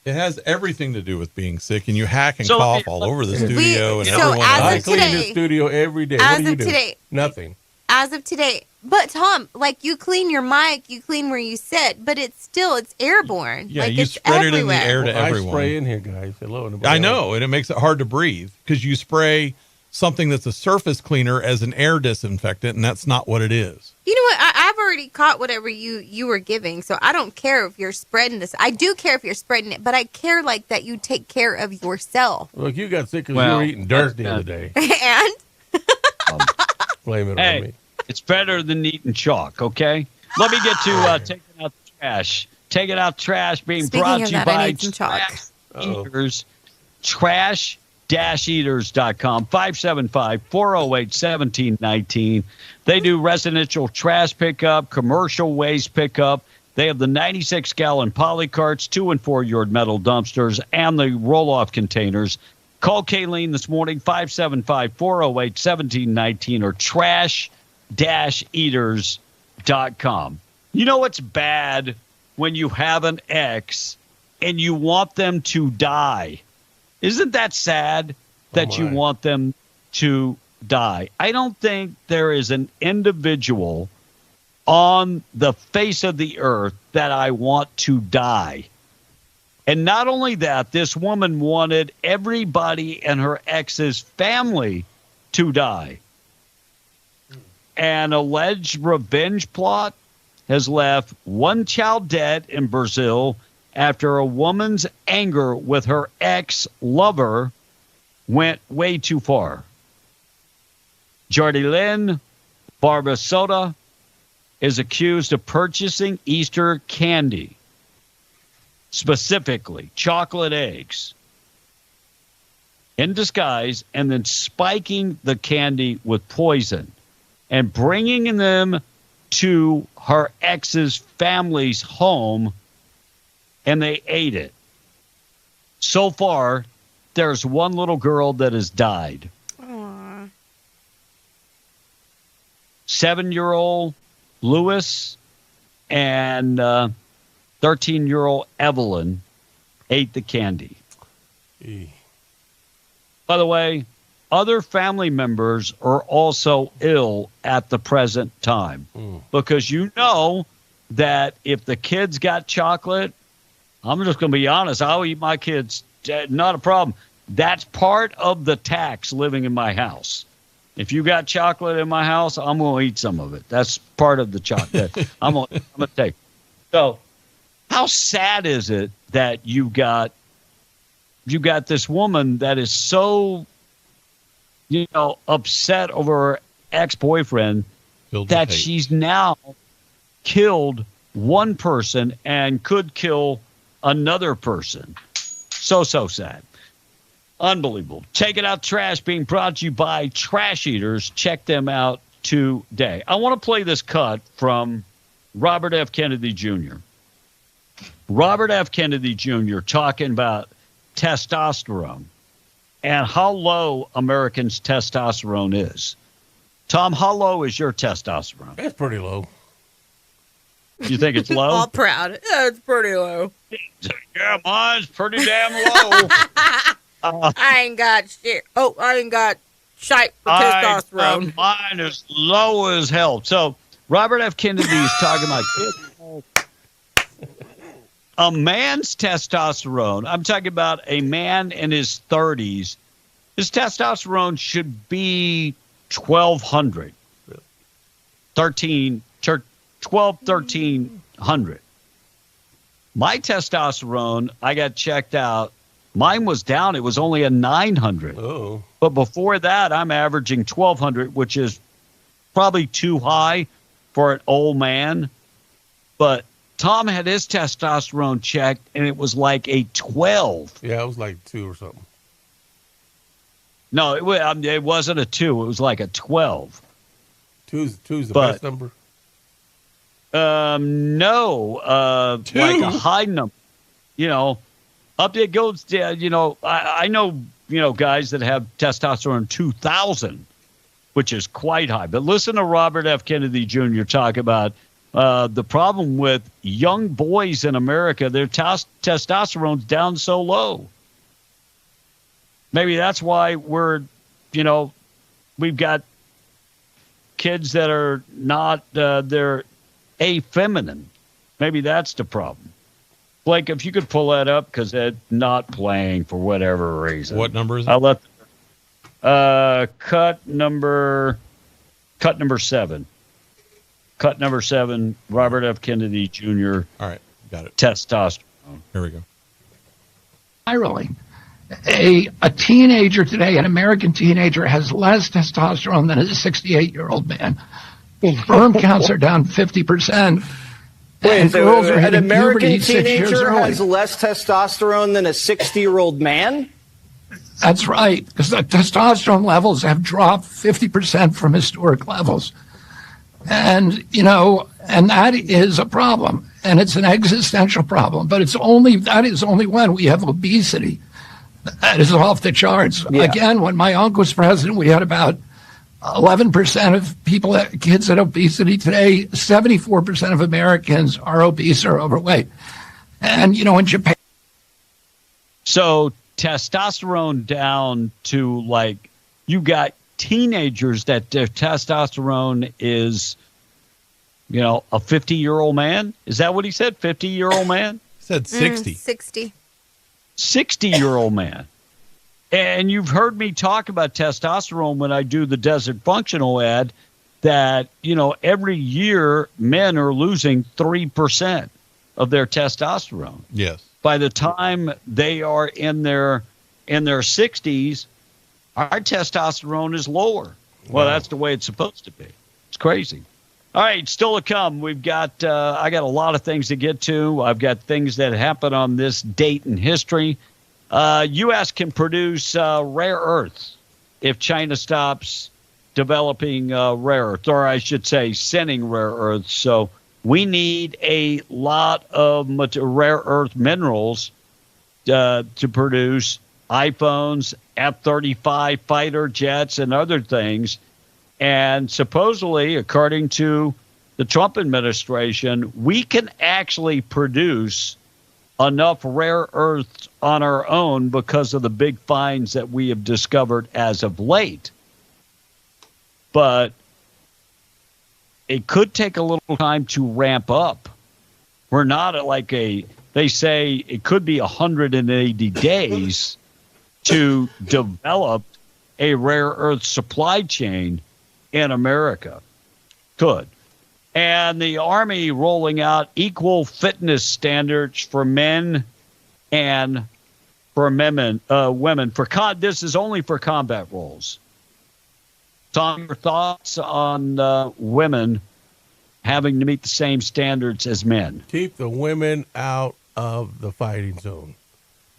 It has everything to do with being sick, and you hack and So- cough all over the studio and so everyone as else. I of clean the today- studio every day. as What do you of do? today- Nothing. As of today. But Tom, like you clean your mic, you clean where you sit, but it's airborne. Yeah, like you it's spread it in the everywhere. air to Well, I everyone. spray in here, guys. Hello. nobody I else. know, and it makes it hard to breathe because you spray something that's a surface cleaner as an air disinfectant, and that's not what it is. You know what? I've already caught whatever you were giving, so I don't care if you're spreading this. I do care if you're spreading it, but I care like that you take care of yourself. Look, you got sick because Well, you were eating dirt the that's other day. And Blame it on Hey, me. it's better than eating chalk, okay? Let me get to taking out the trash. Taking out trash being Speaking brought of to you that, I by need some chalk. Eaters. Trash-eaters.com, 575-408-1719. They do residential trash pickup, commercial waste pickup. They have the 96-gallon poly carts, 2- and 4-yard metal dumpsters, and the roll-off containers. Call Kayleen this morning, 575-408-1719 or trash-eaters.com. You know what's bad when you have an ex and you want them to die? Isn't that sad that you want them to die? I don't think there is an individual on the face of the earth that I want to die. And not only that, this woman wanted everybody in her ex's family to die. An alleged revenge plot has left one child dead in Brazil after a woman's anger with her ex-lover went way too far. Jardilyn Barbasota is accused of purchasing Easter candy, specifically chocolate eggs, in disguise, and then spiking the candy with poison and bringing them to her ex's family's home, and they ate it. So far, there's one little girl that has died. Aww. 7-year-old Lewis and 13-year-old Evelyn ate the candy. By the way, other family members are also ill at the present time because you know that if the kids got chocolate, I'm just going to be honest, I'll eat my kids, not a problem. That's part of the tax living in my house. If you got chocolate in my house, I'm going to eat some of it. That's part of the chocolate. I'm going to take. So how sad is it that you got this woman that is so, upset over her ex-boyfriend that she's now killed one person and could kill another person. So sad. Unbelievable. Take It Out Trash being brought to you by Trash Eaters. Check them out today. I want to play this cut from Robert F. Kennedy Jr. Robert F. Kennedy Jr. talking about testosterone and how low Americans' testosterone is. Tom, how low is your testosterone? It's pretty low. You think it's low? All proud. Yeah, it's pretty low. Yeah, mine's pretty damn low. I ain't got shit. Oh, I ain't got shite for testosterone. Mine is low as hell. So Robert F. Kennedy is talking about a man's testosterone. I'm talking about a man in his 30s. His testosterone should be 1,200. 1,300. My testosterone, I got checked out. Mine was down. It was only a 900. Oh. But before that, I'm averaging 1,200, which is probably too high for an old man. But Tom had his testosterone checked, and it was like a 12. Yeah, it was like 2 or something. No, it wasn't a 2. It was like a 12. 2's the best number? No. 2? Like a high number. Up it goes, I know, guys that have testosterone 2,000, which is quite high. But listen to Robert F. Kennedy Jr. talk about the problem with young boys in America. Their testosterone's down so low. Maybe that's why we've got kids that are not, they're afeminine. Maybe that's the problem. Blake, if you could pull that up, because it's not playing for whatever reason. What number is it? I'll let cut number 7. Cut number 7, Robert F. Kennedy Jr. All right, got it. Testosterone. Here we go. Spiraling. A teenager today, an American teenager, has less testosterone than a 68-year-old man. Sperm counts are down 50%. Wait, girls are an hitting American puberty 6 years teenager early. has less testosterone than a 60-year-old man? That's right, because the testosterone levels have dropped 50% from historic levels. And, and that is a problem. And it's an existential problem. But that is only when we have obesity. That is off the charts. Yeah. Again, when my uncle was president, we had about 11% of kids had obesity. Today, 74% of Americans are obese or overweight. And, in Japan. So testosterone down to you got teenagers that their testosterone is, a 50-year-old man. Is that what he said? 50-year-old man? He said 60. 60. 60-year-old man. And you've heard me talk about testosterone when I do the Desert Functional ad, that, every year men are losing 3% of their testosterone. Yes. By the time they are in their 60s, our testosterone is lower. Well, that's the way it's supposed to be. It's crazy. All right, still to come. We've got I got a lot of things to get to. I've got things that happen on this date in history. U.S. can produce rare earths if China stops developing rare earths, or I should say sending rare earths. So we need a lot of rare earth minerals to produce iPhones, F-35 fighter jets, and other things. And supposedly, according to the Trump administration, we can actually produce enough rare earths on our own because of the big finds that we have discovered as of late. But it could take a little time to ramp up. We're not at they say it could be 180 days to develop a rare earth supply chain in America. Could. And the Army rolling out equal fitness standards for men and for women. This is only for combat roles. Tom, your thoughts on women having to meet the same standards as men? Keep the women out of the fighting zone.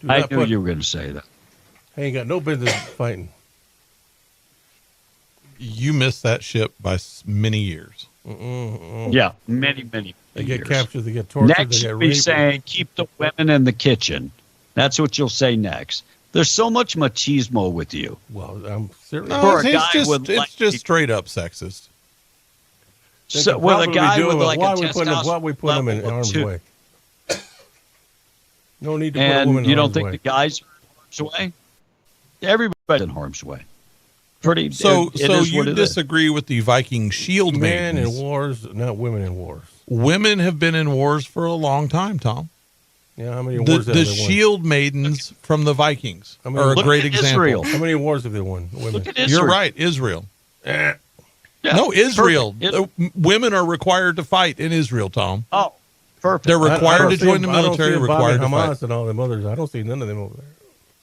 I knew you were going to say that. Ain't got no business fighting. You missed that ship by many years. Yeah, many They years. get captured, they get tortured, Next, they get you'll be raped. saying, keep the women in the kitchen. That's what you'll say next. There's so much machismo with you. Well, I'm serious. No, it's just straight up sexist. So, with a guy with why a are we putting them in harm's way? No need to put a and woman in you don't harm's think way. the guys are in harm's way? Everybody's in harm's way. So you you disagree with the Viking shield Men maidens? in wars, not women in wars. Women have been in wars for a long time, Tom. Yeah, how many wars have The they won? shield maidens from the Vikings I mean, are a look great at example. Israel. How many wars have they won? Women. Look at Israel. You're right, Israel. Yeah, No, Israel. perfect. Women are required to fight in Israel, Tom. Oh, perfect. They're I required don't to see join them- the military, I don't see them required to bombing fight. Hamas and all them others. I don't see none of them over there.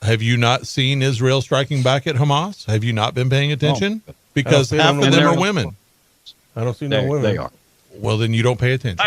Have you not seen Israel striking back at Hamas? Have you not been paying attention? Because I don't see half them of no them are women. women. I don't see no women. They are. Well, then you don't pay attention.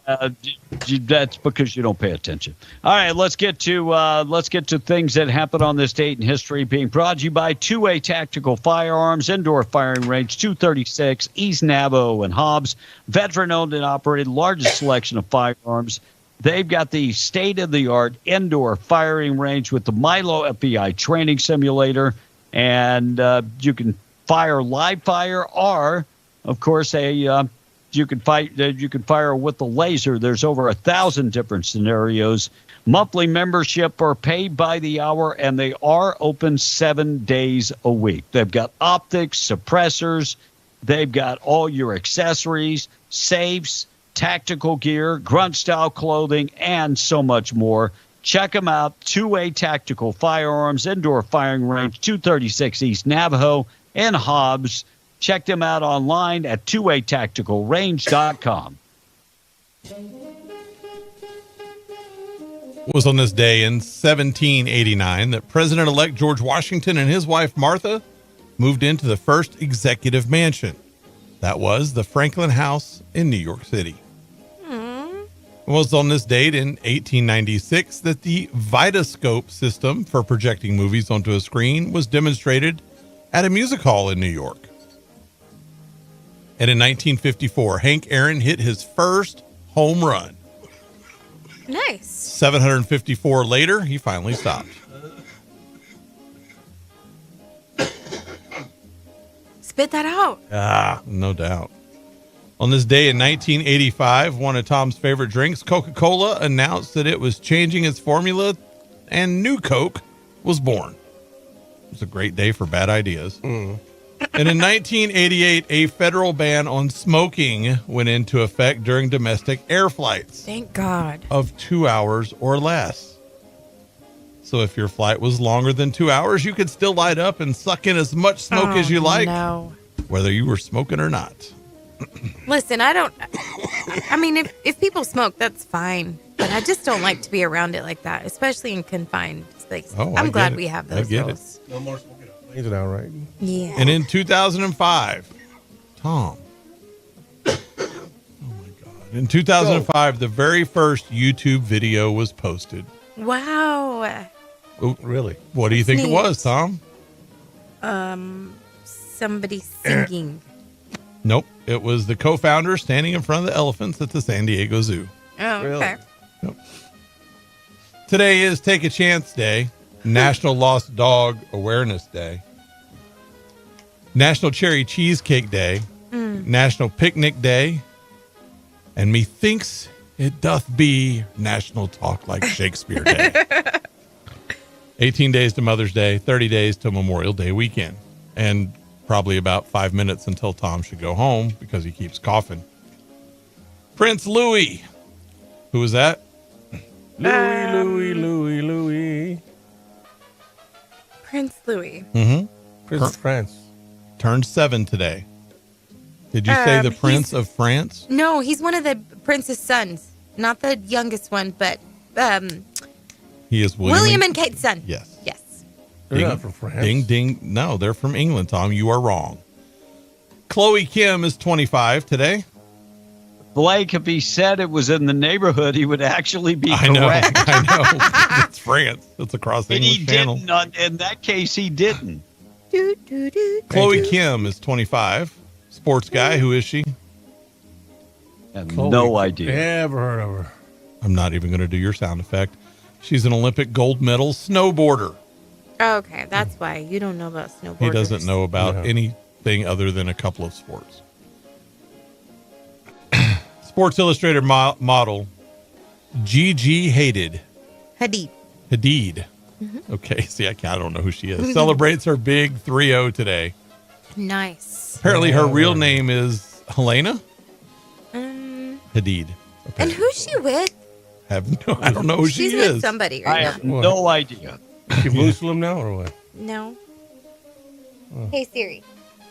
That's because you don't pay attention. All right, let's get to things that happened on this date in history. Being brought to you by 2A Tactical Firearms, Indoor Firing Range 236, East Navajo and Hobbs, veteran-owned and operated, largest selection of firearms. They've got the state-of-the-art indoor firing range with the Milo FBI training simulator, and you can fire live fire, or, of course, you can fire with the laser. There's over 1,000 different scenarios. Monthly membership or pay by the hour, and they are open 7 days a week. They've got optics, suppressors. They've got all your accessories, safes, tactical gear, grunt-style clothing, and so much more. Check them out. 2A Tactical Firearms, Indoor Firing Range, 236 East Navajo and Hobbs. Check them out online at 2atacticalrange.com. It was on this day in 1789 that President-elect George Washington and his wife Martha moved into the first executive mansion. That was the Franklin House in New York City. It was on this date in 1896 that the Vitascope system for projecting movies onto a screen was demonstrated at a music hall in New York. And in 1954, Hank Aaron hit his first home run. Nice. 754 later, he finally stopped. Spit that out. No doubt. On this day in 1985, one of Tom's favorite drinks, Coca-Cola, announced that it was changing its formula and New Coke was born. It was a great day for bad ideas. And in 1988, a federal ban on smoking went into effect during domestic air flights. Thank God. Of 2 hours or less. So if your flight was longer than 2 hours, you could still light up and suck in as much smoke as you like, whether you were smoking or not. Listen, I mean, if people smoke, that's fine. But I just don't like to be around it like that, especially in confined spaces. I'm glad we have those rules. No more smoking on planes now, right? Yeah. And in 2005, Tom. Oh my God. In 2005, the very first YouTube video was posted. Wow. Oh, really? What do you think it was, Tom? Somebody singing. Nope. It was the co-founder standing in front of the elephants at the San Diego Zoo. Oh, okay. Nope. Today is Take a Chance Day, National Lost Dog Awareness Day, National Cherry Cheesecake Day, National Picnic Day, and methinks it doth be National Talk Like Shakespeare Day. 18 days to Mother's Day, 30 days to Memorial Day weekend, and probably about 5 minutes until Tom should go home because he keeps coughing. Prince Louis. Who was that? Louis. Prince Louis. Prince of France. Turned 7 today. Did you say the Prince of France? No, he's one of the prince's sons. Not the youngest one, but He is William and Kate's son. Yes. Yes. They're not from France. Ding, ding. No, they're from England, Tom. You are wrong. Chloe Kim is 25 today. Blake, if he said it was in the neighborhood, he would actually be correct. I know. It's France. It's across the English Channel. In that case, he didn't. Chloe Kim is 25. Sports guy. Who is she? I have no idea. Never heard of her. I'm not even going to do your sound effect. She's an Olympic gold medal snowboarder. Okay, that's why you don't know about snowboarders. He doesn't know about anything other than a couple of sports. Sports Illustrated model Gigi Hadid. Hadid. Mm-hmm. Okay, see, I don't know who she is. Celebrates her big 3-0 today. Nice. Apparently, her real name is Helena Hadid. And who's she with? I don't know who She's she with is. somebody I right have now. no idea. Is she Muslim now or what? No. Hey Siri.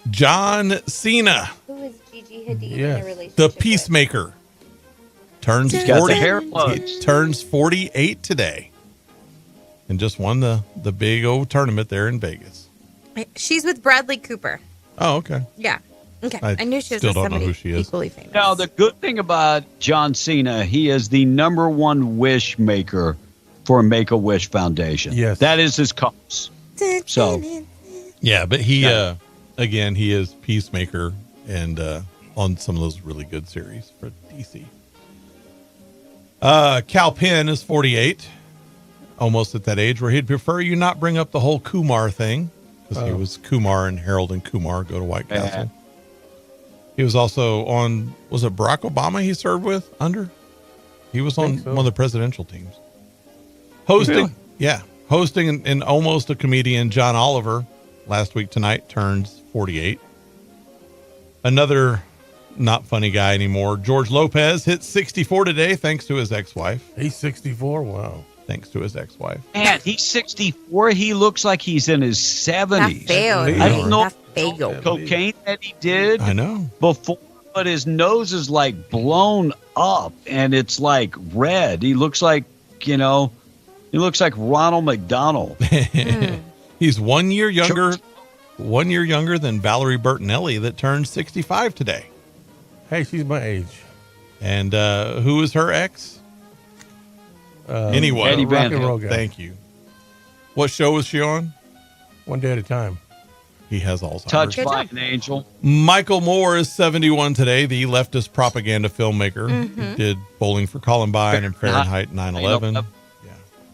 John Cena, Who is Gigi Hadid in Yes. a relationship the Peacemaker, turns He's got 40. the hair plugs. He turns 48 today, and just won the big old tournament there in Vegas. with? She's with Bradley Cooper. Oh, okay. Yeah. Okay, I knew she was still don't know somebody who she is. equally famous. Now, the good thing about John Cena, he is the #1 wish maker for Make-A-Wish Foundation. Yes. That is his cause. So, Yeah, but he again, he is Peacemaker and on some of those really good series for DC. Cal Penn is 48, almost at that age where he'd prefer you not bring up the whole Kumar thing, because he was Kumar and Harold and Kumar Go to White Castle. He was also on, was it Barack Obama he served with under? He was on one of the presidential teams. Hosting, hosting and almost a comedian, John Oliver, last week tonight turns 48. Another not funny guy anymore, George Lopez, hit 64 today thanks to his ex-wife. He's 64? Wow. Thanks to his ex-wife. man, he's 64. He looks like he's in his 70s. I don't know if cocaine that he did I know. before, but his nose is like blown up and it's like red. He looks like, he looks like Ronald McDonald. He's 1 year younger, 1 year younger than Valerie Bertinelli that turned 65 today. Hey, she's my age. And who is her ex? Anyway, Eddie Van rock and roll guy. Thank you. What show was she on? One Day at a Time. He has Alzheimer's. Touched by an Angel. Michael Moore is 71 today, the leftist propaganda filmmaker. He did Bowling for Columbine and Fahrenheit 9/11.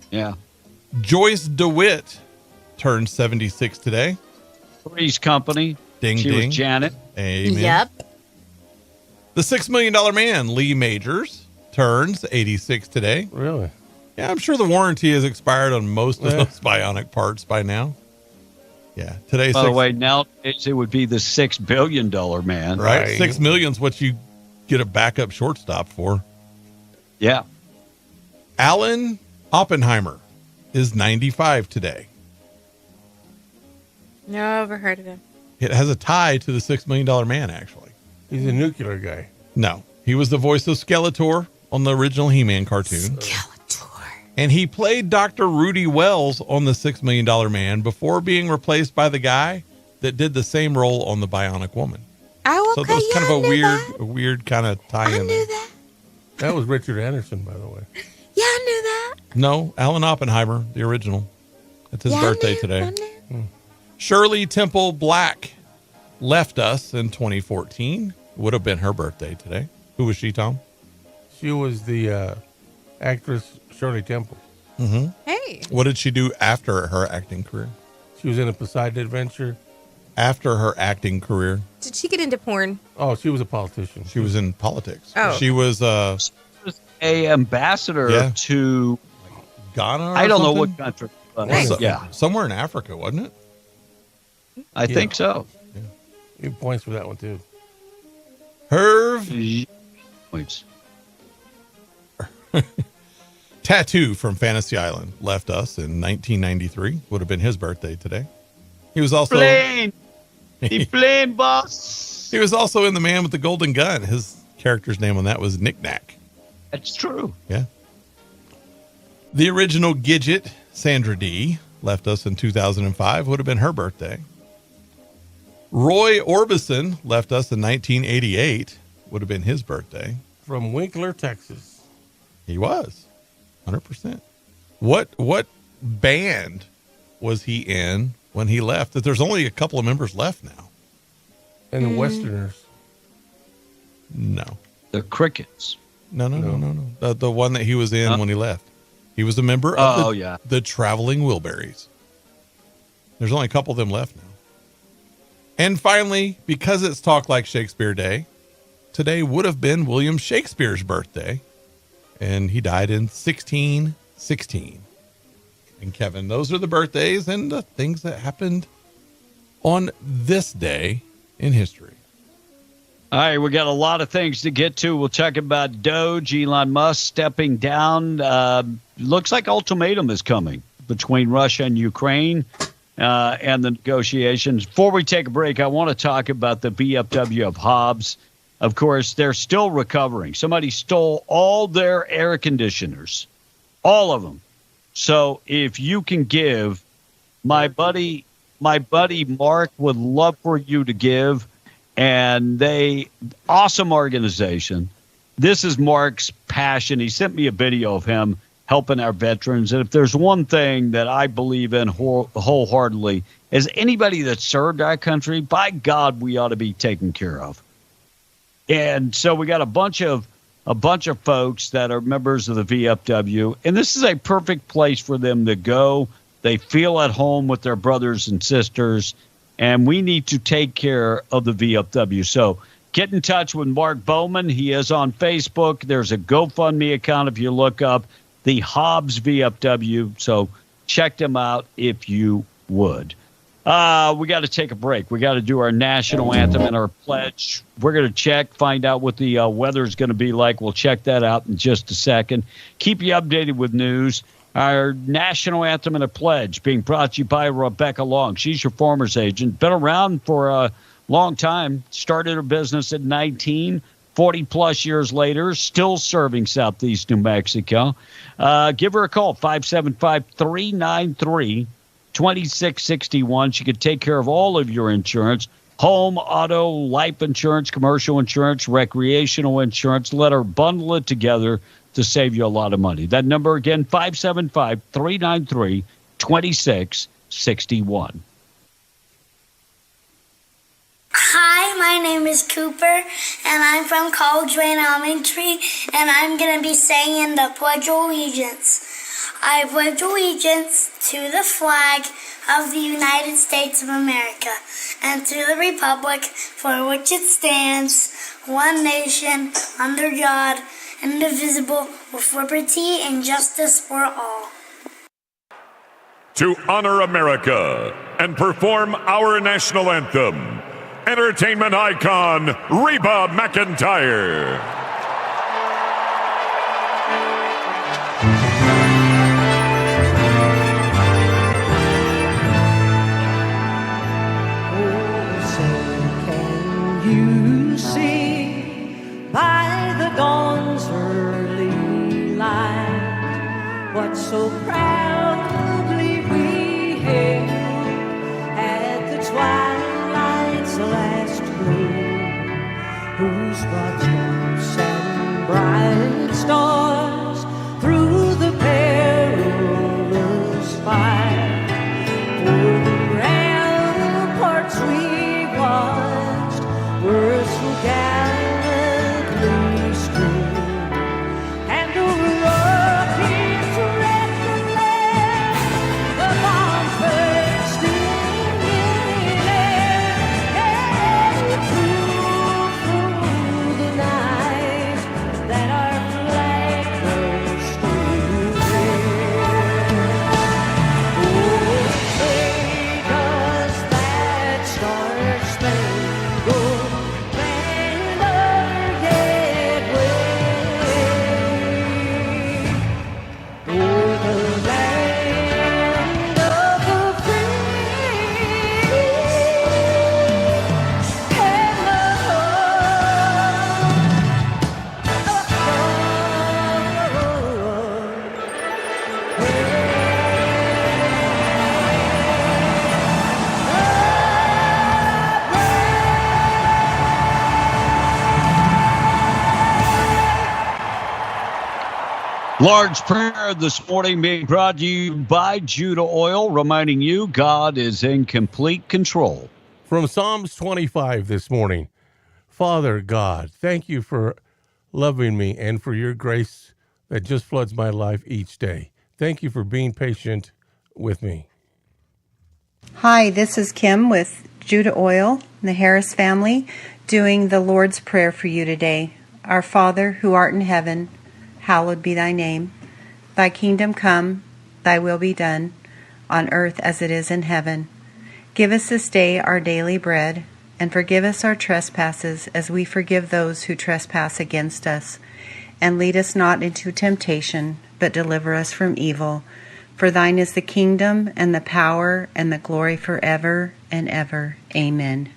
Yeah. Joyce DeWitt turned 76 today. Three's Company. Ding, She ding. was Janet. Amen. Yep. The $6 Million Man, Lee Majors, turns 86 today. Really? Yeah, I'm sure the warranty has expired on most of those bionic parts by now. Yeah, today's By the way, nowadays it would be the $6 billion man. right? 6 million's what you get a backup shortstop for. Yeah. Alan Oppenheimer is 95 today. Never heard of him. It has a tie to the $6 Million Man, actually. He's a nuclear guy. No, he was the voice of Skeletor on the original He-Man cartoon. And he played Dr. Rudy Wells on the $6 Million Man before being replaced by the guy that did the same role on the Bionic Woman. Oh, So okay. that was kind yeah, of a weird kind of tie-in there. That was Richard Anderson, by the way. Yeah, I knew that. No, Alan Oppenheimer, the original. It's his birthday today. Shirley Temple Black left us in 2014. Would have been her birthday today. Who was she, Tom? She was the actress Shirley Temple. Mm-hmm. Hey. What did she do after her acting career? She was in a Poseidon Adventure. After her acting career? Did she get into porn? Oh, she was a politician. She was in politics. Oh. She was a ambassador to Ghana or I don't know something? what country. But somewhere in Africa, wasn't it? I think so. He points for that one, too. Herv Points. Tattoo from Fantasy Island left us in 1993. Would have been his birthday today. He was also Plane. The plane boss. He was also in The Man with the Golden Gun. His character's name on that was Knick Knack. That's true. Yeah. The original Gidget, Sandra Dee, left us in 2005. Would have been her birthday. Roy Orbison left us in 1988. Would have been his birthday. From Winkler, Texas. He was. 100%. What band was he in when he left? That there's only a couple of members left now. And the Westerners. No. The Crickets. No. The one that he was in when he left. He was a member of the Traveling Wilburys. There's only a couple of them left now. And finally, because it's Talk Like Shakespeare Day, today would have been William Shakespeare's birthday. And he died in 1616. And Kevin, those are the birthdays and the things that happened on this day in history. All right, we got a lot of things to get to. We'll talk about Doge, Elon Musk stepping down. Looks like ultimatum is coming between Russia and Ukraine and the negotiations. Before we take a break, I want to talk about the BFW of Hobbs. Of course, they're still recovering. Somebody stole all their air conditioners, all of them. So if you can give, my buddy Mark would love for you to give. And awesome organization. This is Mark's passion. He sent me a video of him helping our veterans. And if there's one thing that I believe in wholeheartedly, is anybody that served our country, by God, we ought to be taken care of. And so we got a bunch of folks that are members of the VFW, and this is a perfect place for them to go. They feel at home with their brothers and sisters, and we need to take care of the VFW. So get in touch with Mark Bowman. He is on Facebook. There's a GoFundMe account if you look up the Hobbs VFW. So check them out if you would. We got to take a break. We got to do our national anthem and our pledge. We're going to find out what the weather is going to be like. We'll check that out in just a second. Keep you updated with news. Our national anthem and a pledge being brought to you by Rebecca Long. She's your farmer's agent. Been around for a long time. Started her business at 19. 40-plus years later, still serving Southeast New Mexico. Give her a call, 575-393-2661. She could take care of all of your insurance, home, auto, life insurance, commercial insurance, recreational insurance. Let her bundle it together to save you a lot of money. That number again, 575-393-2661. Hi, my name is Cooper, and I'm from College Lane Elementary, and I'm going to be saying the Pledge of Allegiance. I pledge allegiance to the flag of the United States of America and to the republic for which it stands, one nation, under God, indivisible, with liberty and justice for all. To honor America and perform our national anthem, entertainment icon Reba McEntire. You see by the dawn's early light what so proudly we hailed at the twilight's last gleam, whose broad steps and bright stars through the perilous fight o'er the ramparts we watched were so gallantly streamed, and over Rocky's wrecked land the bombs bursting in air, and through the night that our flag was still there. Oh, say does that star-spangled Lord's Prayer this morning being brought to you by Judah Oil, reminding you God is in complete control. From Psalms 25 this morning, Father God, thank you for loving me and for your grace that just floods my life each day. Thank you for being patient with me. Hi, this is Kim with Judah Oil and the Harris family doing the Lord's Prayer for you today. Our Father, who art in heaven, hallowed be thy name. Thy kingdom come, thy will be done, on earth as it is in heaven. Give us this day our daily bread, and forgive us our trespasses as we forgive those who trespass against us. And lead us not into temptation, but deliver us from evil. For thine is the kingdom, and the power, and the glory forever and ever. Amen.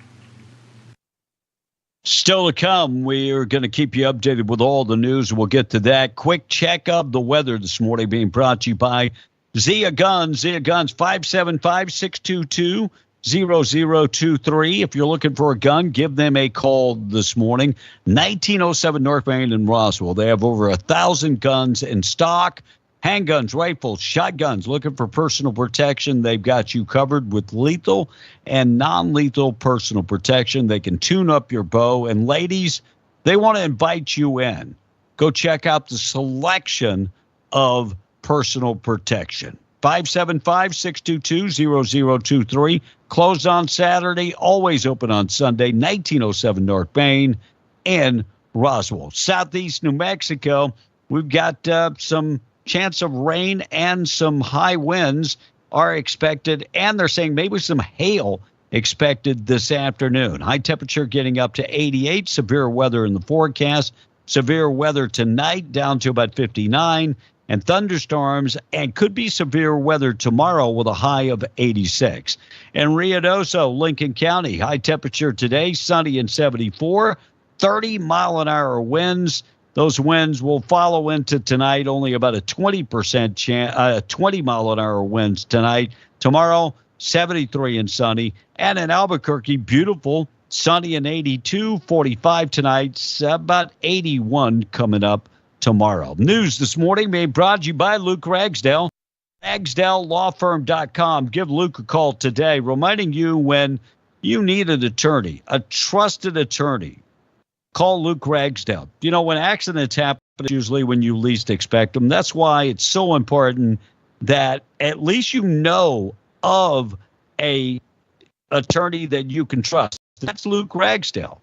Still to come, we are going to keep you updated with all the news. We'll get to that. Quick check of the weather this morning being brought to you by Zia Guns. Zia Guns, 575-622 0023. If you're looking for a gun, give them a call this morning. 1907 North Main in Roswell. They have over 1,000 guns in stock. Handguns, rifles, shotguns. Looking for personal protection, they've got you covered with lethal and non-lethal personal protection. They can tune up your bow. And ladies, they want to invite you in. Go check out the selection of personal protection. 575-622-0023. Closed on Saturday, always open on Sunday. 1907 North Main in Roswell. Southeast New Mexico, we've got some chance of rain and some high winds are expected, and they're saying maybe some hail expected this afternoon. High temperature getting up to 88. Severe weather in the forecast. Severe weather tonight down to about 59. And thunderstorms, and could be severe weather tomorrow with a high of 86. In Ruidoso, Lincoln County, high temperature today, sunny and 74, 30-mile-an-hour winds. Those winds will follow into tonight, only about a 20% chance, 20-mile-an-hour winds tonight. Tomorrow, 73 and sunny. And in Albuquerque, beautiful, sunny and 82, 45 tonight, about 81 coming up tomorrow. News this morning made brought to you by Luke Ragsdale. RagsdaleLawFirm.com. Give Luke a call today, reminding you when you need an attorney, a trusted attorney. Call Luke Ragsdale. You know, when accidents happen, usually when you least expect them. That's why it's so important that at least you know of a attorney that you can trust. That's Luke Ragsdale.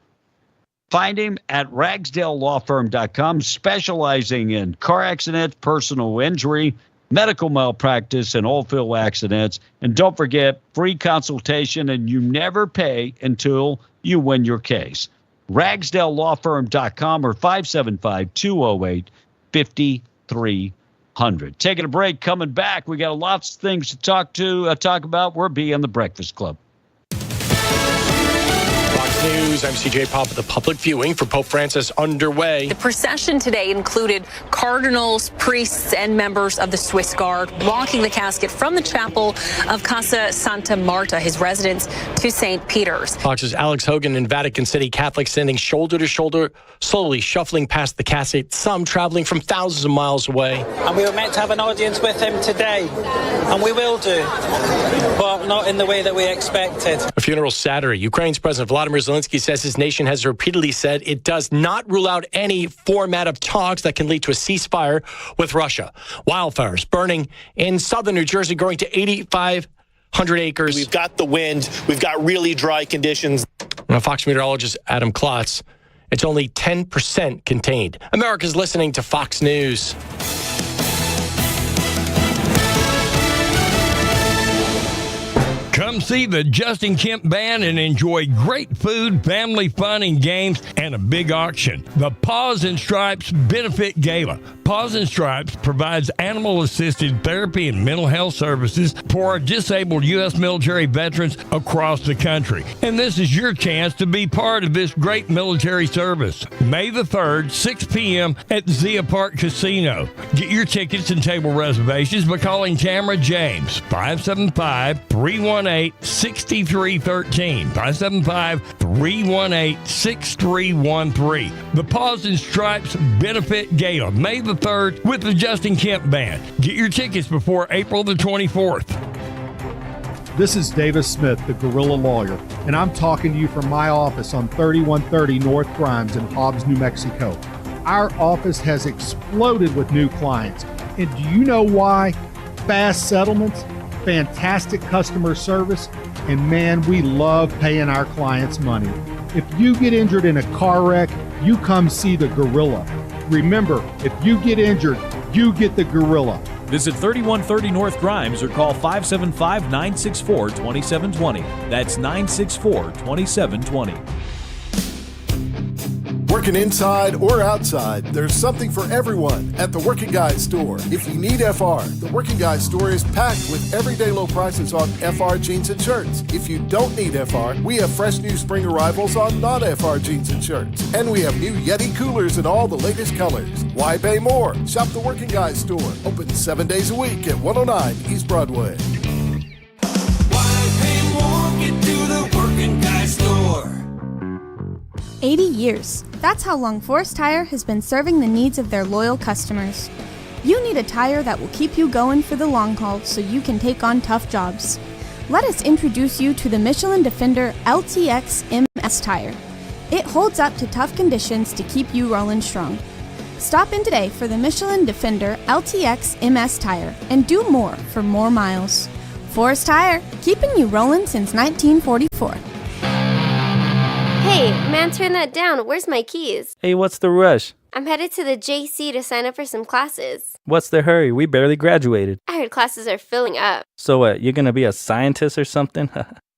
Find him at RagsdaleLawFirm.com, specializing in car accidents, personal injury, medical malpractice, and oil-field accidents. And don't forget, free consultation, and you never pay until you win your case. RagsdaleLawFirm.com or 575-208-5300. Taking a break, coming back. We got lots of things to talk about. We're being the Breakfast Club. News. I'm CJ Pop with the public viewing for Pope Francis underway. The procession today included cardinals, priests, and members of the Swiss Guard walking the casket from the chapel of Casa Santa Marta, his residence, to St. Peter's. Fox's Alex Hogan in Vatican City, Catholics standing shoulder to shoulder, slowly shuffling past the casket, some traveling from thousands of miles away. And we were meant to have an audience with him today, and we will do, but not in the way that we expected. A funeral Saturday. Ukraine's President Vladimir Zelensky says his nation has repeatedly said it does not rule out any format of talks that can lead to a ceasefire with Russia. Wildfires burning in southern New Jersey, growing to 8,500 acres. We've got the wind. We've got really dry conditions. Now, Fox meteorologist Adam Klotz, it's only 10% contained. America's listening to Fox News. Come see the Justin Kemp Band and enjoy great food, family fun, and games, and a big auction. The Paws and Stripes Benefit Gala. Paws and Stripes provides animal-assisted therapy and mental health services for disabled U.S. military veterans across the country. And this is your chance to be part of this great military service. May the 3rd, 6 p.m. at Zia Park Casino. Get your tickets and table reservations by calling Tamara James, 575-318-6313. 575-318-6313. The Paws and Stripes Benefit Gala, May the 3rd, with the Justin Kemp Band. Get your tickets before April the 24th. This is Davis Smith, the Guerrilla Lawyer, and I'm talking to you from my office on 3130 North Grimes in Hobbs, New Mexico. Our office has exploded with new clients. And do you know why? Fast settlements, fantastic customer service, and man, we love paying our clients money. If you get injured in a car wreck, you come see the Gorilla. Remember, if you get injured, you get the Gorilla. Visit 3130 North Grimes or call 575-964-2720. That's 964-2720. Working inside or outside, there's something for everyone at the Working Guys store. If you need FR, the Working Guys store is packed with everyday low prices on FR jeans and shirts. If you don't need FR, we have fresh new spring arrivals on non-FR jeans and shirts. And we have new Yeti coolers in all the latest colors. Why pay more? Shop the Working Guys store. Open 7 days a week at 109 East Broadway. Why pay more? Get 80 years. That's how long Forest Tire has been serving the needs of their loyal customers. You need a tire that will keep you going for the long haul so you can take on tough jobs. Let us introduce you to the Michelin Defender LTX MS tire. It holds up to tough conditions to keep you rolling strong. Stop in today for the Michelin Defender LTX MS tire and do more for more miles. Forest Tire, keeping you rolling since 1944. Hey, man, turn that down. Where's my keys? Hey, what's the rush? I'm headed to the JC to sign up for some classes. What's the hurry? We barely graduated. I heard classes are filling up. So what, you're gonna be a scientist or something?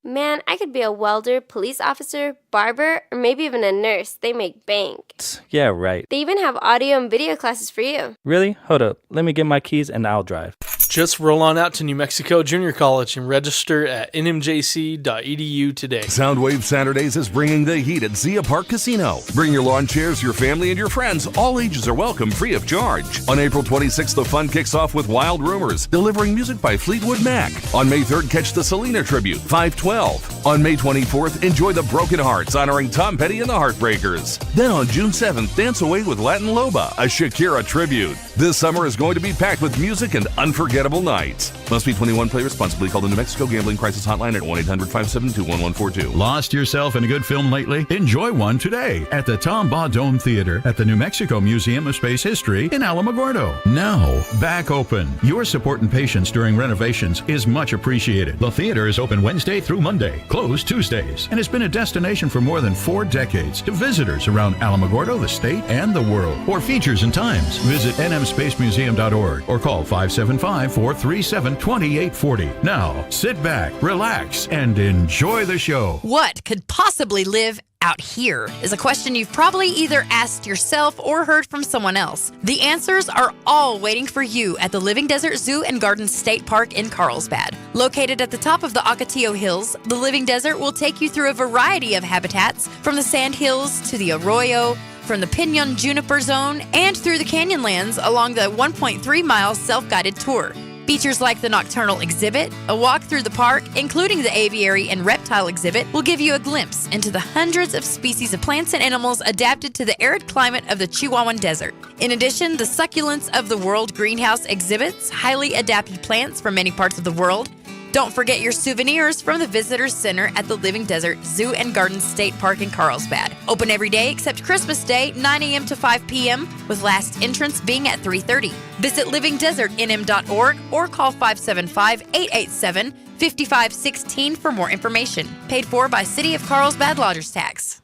Man, I could be a welder, police officer, barber, or maybe even a nurse. They make bank. Yeah, right. They even have audio and video classes for you. Really? Hold up. Let me get my keys and I'll drive. Just roll on out to New Mexico Junior College and register at nmjc.edu today. Soundwave Saturdays is bringing the heat at Zia Park Casino. Bring your lawn chairs, your family, and your friends. All ages are welcome, free of charge. On April 26th, the fun kicks off with Wild Rumors, delivering music by Fleetwood Mac. On May 3rd, catch the Selena Tribute, 512. On May 24th, enjoy the Broken Hearts, honoring Tom Petty and the Heartbreakers. Then on June 7th, dance away with Latin Loba, a Shakira tribute. This summer is going to be packed with music and unforgettable nights. Must be 21. Play responsibly. Call the New Mexico Gambling Crisis Hotline at 1-800-572-1142. Lost yourself in a good film lately? Enjoy one today at the Tom Baugh Dome Theater at the New Mexico Museum of Space History in Alamogordo. Now, back open. Your support and patience during renovations is much appreciated. The theater is open Wednesday through Monday, closed Tuesdays, and has been a destination for more than 4 decades to visitors around Alamogordo, the state, and the world. For features and times, visit nmspacemuseum.org or call 575-437-2840. Now, sit back, relax, and enjoy the show. What could possibly live out here is a question you've probably either asked yourself or heard from someone else. The answers are all waiting for you at the Living Desert Zoo and Garden State Park in Carlsbad. Located at the top of the Ocotillo Hills, the Living Desert will take you through a variety of habitats, from the sand hills to the arroyo, from the Pinon Juniper Zone, and through the Canyonlands along the 1.3-mile self-guided tour. Features like the nocturnal exhibit, a walk through the park, including the aviary and reptile exhibit, will give you a glimpse into the hundreds of species of plants and animals adapted to the arid climate of the Chihuahuan Desert. In addition, the Succulents of the World greenhouse exhibits highly adapted plants from many parts of the world. Don't forget your souvenirs from the Visitors Center at the Living Desert Zoo and Garden State Park in Carlsbad. Open every day except Christmas Day, 9 a.m. to 5 p.m., with last entrance being at 3:30. Visit livingdesertnm.org or call 575-887-5516 for more information. Paid for by City of Carlsbad Lodgers Tax.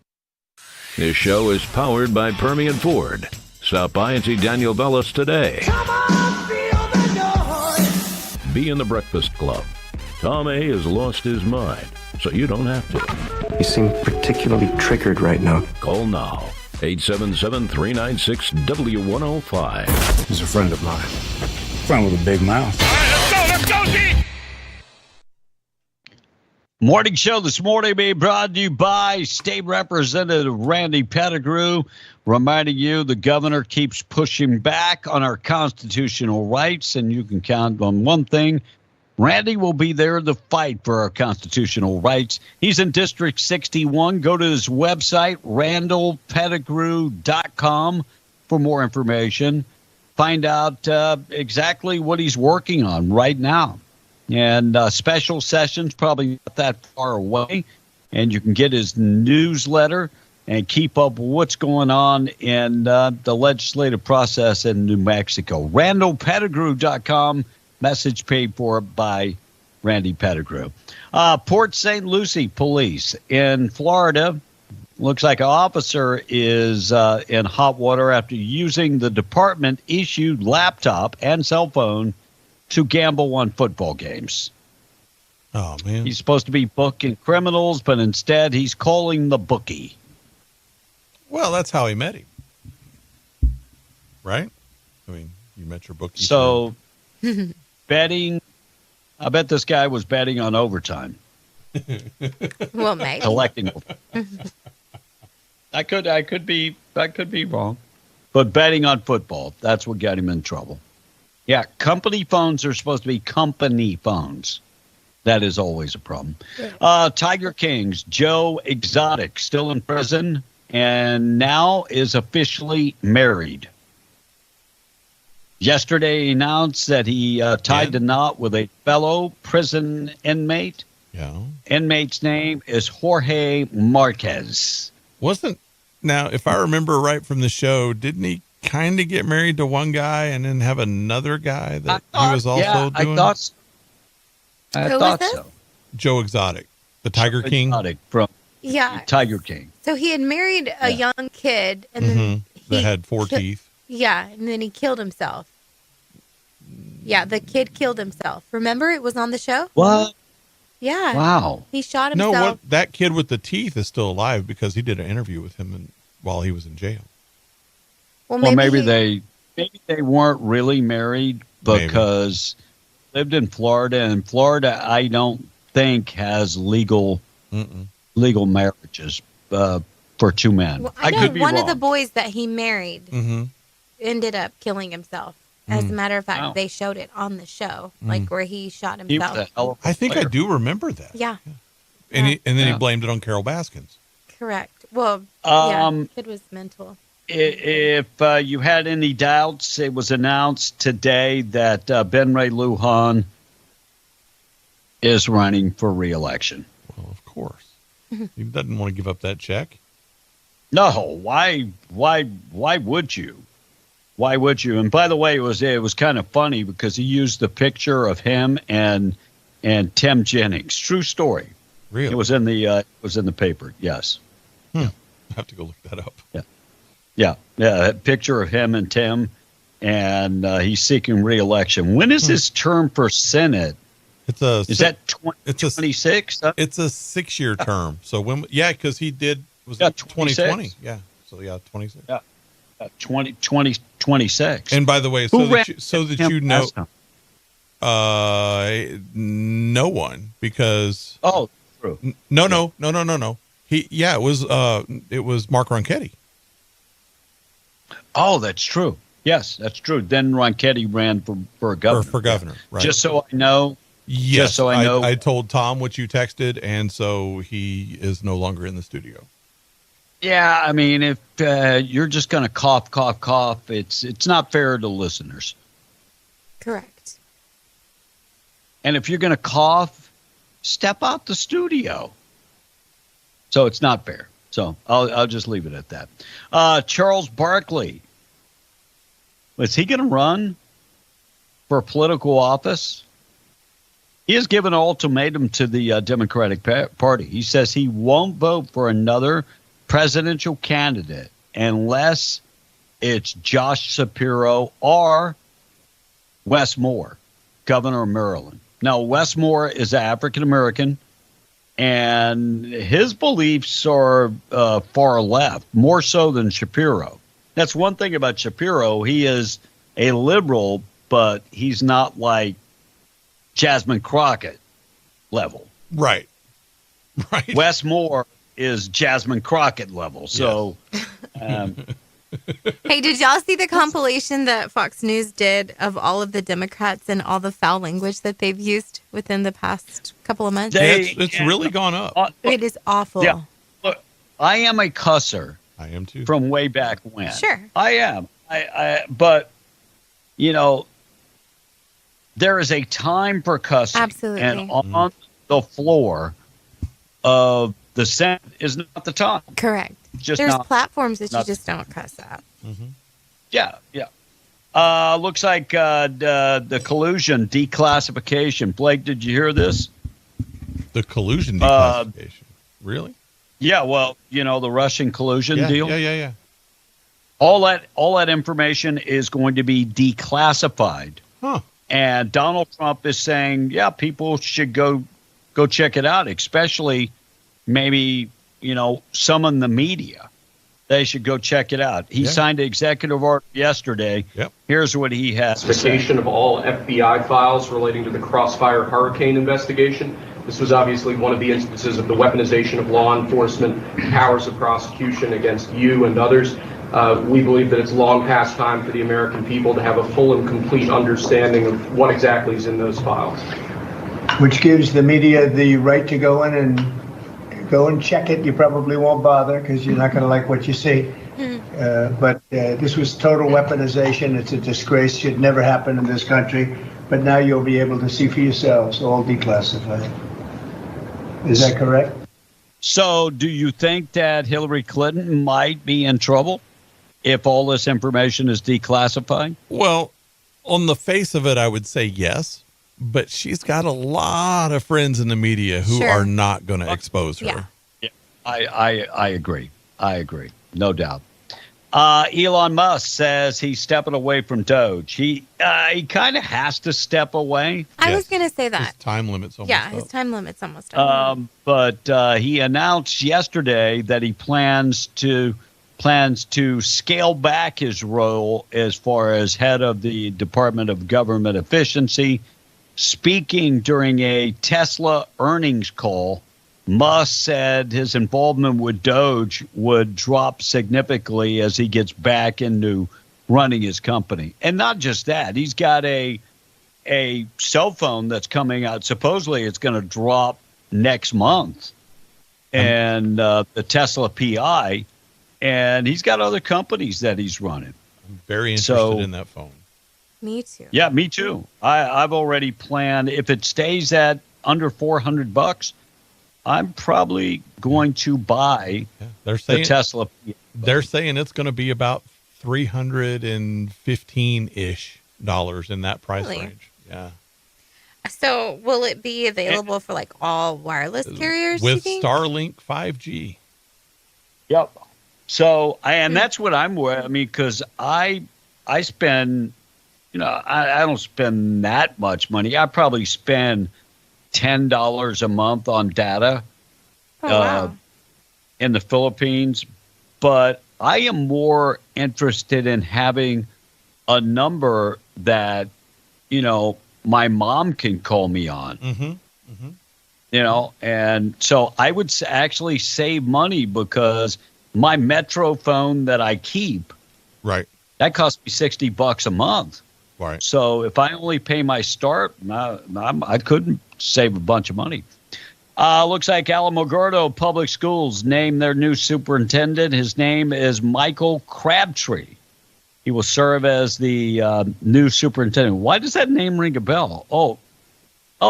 This show is powered by Permian Ford. Stop by and see Daniel Bellis today. Come on, feel the noise. Be in the Breakfast Club. Tom A. has lost his mind, so you don't have to. You seem particularly triggered right now. Call now. 877-396-W105. He's a friend of mine. Friend with a big mouth. Let's go, Z! Morning show this morning being brought to you by State Representative Randy Pettigrew, reminding you the governor keeps pushing back on our constitutional rights, and you can count on one thing. Randy will be there to fight for our constitutional rights. He's in District 61. Go to his website, randallpettigrew.com, for more information. Find out exactly what he's working on right now. And special sessions probably not that far away. And you can get his newsletter and keep up with what's going on in the legislative process in New Mexico. randallpettigrew.com. Message paid for by Randy Pettigrew. Port St. Lucie police in Florida. Looks like an officer is in hot water after using the department-issued laptop and cell phone to gamble on football games. Oh, man. He's supposed to be booking criminals, but instead he's calling the bookie. Well, that's how he met him. Right? I mean, you met your bookie. So... betting, I bet this guy was betting on overtime. Well, maybe. Collecting. I could be wrong. But betting on football, that's what got him in trouble. Yeah, company phones are supposed to be company phones. That is always a problem. Tiger Kings, Joe Exotic, still in prison and now is officially married. Yesterday, he announced that he tied the knot with a fellow prison inmate. Yeah. Inmate's name is Jorge Marquez. Now, if I remember right from the show, didn't he kind of get married to one guy and then have another guy that he was also doing? I thought so. Joe Exotic, the Tiger King. Exotic from Tiger King. So he had married a young kid, and then that had 4 teeth. Yeah, and then he killed himself. Yeah, the kid killed himself. Remember, it was on the show. What? Yeah. Wow. He shot himself. No, that kid with the teeth is still alive because he did an interview with him while he was in jail. Well, maybe they weren't really married because lived in Florida, and Florida, I don't think has legal marriages for two men. Well, I could be one wrong. of the boys that he married ended up killing himself. As a matter of fact, they showed it on the show, like where he shot himself. I think I do remember that. Yeah. And then he blamed it on Carol Baskins. Correct. Well, kid was mental. If you had any doubts, it was announced today that Ben Ray Lujan is running for re-election. Well, of course. He doesn't want to give up that check. No, why would you? Why would you? And by the way, it was kind of funny because he used the picture of him and Tim Jennings. True story. Really? It was in the paper. Yes. I have to go look that up. Yeah. A picture of him and Tim, and he's seeking re-election. When is his term for Senate? Is that 2026? It's a 6-year term. So because he did was it 2020? Yeah. So 26. Yeah. 2026. And by the way, so that you know, no one, because true. No. It was Mark Ronchetti. Oh, that's true. Yes, that's true. Then Ronchetti ran for governor. For governor, right? Just so I know. Yes, just so I know. I told Tom what you texted, and so he is no longer in the studio. Yeah, I mean, if you're just going to cough, it's not fair to listeners. Correct. And if you're going to cough, step out the studio. So it's not fair. So I'll just leave it at that. Charles Barkley, is he going to run for political office? He has given an ultimatum to the Democratic Party. He says he won't vote for another presidential candidate unless it's Josh Shapiro or Wes Moore, governor of Maryland. Now, Wes Moore is African American, and his beliefs are far left, more so than Shapiro. That's one thing about Shapiro. He is a liberal, but he's not like Jasmine Crockett level. Right. Wes Moore is Jasmine Crockett level. So, hey, did y'all see the compilation that Fox News did of all of the Democrats and all the foul language that they've used within the past couple of months? It's really gone up. It is awful. Yeah. Look, I am a cusser. I am too. From way back when. Sure. I am. But, there is a time for cussing. Absolutely. And on the floor of the Senate is not the time. Correct. There's platforms that you just don't cuss at. Mm-hmm. Yeah. Looks like the collusion declassification. Blake, did you hear this? The collusion declassification. Really? Yeah. Well, the Russian collusion deal. Yeah. All that information is going to be declassified. Huh. And Donald Trump is saying, people should go check it out, especially maybe, some in the media. They should go check it out. He signed an executive order yesterday. Yep. Here's what he has to say. Classification of all FBI files relating to the Crossfire Hurricane investigation. This was obviously one of the instances of the weaponization of law enforcement powers of prosecution against you and others. We believe that it's long past time for the American people to have a full and complete understanding of what exactly is in those files. Which gives the media the right to go in and go and check it. You probably won't bother because you're not going to like what you see. But this was total weaponization. It's a disgrace. Should never happen in this country. But now you'll be able to see for yourselves, all declassified. Is that correct? So do you think that Hillary Clinton might be in trouble if all this information is declassified? Well, on the face of it, I would say yes. But she's got a lot of friends in the media who are not going to expose her. Yeah. I agree. I agree. No doubt. Elon Musk says he's stepping away from Doge. He kind of has to step away. I was going to say that. His time limit's almost Yeah, his time limit's almost up. But he announced yesterday that he plans to scale back his role as far as head of the Department of Government Efficiency. Speaking during a Tesla earnings call, Musk said his involvement with Doge would drop significantly as he gets back into running his company. And not just that, he's got a cell phone that's coming out. Supposedly it's going to drop next month. And the Tesla Pi. And he's got other companies that he's running. I'm very interested in that phone. Me too. Yeah, me too. I've already planned. If it stays at under $400, I'm probably going to buy They're saying, the Tesla. They're saying it's going to be about $315-ish in that price range. Yeah. So will it be available for like all wireless carriers? With Starlink 5G. Yep. So, and that's what I'm worried. I mean, because I spend, I don't spend that much money. I probably spend $10 a month on data in the Philippines. But I am more interested in having a number that, my mom can call me on. And so I would actually save money because my Metro phone that I keep, that costs me $60 a month. Right. So if I only pay my start, I couldn't save a bunch of money. Looks like Alamogordo Public Schools named their new superintendent. His name is Michael Crabtree. He will serve as the new superintendent. Why does that name ring a bell? Oh,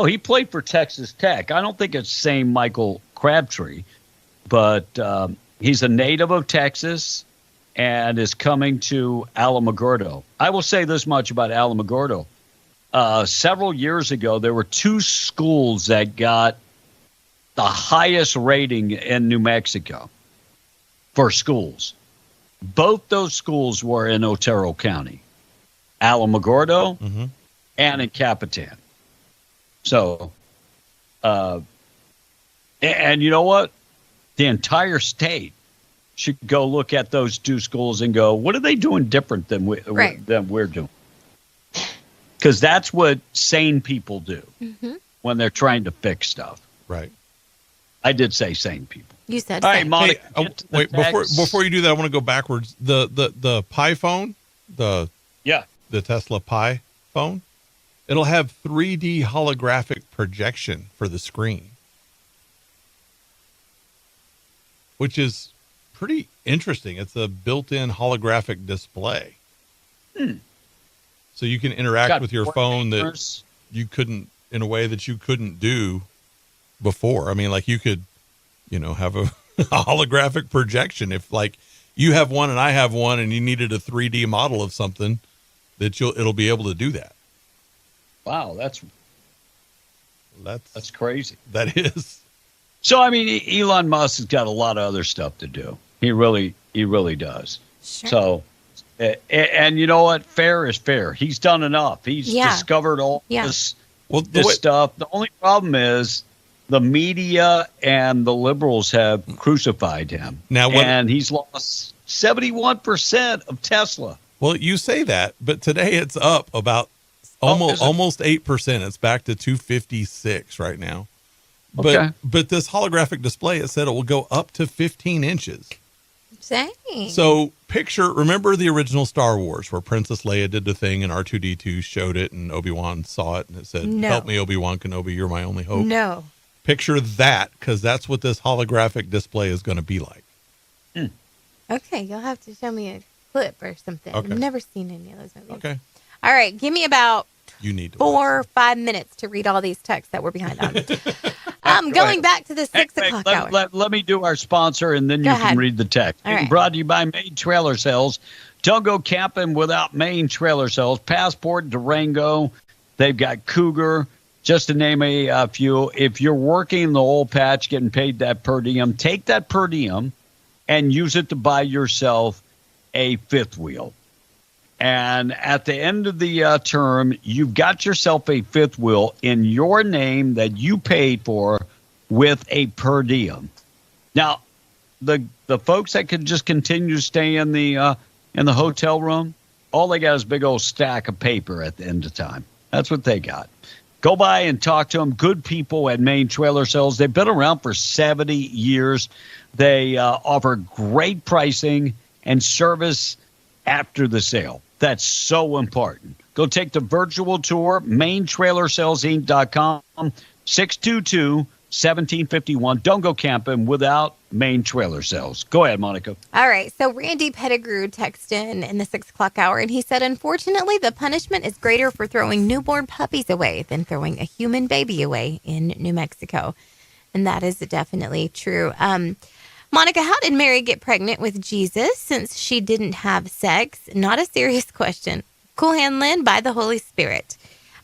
he played for Texas Tech. I don't think it's the same Michael Crabtree, but he's a native of Texas and is coming to Alamogordo. I will say this much about Alamogordo. Several years ago, there were two schools that got the highest rating in New Mexico for schools. Both those schools were in Otero County, Alamogordo and in Capitan. So, and you know what? The entire state should go look at those two schools and go, what are they doing different than we're doing? Because that's what sane people do when they're trying to fix stuff. Right. I did say sane people. You said all right, Monica. Wait, before you do that, I want to go backwards. The Pi phone, the Tesla Pi phone, it'll have 3D holographic projection for the screen, which is pretty interesting. It's a built-in holographic display. So you can interact with your phone that you couldn't, in a way that you couldn't do before. I mean, like you could, have a holographic projection. If like you have one and I have one and you needed a 3D model of something, it'll be able to do that. Wow, that's crazy. That is. So, I mean, Elon Musk has got a lot of other stuff to do. He really does. Sure. So, and you know what? Fair is fair. He's done enough. He's discovered all this stuff. The only problem is the media and the liberals have crucified him. And he's lost 71% of Tesla. Well, you say that, but today it's up about almost 8%. It's back to 256 right now. But this holographic display, it said it will go up to 15 inches. Dang. So remember the original Star Wars where Princess Leia did the thing and R2-D2 showed it and Obi-Wan saw it and it said, help me, Obi-Wan Kenobi, you're my only hope. No. Picture that, because that's what this holographic display is going to be like. Okay, you'll have to show me a clip or something. Okay. I've never seen any of those movies. Okay. All right, give me about You need to 4 or 5 minutes to read all these texts that we're behind on. Going back to the 6 o'clock hour. Let me do our sponsor, and then Go you ahead. can read the text. All right. Brought to you by Maine Trailer Sales. Don't go camping without Maine Trailer Sales. Passport, Durango. They've got Cougar, just to name a few. If you're working the oil patch, getting paid that per diem, take that per diem and use it to buy yourself a fifth wheel. And at the end of the term, you've got yourself a fifth wheel in your name that you paid for with a per diem. Now, the folks that can just continue to stay in the hotel room, all they got is a big old stack of paper at the end of time. That's what they got. Go by and talk to them. Good people at Maine Trailer Sales. They've been around for 70 years. They offer great pricing and service after the sale. That's so important. Go take the virtual tour, MaineTrailerSalesInc.com, 622-1751. Don't go camping without Maine Trailer Sales. Go ahead, Monica. All right, so Randy Pettigrew texted in the 6 o'clock hour, and he said, unfortunately, the punishment is greater for throwing newborn puppies away than throwing a human baby away in New Mexico. And that is definitely true. Monica, how did Mary get pregnant with Jesus since she didn't have sex? Not a serious question. Cool Hand Lynn, by the Holy Spirit.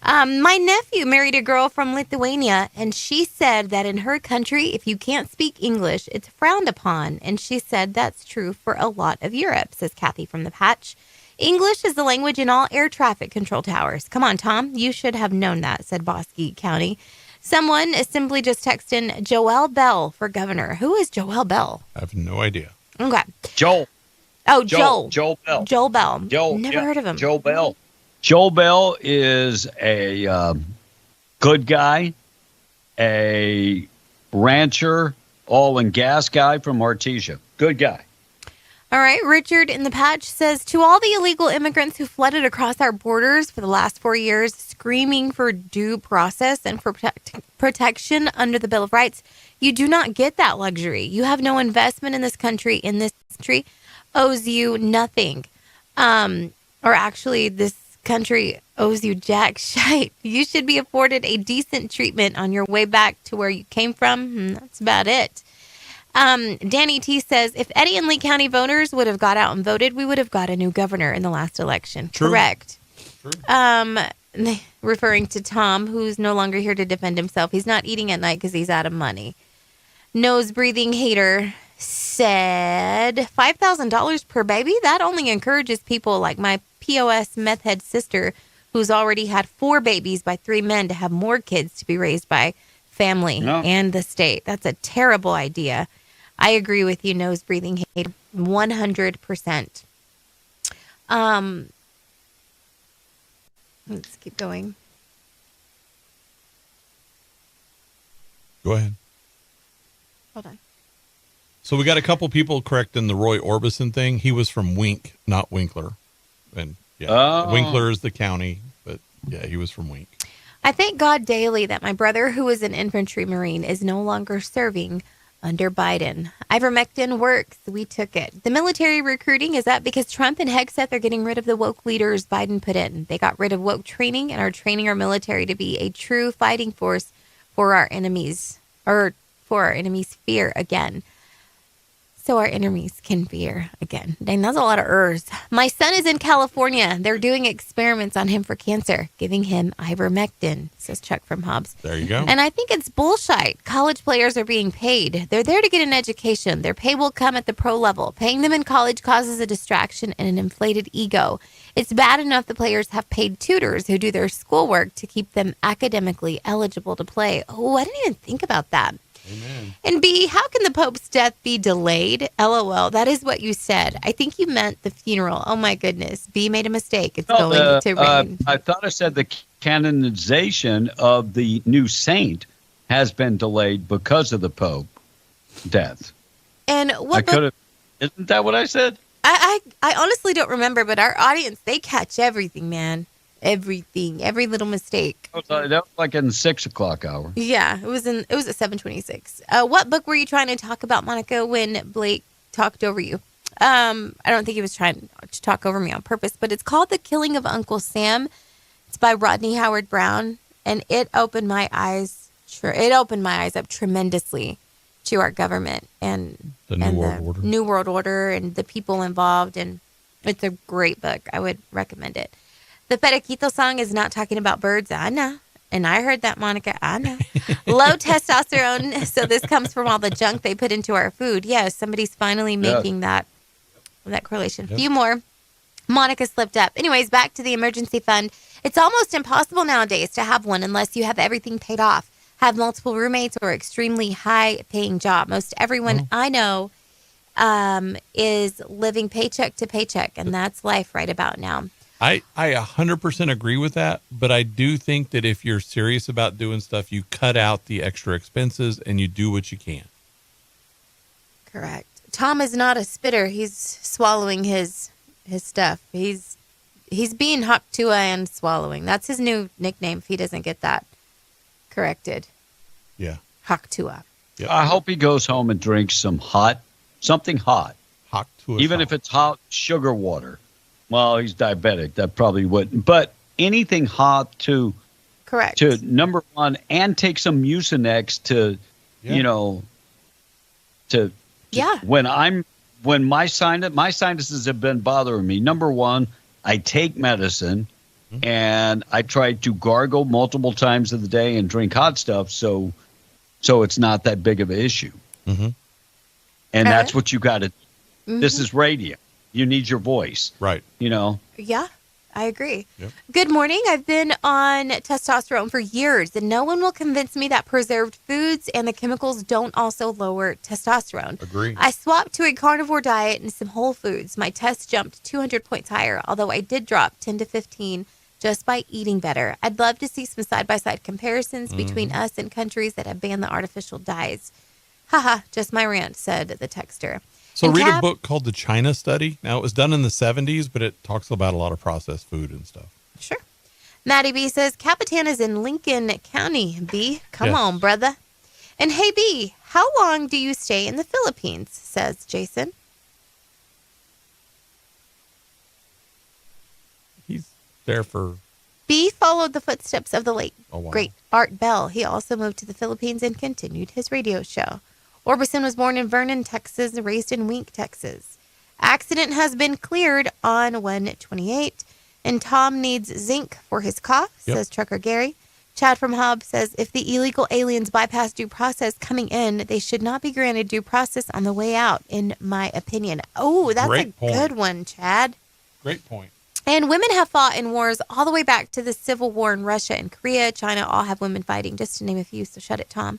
My nephew married a girl from Lithuania, and she said that in her country, if you can't speak English, it's frowned upon. And she said that's true for a lot of Europe, says Kathy from the Patch. English is the language in all air traffic control towers. Come on, Tom. You should have known that, said Bosque County. Someone is simply just texting Joel Bell for governor. Who is Joel Bell? I have no idea. Okay. Joel. Oh, Joel. Joel Bell. Joel Bell. Joel. Never heard of him. Joel Bell. Joel Bell is a good guy, a rancher, oil and gas guy from Artesia. Good guy. All right. Richard in the Patch says, to all the illegal immigrants who flooded across our borders for the last 4 years, screaming for due process and for protection under the Bill of Rights, you do not get that luxury. You have no investment in this country. In this country owes you nothing. Or actually, this country owes you jack shite. You should be afforded a decent treatment on your way back to where you came from. That's about it. Danny T says, if Eddie and Lee County voters would have got out and voted, we would have got a new governor in the last election. True. Correct. True. Referring to Tom, who's no longer here to defend himself. He's not eating at night because he's out of money. Nose breathing hater said, $5,000 per baby? That only encourages people like my POS meth head sister, who's already had 4 babies by 3 men, to have more kids to be raised by family and the state. That's a terrible idea. I agree with you, nose breathing hater, 100%. Let's keep going. Go ahead. Hold on. So we got a couple people correcting the Roy Orbison thing. He was from Wink, not Winkler. And Winkler is the county, but yeah, he was from Wink. I thank God daily that my brother, who is an infantry Marine, is no longer serving under Biden. Ivermectin works. We took it. The military recruiting is up because Trump and Hegseth are getting rid of the woke leaders Biden put in. They got rid of woke training and are training our military to be a true fighting force for our enemies, or for our enemies' fear again. So our enemies can fear again. Dang, that's a lot of ers. My son is in California. They're doing experiments on him for cancer, giving him ivermectin, says Chuck from Hobbs. There you go. And I think it's bullshit. College players are being paid. They're there to get an education. Their pay will come at the pro level. Paying them in college causes a distraction and an inflated ego. It's bad enough the players have paid tutors who do their schoolwork to keep them academically eligible to play. Oh, I didn't even think about that. Amen. And B, how can the Pope's death be delayed? LOL. That is what you said. I think you meant the funeral. Oh, my goodness. B made a mistake. It's going to rain. I thought I said the canonization of the new saint has been delayed because of the Pope death. And what book? Isn't that what I said? I honestly don't remember, but our audience, they catch everything, man. everything, every little mistake. That was like in the 6 o'clock hour. Yeah, it was at 7:26. What book were you trying to talk about, Monica, when Blake talked over you? I don't think he was trying to talk over me on purpose, but it's called The Killing of Uncle Sam. It's by Rodney Howard Brown, and it opened my eyes. It opened my eyes up tremendously to our government and the New World Order and the people involved, and it's a great book. I would recommend it. The Periquito song is not talking about birds. I know. And I heard that, Monica. I know. Low testosterone. So this comes from all the junk they put into our food. Yes, somebody's finally making that correlation. A few more. Monica slipped up. Anyways, back to the emergency fund. It's almost impossible nowadays to have one unless you have everything paid off, have multiple roommates, or extremely high-paying job. Most everyone I know is living paycheck to paycheck, and that's life right about now. I 100% agree with that, but I do think that if you're serious about doing stuff, you cut out the extra expenses and you do what you can. Correct. Tom is not a spitter. He's swallowing his stuff. He's being Haktua and swallowing. That's his new nickname if he doesn't get that corrected. Yeah. Haktua. Yep. I hope he goes home and drinks something hot. Haktua. Even if it's hot sugar water. Well, he's diabetic. That probably wouldn't. But anything hot to number one, and take some Mucinex to, when my sinuses have been bothering me. Number one, I take medicine, and I try to gargle multiple times of the day and drink hot stuff, so it's not that big of an issue. Mm-hmm. And that's what you got to. Mm-hmm. This is radio. You need your voice. Right. Yeah, I agree. Yep. Good morning. I've been on testosterone for years, and no one will convince me that preserved foods and the chemicals don't also lower testosterone. Agree. I swapped to a carnivore diet and some whole foods. My test jumped 200 points higher, although I did drop 10 to 15 just by eating better. I'd love to see some side-by-side comparisons between us and countries that have banned the artificial dyes. Haha, just my rant, said the texter. So read a book called The China Study. Now, it was done in the 70s, but it talks about a lot of processed food and stuff. Sure. Maddie B says, Capitan is in Lincoln County. B, come on, brother. And hey, B, how long do you stay in the Philippines, says Jason. He's there for... B followed the footsteps of the late, wow. great Art Bell. He also moved to the Philippines and continued his radio show. Orbison was born in Vernon, Texas, and raised in Wink, Texas. Accident has been cleared on 1/28, and Tom needs zinc for his cough, says Trucker Gary. Chad from Hobb says, if the illegal aliens bypass due process coming in, they should not be granted due process on the way out, in my opinion. Oh, that's good one, Chad. Great point. And women have fought in wars all the way back to the Civil War in Russia and Korea. China all have women fighting, just to name a few, so shut it, Tom.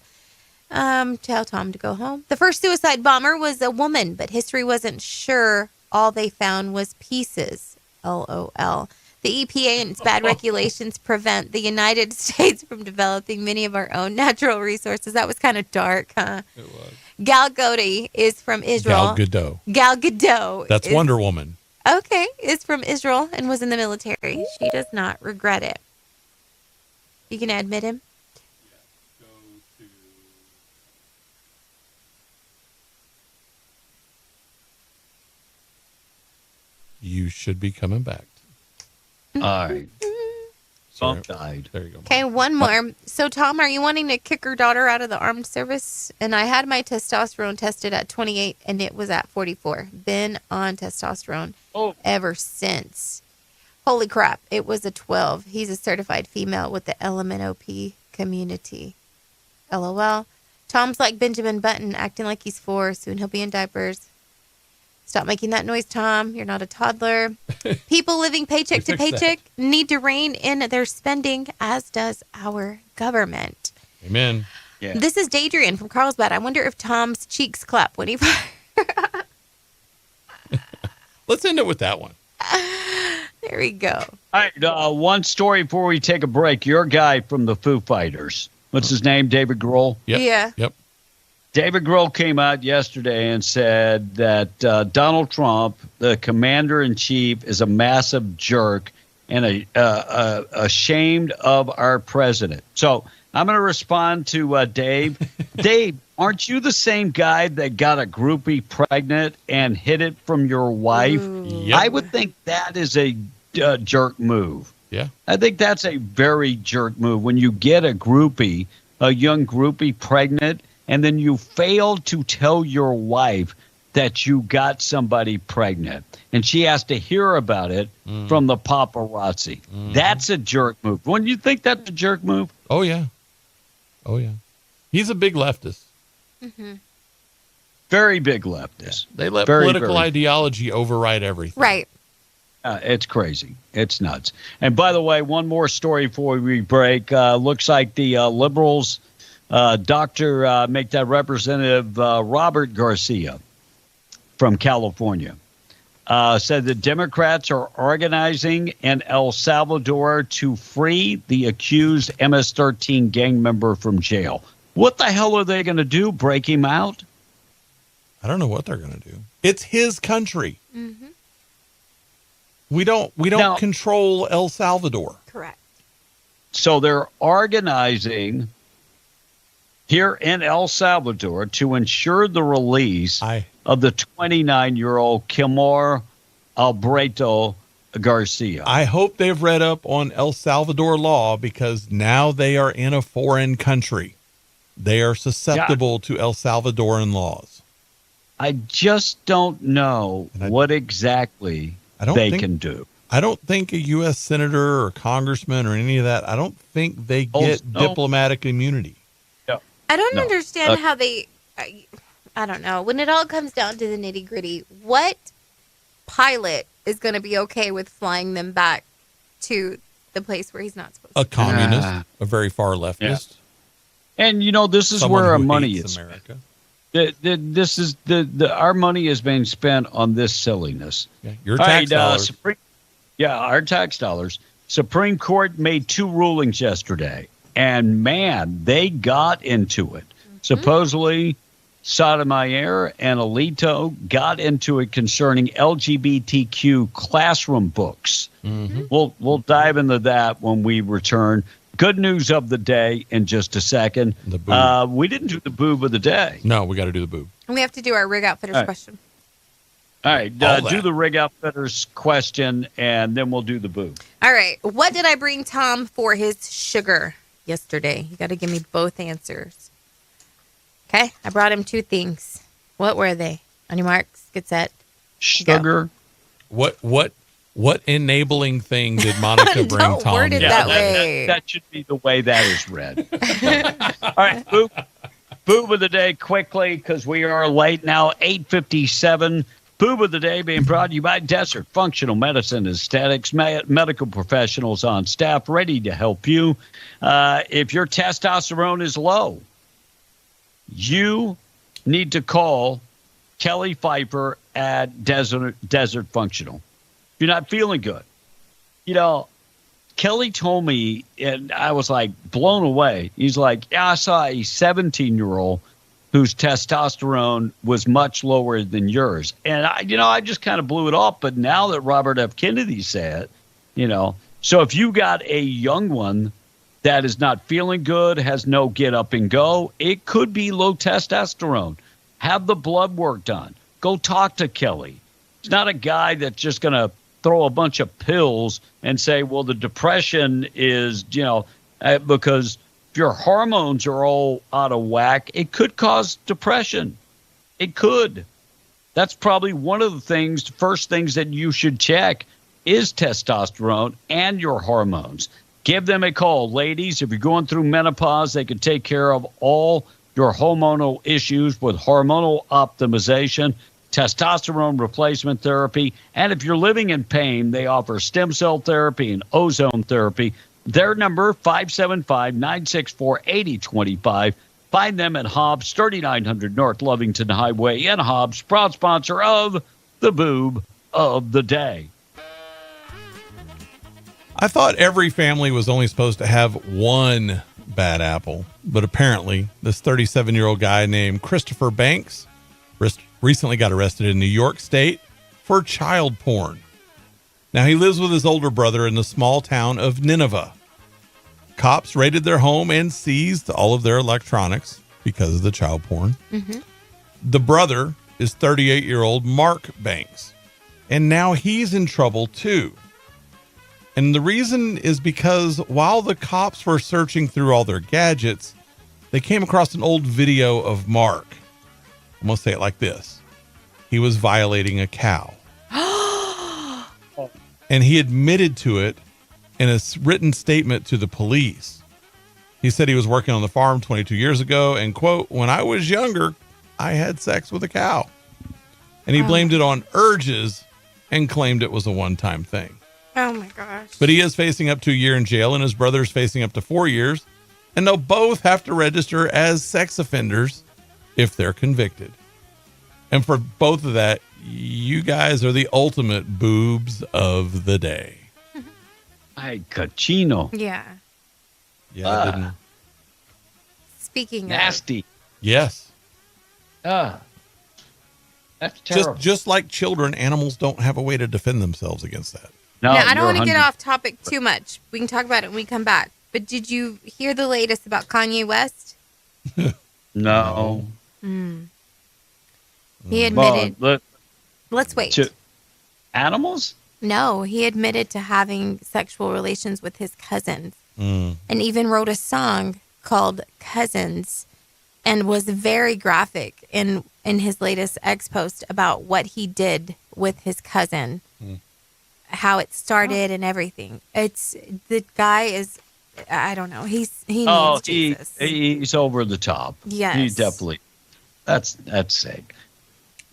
Tell Tom to go home. The first suicide bomber was a woman, but history wasn't sure. All they found was pieces. LOL. The EPA and its bad regulations prevent the United States from developing many of our own natural resources. That was kind of dark, huh? It was. Gal Gadot is from Israel. Gal Gadot. That's Wonder Woman. Okay, is from Israel and was in the military. She does not regret it. You can admit him? You should be coming back. All right. Some died. There you go. Okay, one more. So, Tom, are you wanting to kick your daughter out of the armed service? And I had my testosterone tested at 28, and it was at 44. Been on testosterone ever since. Holy crap, it was a 12. He's a certified female with the LMNOP community. LOL. Tom's like Benjamin Button, acting like he's 4. Soon he'll be in diapers. Stop making that noise, Tom. You're not a toddler. People living paycheck to paycheck need to rein in their spending, as does our government. Amen. Yeah. This is Dadrian from Carlsbad. I wonder if Tom's cheeks clap when he... Let's end it with that one. There we go. All right, one story before we take a break. Your guy from the Foo Fighters. What's his name? David Grohl? Yep. Yeah. Yep. David Grohl came out yesterday and said that Donald Trump, the commander-in-chief, is a massive jerk and ashamed of our president. So I'm going to respond to Dave. Dave, aren't you the same guy that got a groupie pregnant and hid it from your wife? Yep. I would think that is a jerk move. Yeah. I think that's a very jerk move when you get a young groupie pregnant, and then you fail to tell your wife that you got somebody pregnant, and she has to hear about it from the paparazzi. That's a jerk move. Wouldn't you think that's a jerk move? Oh, yeah. Oh, yeah. He's a big leftist. Very big leftist. Yeah. They let very, political ideology override everything. Right. It's crazy. It's nuts. And by the way, one more story before we break. Looks like the liberals, make that Representative Robert Garcia from California, said the Democrats are organizing in El Salvador to free the accused MS-13 gang member from jail. What the hell are they going to do? Break him out? I don't know what they're going to do. It's his country. We don't control El Salvador. Correct. So they're organizing here in El Salvador to ensure the release of the 29-year-old Kilmar Alberto Garcia. I hope they've read up on El Salvador law, because now they are in a foreign country. They are susceptible to El Salvadoran laws. I just don't know what exactly they can do. I don't think a U.S. senator or congressman or any of that, I don't think they get diplomatic immunity. I don't understand how they, I don't know. When it all comes down to the nitty gritty, what pilot is going to be okay with flying them back to the place where he's not supposed to? A communist, a very far leftist. And this is Someone where our who money hates is. America. This is our money is being spent on this silliness. Yeah, your tax dollars. Our tax dollars. Supreme Court made 2 rulings yesterday, and man, they got into it. Supposedly, Sotomayor and Alito got into it concerning LGBTQ classroom books. We'll dive into that when we return. Good news of the day in just a second. The boob. We didn't do the boob of the day. No, we got to do the boob. And we have to do our rig outfitters question. All right, do the rig outfitters question, and then we'll do the boob. All right. What did I bring Tom for his sugar yesterday? You got to give me both answers. Okay. I brought him 2 things. What were they? On your marks, get set. Sugar. What enabling thing did Monica bring Tom? Word it that way. That should be the way that is read. All right, boob of the day quickly, because we are late now, 8:57. Boob of the day being brought to you by Desert Functional Medicine Aesthetics, medical professionals on staff ready to help you. If your testosterone is low, you need to call Kelly Pfeiffer at Desert Functional. If you're not feeling good. Kelly told me, and I was like blown away. He's like, I saw a 17-year-old whose testosterone was much lower than yours. And I just kind of blew it off. But now that Robert F. Kennedy said, so if you got a young one that is not feeling good, has no get up and go, it could be low testosterone. Have the blood work done. Go talk to Kelly. He's not a guy that's just going to throw a bunch of pills and say, well, the depression is, because if your hormones are all out of whack, it could cause depression. It could. That's probably one of the first things that you should check is testosterone and your hormones. Give them a call. Ladies, if you're going through menopause, they can take care of all your hormonal issues with hormonal optimization, testosterone replacement therapy, and if you're living in pain, they offer stem cell therapy and ozone therapy. Their number, 575-964-8025. Find them at Hobbs, 3900 North Lovington Highway in Hobbs, proud sponsor of the Boob of the Day. I thought every family was only supposed to have one bad apple, but apparently this 37-year-old guy named Christopher Banks recently got arrested in New York State for child porn. Now, he lives with his older brother in the small town of Nineveh. Cops raided their home and seized all of their electronics because of the child porn. Mm-hmm. The brother is 38-year-old Mark Banks, and now he's in trouble too. And the reason is because while the cops were searching through all their gadgets, they came across an old video of Mark. I'm going to say it like this. He was violating a cow. And he admitted to it in a written statement to the police. He said he was working on the farm 22 years ago and, quote, when I was younger, I had sex with a cow. And he blamed it on urges and claimed it was a one-time thing. Oh, my gosh. But he is facing up to a year in jail, and his brother's facing up to 4 years. And they'll both have to register as sex offenders if they're convicted. And for both of that, you guys are the ultimate boobs of the day. Ay, cochino. Yeah. Yeah, didn't. Speaking nasty. Yes. That's terrible. Just like children, animals don't have a way to defend themselves against that. No, now, I don't want to get off topic too much. We can talk about it when we come back. But did you hear the latest about Kanye West? No. He admitted. Let's wait. To animals? No, he admitted to having sexual relations with his cousins and even wrote a song called Cousins and was very graphic in his latest X post about what he did with his cousin, how it started and everything. The guy is, I don't know. He needs Jesus. He's over the top. Yes. He definitely. That's sick.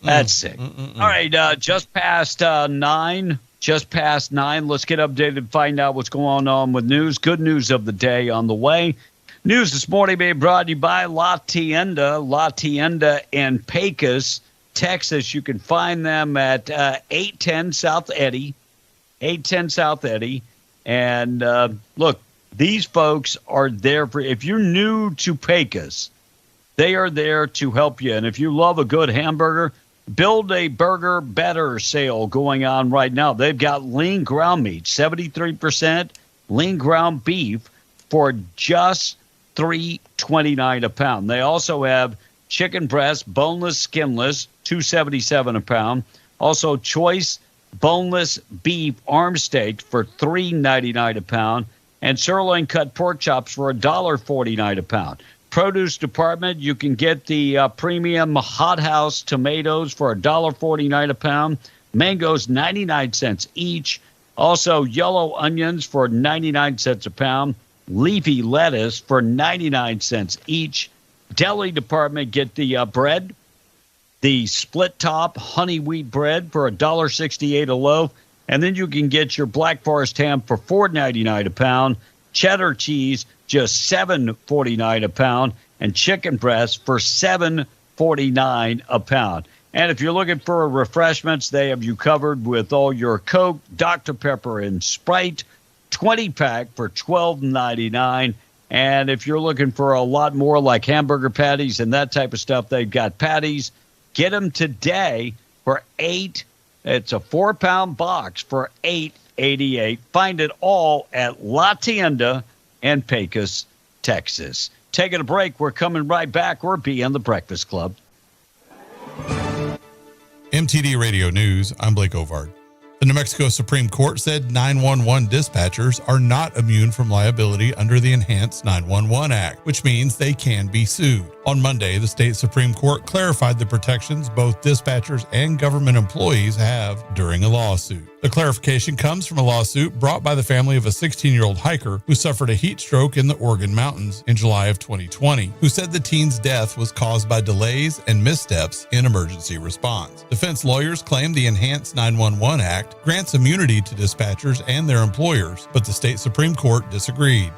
That's sick. All right, just past 9. Just past 9. Let's get updated and find out what's going on with news. Good news of the day on the way. News this morning being brought to you by La Tienda. La Tienda in Pecos, Texas. You can find them at 810 South Eddy. 810 South Eddy. And look, these folks are there for, if you're new to Pecos, they are there to help you. And if you love a good hamburger, Build a Burger Better sale going on right now. They've got lean ground meat, 73% lean ground beef for just $3.29 a pound. They also have chicken breast, boneless, skinless, $2.77 a pound. Also, choice boneless beef arm steak for $3.99 a pound, and sirloin cut pork chops for $1.49 a pound. Produce department, you can get the premium Hot House tomatoes for $1.49 a pound. Mangoes, 99 cents each. Also, yellow onions for 99 cents a pound. Leafy lettuce for 99 cents each. Deli department, get the bread, the split top honey wheat bread for $1.68 a loaf. And then you can get your Black Forest ham for $4.99 a pound. Cheddar cheese, just $7.49 a pound, and chicken breast for $7.49 a pound. And if you're looking for refreshments, they have you covered with all your Coke, Dr. Pepper, and Sprite, 20-pack for $12.99. And if you're looking for a lot more like hamburger patties and that type of stuff, they've got patties. Get them today for $8. It's a 4-pound box for $8.88. Find it all at La Tienda in Pecos, Texas. Taking a break. We're coming right back. We're being the Breakfast Club. MTD Radio News, I'm Blake Ovard. The New Mexico Supreme Court said 911 dispatchers are not immune from liability under the Enhanced 911 Act, which means they can be sued. On Monday, the state Supreme Court clarified the protections both dispatchers and government employees have during a lawsuit. The clarification comes from a lawsuit brought by the family of a 16-year-old hiker who suffered a heat stroke in the Oregon mountains in July of 2020, who said the teen's death was caused by delays and missteps in emergency response. Defense lawyers claim the Enhanced 911 Act grants immunity to dispatchers and their employers, but the state Supreme Court disagreed.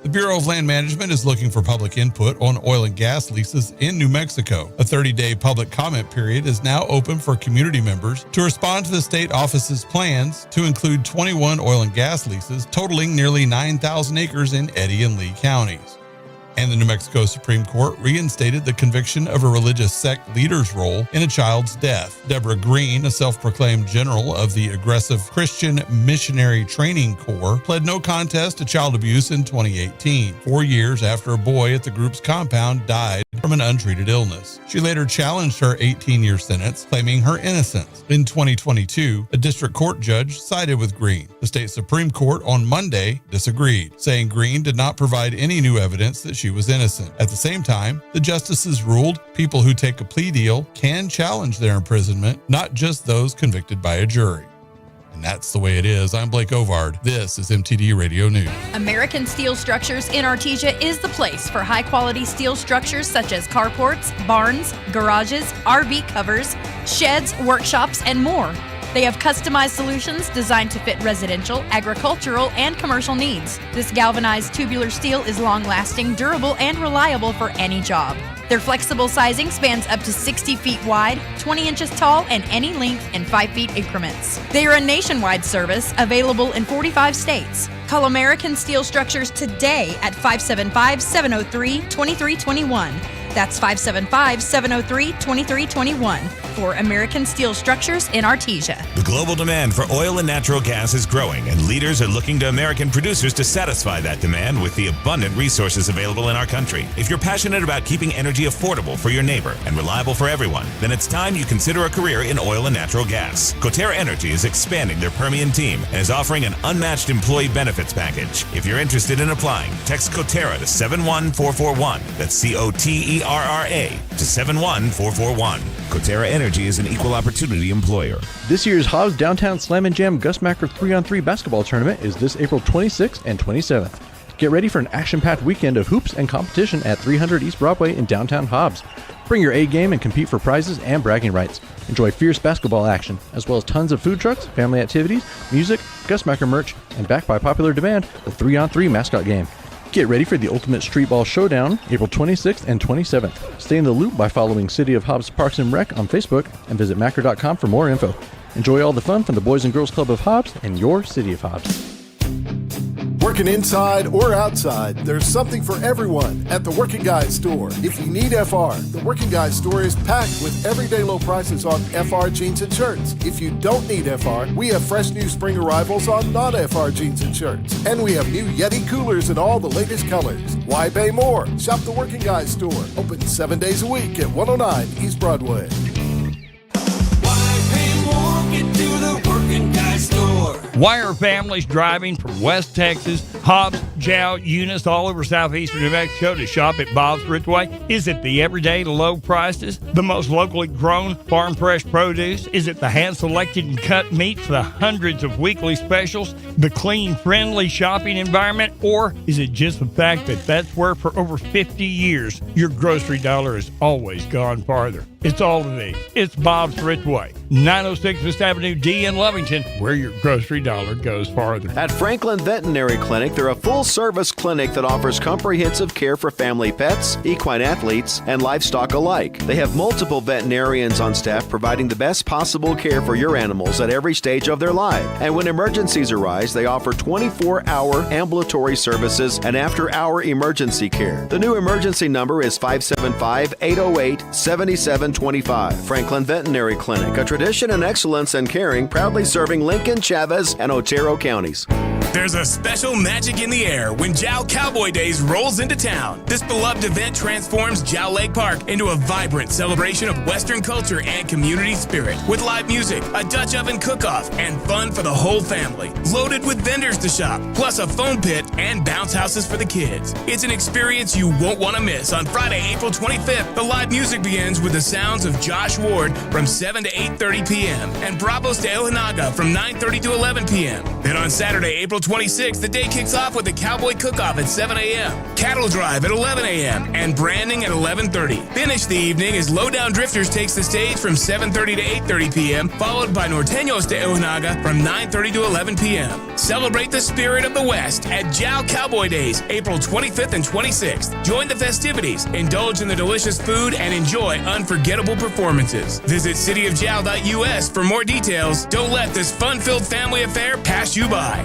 The Bureau of Land Management is looking for public input on oil and gas leases in New Mexico. A 30-day public comment period is now open for community members to respond to the state office's plans to include 21 oil and gas leases totaling nearly 9,000 acres in Eddy and Lee counties. And the New Mexico Supreme Court reinstated the conviction of a religious sect leader's role in a child's death. Deborah Green, a self-proclaimed general of the Aggressive Christian Missionary Training Corps, pled no contest to child abuse in 2018, 4 years after a boy at the group's compound died from an untreated illness. She later challenged her 18-year sentence, claiming her innocence. In 2022, a district court judge sided with Green. The state Supreme Court on Monday disagreed, saying Green did not provide any new evidence that she was innocent. At the same time, the justices ruled people who take a plea deal can challenge their imprisonment, not just those convicted by a jury. And that's the way it is. I'm Blake Ovard. This is MTD Radio News. American Steel Structures in Artesia is the place for high-quality steel structures such as carports, barns, garages, RV covers, sheds, workshops, and more. They have customized solutions designed to fit residential, agricultural, and commercial needs. This galvanized tubular steel is long-lasting, durable, and reliable for any job. Their flexible sizing spans up to 60 feet wide, 20 inches tall, and any length in 5 feet increments. They are a nationwide service available in 45 states. Call American Steel Structures today at 575-703-2321. That's 575-703-2321 for American Steel Structures in Artesia. The global demand for oil and natural gas is growing, and leaders are looking to American producers to satisfy that demand with the abundant resources available in our country. If you're passionate about keeping energy affordable for your neighbor and reliable for everyone, then it's time you consider a career in oil and natural gas. Coterra Energy is expanding their Permian team and is offering an unmatched employee benefits package. If you're interested in applying, text Coterra to 71441. That's COTERRA to 71441. Coterra Energy is an equal opportunity employer. This year's Hobbs Downtown Slam and Jam Gus Macker 3-on-3 basketball tournament is this April 26th and 27th. Get ready for an action-packed weekend of hoops and competition at 300 East Broadway in downtown Hobbs. Bring your A game and compete for prizes and bragging rights. Enjoy fierce basketball action, as well as tons of food trucks, family activities, music, Gus Macker merch, and backed by popular demand, the 3-on-3 mascot game. Get ready for the Ultimate Street Ball Showdown, April 26th and 27th. Stay in the loop by following City of Hobbs Parks and Rec on Facebook and visit Macker.com for more info. Enjoy all the fun from the Boys and Girls Club of Hobbs and your City of Hobbs. Working inside or outside, there's something for everyone at the Working Guys store. If you need FR, the Working Guys store is packed with everyday low prices on FR jeans and shirts. If you don't need FR, we have fresh new spring arrivals on non-FR jeans and shirts. And we have new Yeti coolers in all the latest colors. Why pay more? Shop the Working Guys store. Open 7 days a week at 109 East Broadway. Why pay more? Get to the Working Guys store. Why are families driving from West Texas, Hobbs, Jow, Eunice, all over southeastern New Mexico to shop at Bob's Ridgeway? Is it the everyday low prices, the most locally grown farm fresh produce? Is it the hand-selected and cut meat for the hundreds of weekly specials, the clean, friendly shopping environment? Or is it just the fact that that's where for over 50 years your grocery dollar has always gone farther? It's all of these. It's Bob's Ridgeway, 906 West Avenue D in Lovington, where your grocery dollar goes farther. At Franklin Veterinary Clinic, they're a full-service clinic that offers comprehensive care for family pets, equine athletes, and livestock alike. They have multiple veterinarians on staff providing the best possible care for your animals at every stage of their life. And when emergencies arise, they offer 24-hour ambulatory services and after-hour emergency care. The new emergency number is 575-808-7725. Franklin Veterinary Clinic, a tradition and excellence in caring, proudly serving Lincoln, Chavez, and Otero counties. There's a special magic in the air when Jow Cowboy Days rolls into town. This beloved event transforms Jow Lake Park into a vibrant celebration of Western culture and community spirit, with live music, a Dutch oven cook-off, and fun for the whole family. Loaded with vendors to shop, plus a foam pit and bounce houses for the kids. It's an experience you won't want to miss. On Friday, April 25th, the live music begins with the sounds of Josh Ward from 7 to 8:30 p.m. and Bravos de Ojinaga from 9:30 to 11 p.m. Then on Saturday, April 26th, the day kicks off with the Cowboy Cook-Off at 7 a.m., Cattle Drive at 11 a.m., and Branding at 11:30. Finish the evening as Lowdown Drifters takes the stage from 7:30 to 8:30 p.m., followed by Norteños de Ojinaga from 9:30 to 11 p.m. Celebrate the spirit of the West at Jow Cowboy Days, April 25th and 26th. Join the festivities, indulge in the delicious food, and enjoy unforgettable performances. Visit cityofjow.us for more details. Don't let this fun-filled family affair pass you by.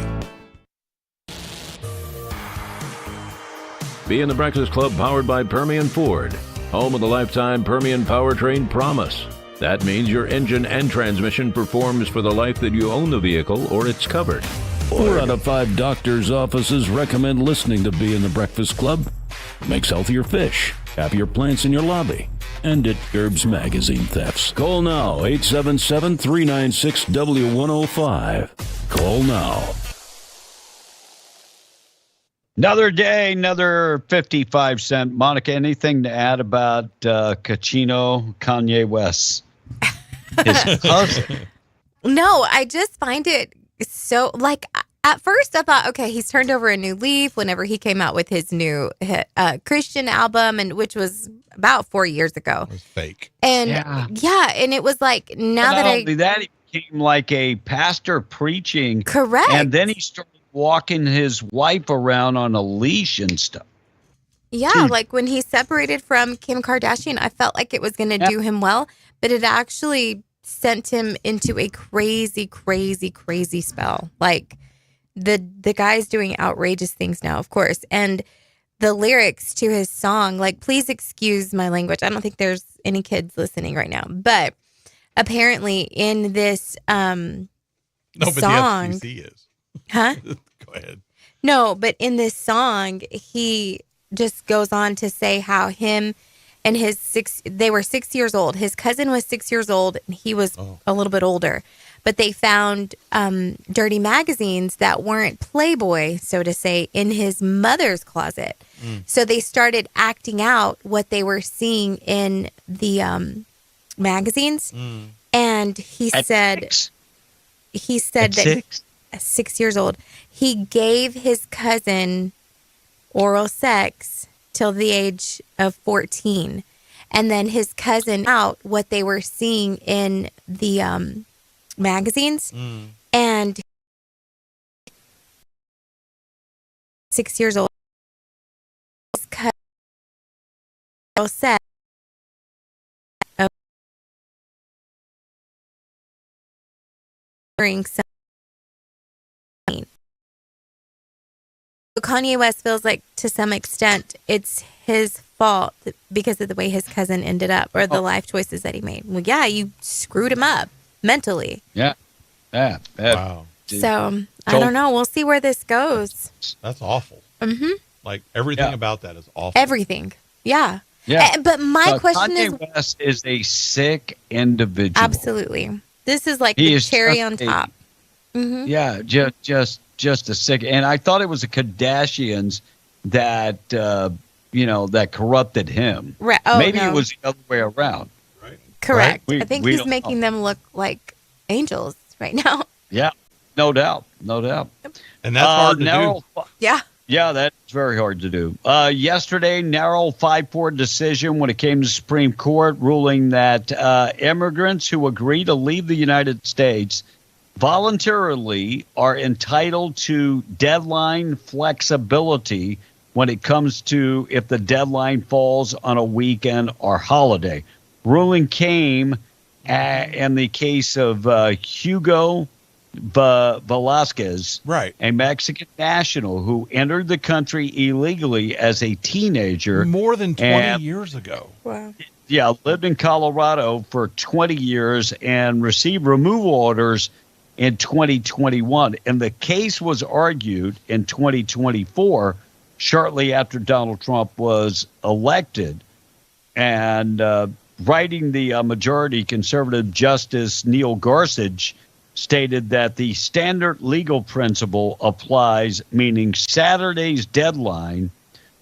Be in the Breakfast Club powered by Permian Ford, home of the lifetime Permian Powertrain Promise. That means your engine and transmission performs for the life that you own the vehicle or it's covered. 4 out of 5 doctors' offices recommend listening to Be in the Breakfast Club. Makes healthier fish, happier plants in your lobby, and it curbs magazine thefts. Call now, 877-396-W105. Call now. Another day, another 55 cent. Monica, anything to add about Kanye West? His cousin. No, I just find it so, like, at first I thought, okay, he's turned over a new leaf whenever he came out with his new Christian album, and which was about 4 years ago. It was fake. And yeah, and it was like, now Not that only that, he became like a pastor preaching. Correct. And then he started walking his wife around on a leash and stuff. Yeah, Dude. like when he separated from Kim Kardashian, I felt like it was going to do him well, but it actually sent him into a crazy, crazy, crazy spell. Like the guy's doing outrageous things now, of course, and the lyrics to his song, like, please excuse my language. I don't think there's any kids listening right now, but apparently in this No, but song, the FCC is. Huh? Go ahead. No, but in this song, he just goes on to say how him and they were 6 years old. His cousin was 6 years old, and he was a little bit older. But they found dirty magazines that weren't Playboy, so to say, in his mother's closet. So they started acting out what they were seeing in the magazines. And he said that 6 years old, he gave his cousin oral sex till the age of 14. And then his cousin out what they were seeing in the magazines. And 6 years old, his cousin oral sex of during some. Kanye West feels like, to some extent, it's his fault because of the way his cousin ended up, or the life choices that he made. Well, yeah, you screwed him up mentally. Yeah. Wow. So I don't know. We'll see where this goes. That's awful. Mm-hmm. Like, everything about that is awful. Everything. Yeah. Yeah. But my question Kanye West is a sick individual. Absolutely. This is like He the is cherry just on a- top. Mm-hmm. Yeah, just a sick. And I thought it was the Kardashians that that corrupted him. Right. Oh, Maybe no. it was the other way around. Correct. Right? I think We he's don't making know. them look like angels right now. Yeah, no doubt. And that's hard to narrow, do. Yeah. Yeah, that's very hard to do. Yesterday, narrow 5-4 decision when it came to Supreme Court ruling that immigrants who agree to leave the United States voluntarily are entitled to deadline flexibility when it comes to if the deadline falls on a weekend or holiday. Ruling came in the case of Hugo Velasquez, right, a Mexican national who entered the country illegally as a teenager. More than 20 and- years ago. Wow. Yeah, lived in Colorado for 20 years and received removal orders in 2021. And the case was argued in 2024, shortly after Donald Trump was elected. And writing the majority, conservative Justice Neil Gorsuch stated that the standard legal principle applies, meaning Saturday's deadline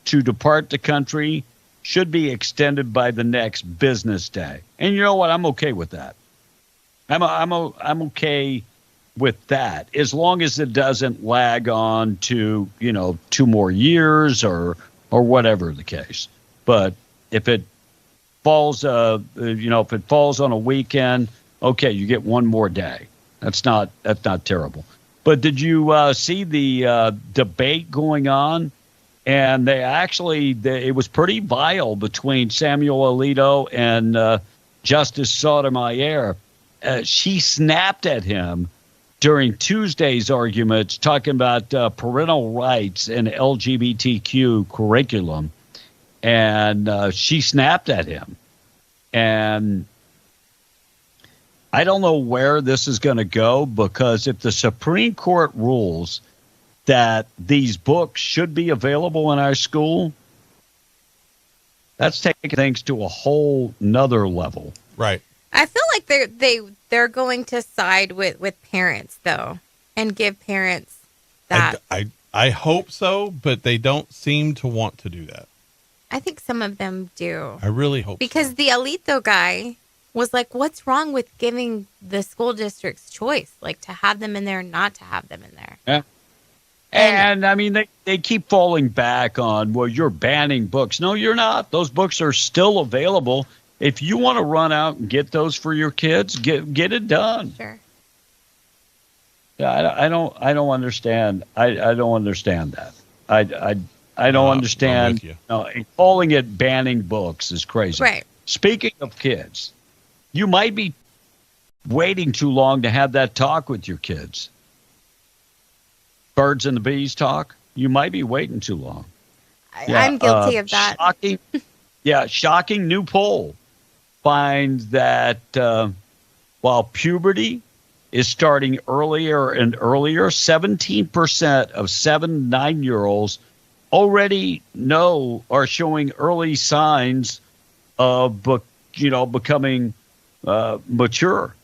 to depart the country should be extended by the next business day. And you know what? I'm okay with that. I'm okay with that, as long as it doesn't lag on to 2 more years or whatever the case. But if it falls, if it falls on a weekend, okay, you get 1 more day. That's not terrible. But did you see the debate going on? And it was pretty vile between Samuel Alito and Justice Sotomayor. She snapped at him during Tuesday's arguments talking about parental rights and LGBTQ curriculum, and she snapped at him. And I don't know where this is going to go, because if the Supreme Court rules that these books should be available in our school, that's taking things to a whole nother level. Right. I feel like they're going to side with parents, though, and give parents that. I hope so, but they don't seem to want to do that. I think some of them do. I really hope because the Alito guy was like, what's wrong with giving the school districts choice, like to have them in there, not to have them in there? Yeah. And I mean, they keep falling back on, well, you're banning books. No, you're not. Those books are still available. If you want to run out and get those for your kids, get it done. Sure. Yeah, I don't understand. I don't understand that. I don't understand. No, calling it banning books is crazy. Right. Speaking of kids, you might be waiting too long to have that talk with your kids. Birds and the bees talk. You might be waiting too long. I'm guilty of that. Shocking new poll finds that while puberty is starting earlier and earlier, 17% of 7-9-year-olds already are showing early signs of becoming mature,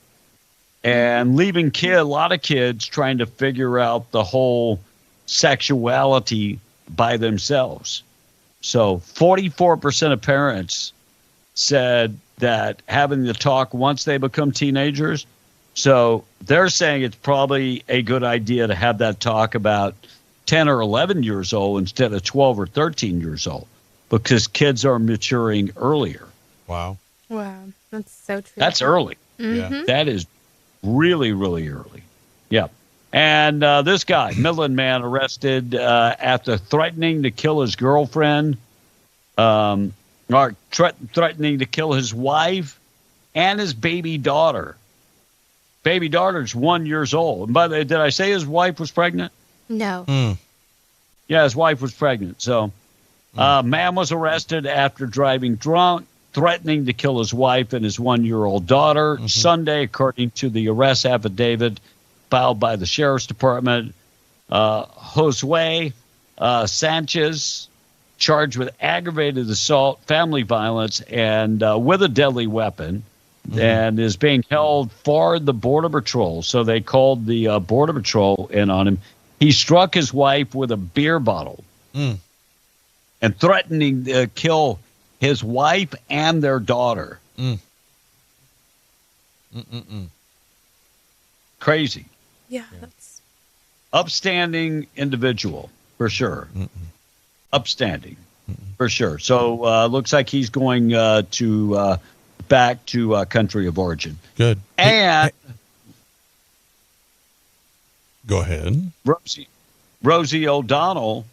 and leaving a lot of kids trying to figure out the whole sexuality by themselves. So 44% of parents said that having the talk once they become teenagers. So they're saying it's probably a good idea to have that talk about 10 or 11 years old instead of 12 or 13 years old, because kids are maturing earlier. Wow. Wow. That's so true. That's early. Mm-hmm. Yeah. That is really, really early. Yeah. And this guy, Midland man, arrested after threatening to kill his girlfriend, or threatening to kill his wife and his baby daughter. Baby daughter's 1 year old. And by the way, did I say his wife was pregnant? No. Yeah, his wife was pregnant. So, man was arrested after driving drunk, threatening to kill his wife and his 1 year old daughter. Sunday, according to the arrest affidavit filed by the sheriff's department, Josue Sanchez, charged with aggravated assault, family violence, and with a deadly weapon, and is being held for the Border Patrol. So they called the Border Patrol in on him. He struck his wife with a beer bottle and threatening to kill his wife and their daughter. Crazy. Yeah, that's upstanding individual for sure. Upstanding for sure. So looks like he's going to back to country of origin. Good. And go ahead. Rosie O'Donnell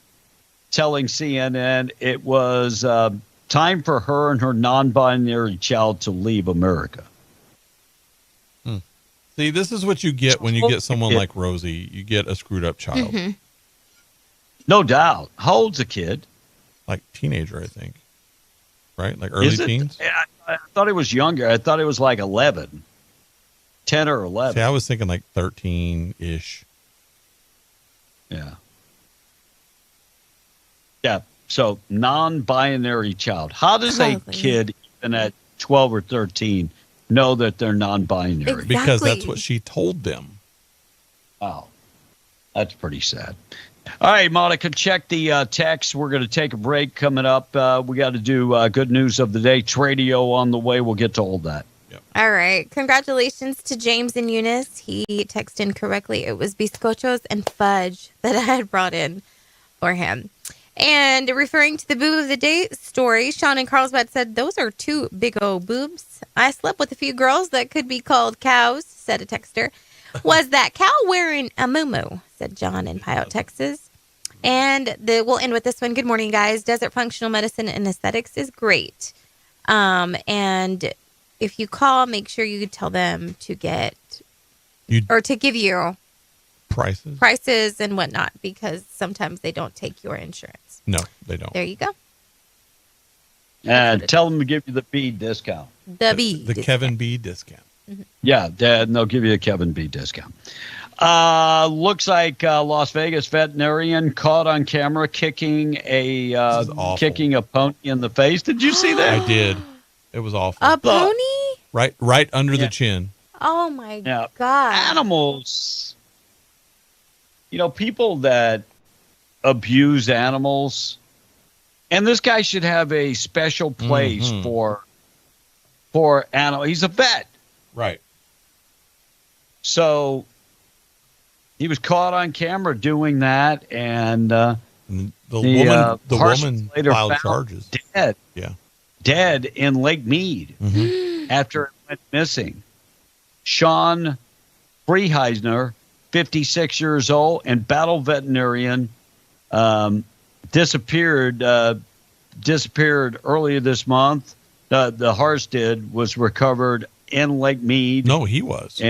telling CNN it was time for her and her non-binary child to leave America. See, this is what you get when you get someone like Rosie. You get a screwed up child. No doubt. How old's the kid? Like teenager, I think. Right? Like early teens? I thought it was younger. I thought it was like 11. 10 or 11. See, I was thinking like 13-ish. Yeah. Yeah. So non-binary child. How does a kid, even at 12 or 13, know that they're non-binary? Exactly. Because that's what she told them. Wow. That's pretty sad. All right, Monica, check the text. We're going to take a break coming up. We got to do good news of the day. Tradio on the way. We'll get to all that. All right. Congratulations to James and Eunice. He texted in correctly. It was biscochos and fudge that I had brought in for him. And referring to the boob of the day story, Sean in Carlsbad said, those are two big old boobs. I slept with a few girls that could be called cows, said a texter. Was that cow wearing a muumuu, said John in Pyote, Texas. And we'll end with this one. Good morning, guys. Desert Functional Medicine and Aesthetics is great. And if you call, make sure you tell them to give you prices and whatnot, because sometimes they don't take your insurance. No, they don't. There you go. Tell them to give you the B discount. The Kevin B discount. Yeah, and they'll give you a Kevin B discount. Looks like Las Vegas veterinarian caught on camera kicking a pony in the face. Did you see that? I did. It was awful. A pony? Right under the chin. Oh my God. Animals. People that abuse animals, and this guy should have a special place for animal. He's a vet. Right. So he was caught on camera doing that, and the woman later filed found charges. Dead. Yeah. Dead in Lake Mead after it went missing. Sean Freeheisner, 56 years old and battle veterinarian, disappeared earlier this month. The Harstad was recovered in Lake Mead. No, he was.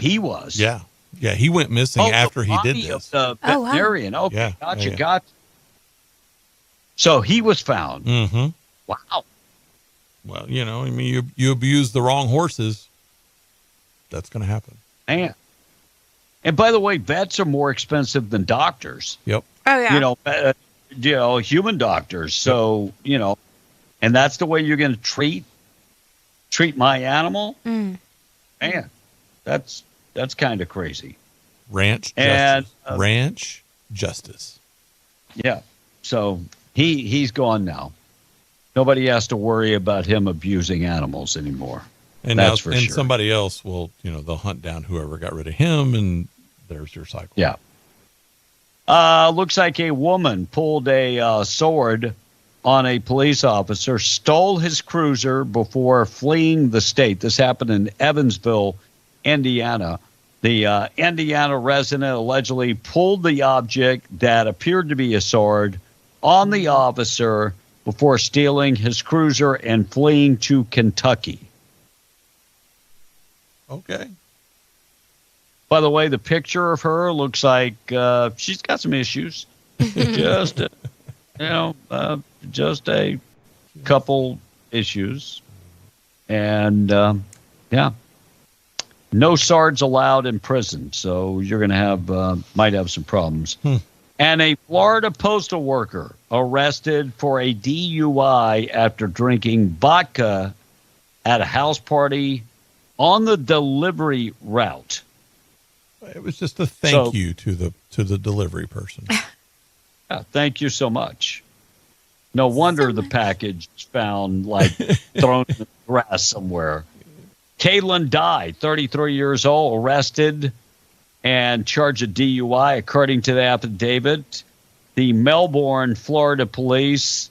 He was. Yeah. Yeah, he went missing after he did this. The veterinarian. Wow. Okay, Yeah, gotcha. So he was found. Mm-hmm. Wow. Well, you abuse the wrong horses, that's going to happen. Man. And by the way, vets are more expensive than doctors. Yep. Oh yeah. Human doctors. So, and that's the way you're going to treat my animal. Man, that's kind of crazy. Ranch justice. Yeah. So he's gone now. Nobody has to worry about him abusing animals anymore. And that's for sure. Somebody else will, they'll hunt down whoever got rid of him, and there's your cycle. Yeah. Looks like a woman pulled a sword on a police officer, stole his cruiser before fleeing the state. This happened in Evansville, Indiana. The Indiana resident allegedly pulled the object that appeared to be a sword on the officer before stealing his cruiser and fleeing to Kentucky. Okay. By the way, the picture of her looks like she's got some issues. Just a couple issues. And, no swords allowed in prison. So you're going to might have some problems. And a Florida postal worker arrested for a DUI after drinking vodka at a house party on the delivery route. It was just a thank you to the delivery person. Yeah, thank you so much. No wonder the package is found thrown in the grass somewhere. Caitlin Dye, 33 years old, arrested and charged of DUI, according to the affidavit. The Melbourne, Florida police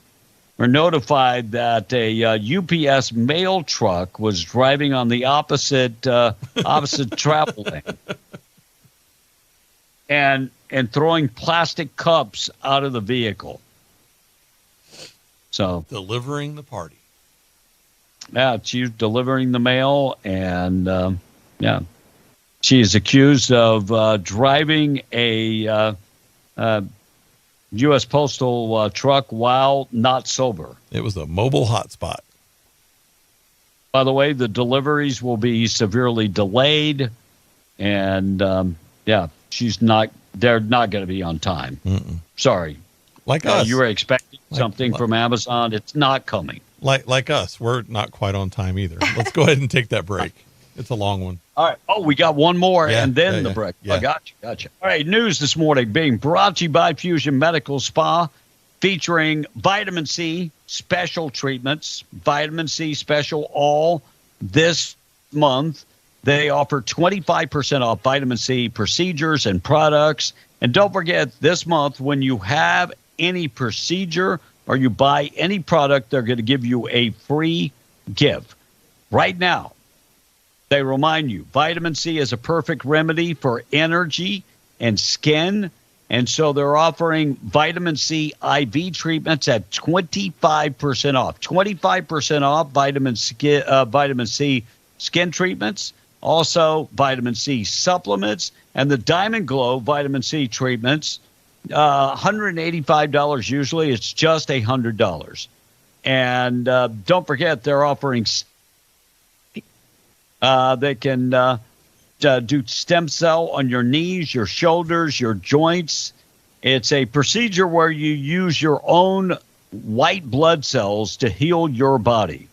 were notified that a UPS mail truck was driving on the opposite travel lane and throwing plastic cups out of the vehicle. So delivering the party. Yeah, she's delivering the mail, and she is accused of driving a U.S. postal truck while not sober. It was a mobile hotspot. By the way, the deliveries will be severely delayed, and she's not. They're not going to be on time. Sorry, like us. You were expecting something from Amazon. It's not coming. Like us, we're not quite on time either. Let's go ahead and take that break. It's a long one. All right. Oh, we got one more, and then the break. Yeah. Oh, gotcha. All right. News this morning being brought to you by Fusion Medical Spa, featuring vitamin C special treatments, vitamin C special all this month. They offer 25% off vitamin C procedures and products. And don't forget, this month, when you have any procedure or you buy any product, they're going to give you a free gift. Right now, they remind you, vitamin C is a perfect remedy for energy and skin. And so they're offering vitamin C IV treatments at 25% off. 25% off vitamin C skin treatments Also, vitamin C supplements and the Diamond Glow vitamin C treatments, $185 usually. It's just $100. And don't forget, they're offering they can do stem cell on your knees, your shoulders, your joints. It's a procedure where you use your own white blood cells to heal your body.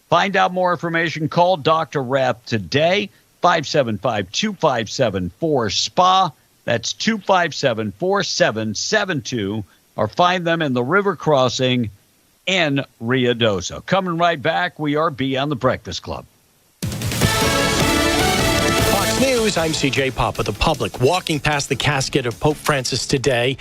Find out more information. Call Dr. Rapp today, 575-2574-SPA. That's 257-4772. Or find them in the River Crossing in Ruidoso. Coming right back, we are Beyond the Breakfast Club. Fox News, I'm CJ Pop with the public walking past the casket of Pope Francis today.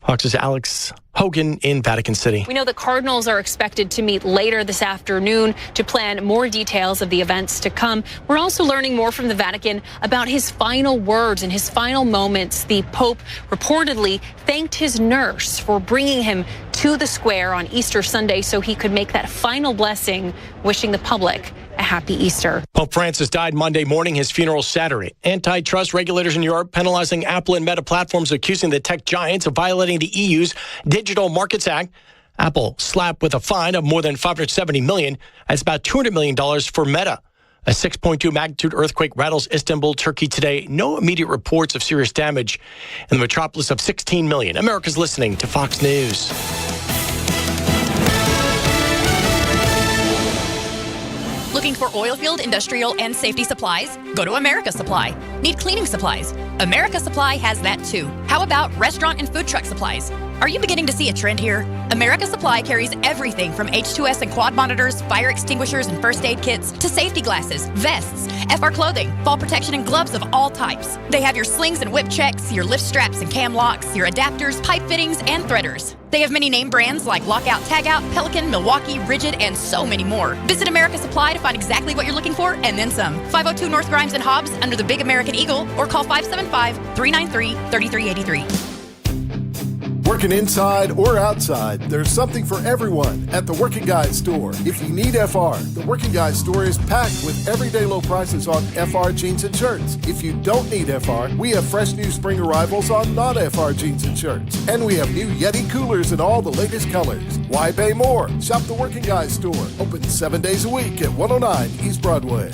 Fox's Alex Hogan in Vatican City. We know the cardinals are expected to meet later this afternoon to plan more details of the events to come. We're also learning more from the Vatican about his final words and his final moments. The Pope reportedly thanked his nurse for bringing him to the square on Easter Sunday so he could make that final blessing, wishing the public a happy Easter. Pope Francis died Monday morning, his funeral Saturday. Antitrust regulators in Europe penalizing Apple and Meta platforms, accusing the tech giants of violating the EU's Digital Markets Act. Apple slapped with a fine of more than $570 million. That's about $200 million for Meta. A 6.2 magnitude earthquake rattles Istanbul, Turkey today. No immediate reports of serious damage in the metropolis of 16 million. America's listening to Fox News. Looking for oil field, industrial, and safety supplies? Go to America Supply. Need cleaning supplies? America Supply has that too. How about restaurant and food truck supplies? Are you beginning to see a trend here? America Supply carries everything from H2S and quad monitors, fire extinguishers and first aid kits, to safety glasses, vests, FR clothing, fall protection, and gloves of all types. They have your slings and whip checks, your lift straps and cam locks, your adapters, pipe fittings, and threaders. They have many name brands like Lockout, Tagout, Pelican, Milwaukee, Rigid, and so many more. Visit America Supply to find exactly what you're looking for and then some. 502 North Grimes and Hobbs under the Big American Eagle, or call 575-393-3383. Working inside or outside, there's something for everyone at the Working Guys store. If you need FR, the Working Guys store is packed with everyday low prices on FR jeans and shirts. If you don't need FR, we have fresh new spring arrivals on non-FR jeans and shirts. And we have new Yeti coolers in all the latest colors. Why pay more? Shop the Working Guys store. Open 7 days a week at 109 East Broadway.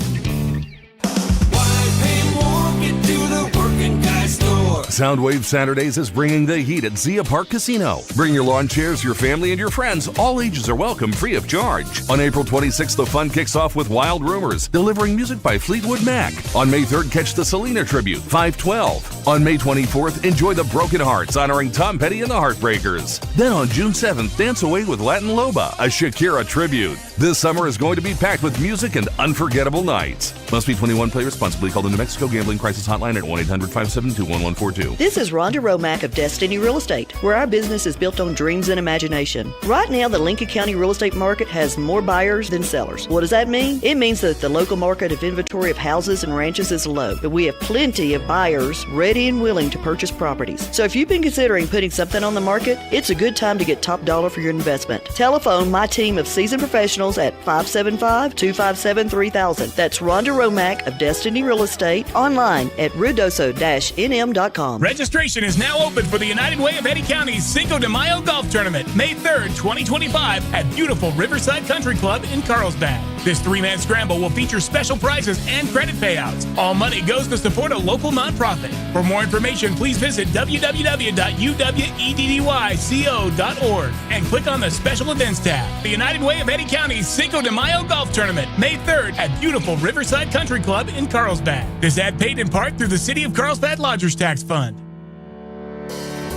Soundwave Saturdays is bringing the heat at Zia Park Casino. Bring your lawn chairs, your family, and your friends. All ages are welcome, free of charge. On April 26th, the fun kicks off with Wild Rumors, delivering music by Fleetwood Mac. On May 3rd, catch the Selena Tribute, 512. On May 24th, enjoy the Broken Hearts, honoring Tom Petty and the Heartbreakers. Then on June 7th, dance away with Latin Loba, a Shakira tribute. This summer is going to be packed with music and unforgettable nights. Must be 21. Play responsibly. Call the New Mexico Gambling Crisis Hotline at 1-800-572-1142. This is Rhonda Romack of Destiny Real Estate, where our business is built on dreams and imagination. Right now, the Lincoln County real estate market has more buyers than sellers. What does that mean? It means that the local market of inventory of houses and ranches is low, but we have plenty of buyers ready and willing to purchase properties. So if you've been considering putting something on the market, it's a good time to get top dollar for your investment. Telephone my team of seasoned professionals at 575-257-3000. That's Rhonda Romack of Destiny Real Estate, online at ruidoso-nm.com. Registration is now open for the United Way of Eddy County's Cinco de Mayo Golf Tournament, May 3rd, 2025, at beautiful Riverside Country Club in Carlsbad. This three-man scramble will feature special prizes and credit payouts. All money goes to support a local nonprofit. For more information, please visit www.uweddyco.org and click on the Special Events tab. The United Way of Eddy County's Cinco de Mayo Golf Tournament, May 3rd, at beautiful Riverside Country Club in Carlsbad. This ad paid in part through the City of Carlsbad Lodgers Tax Fund.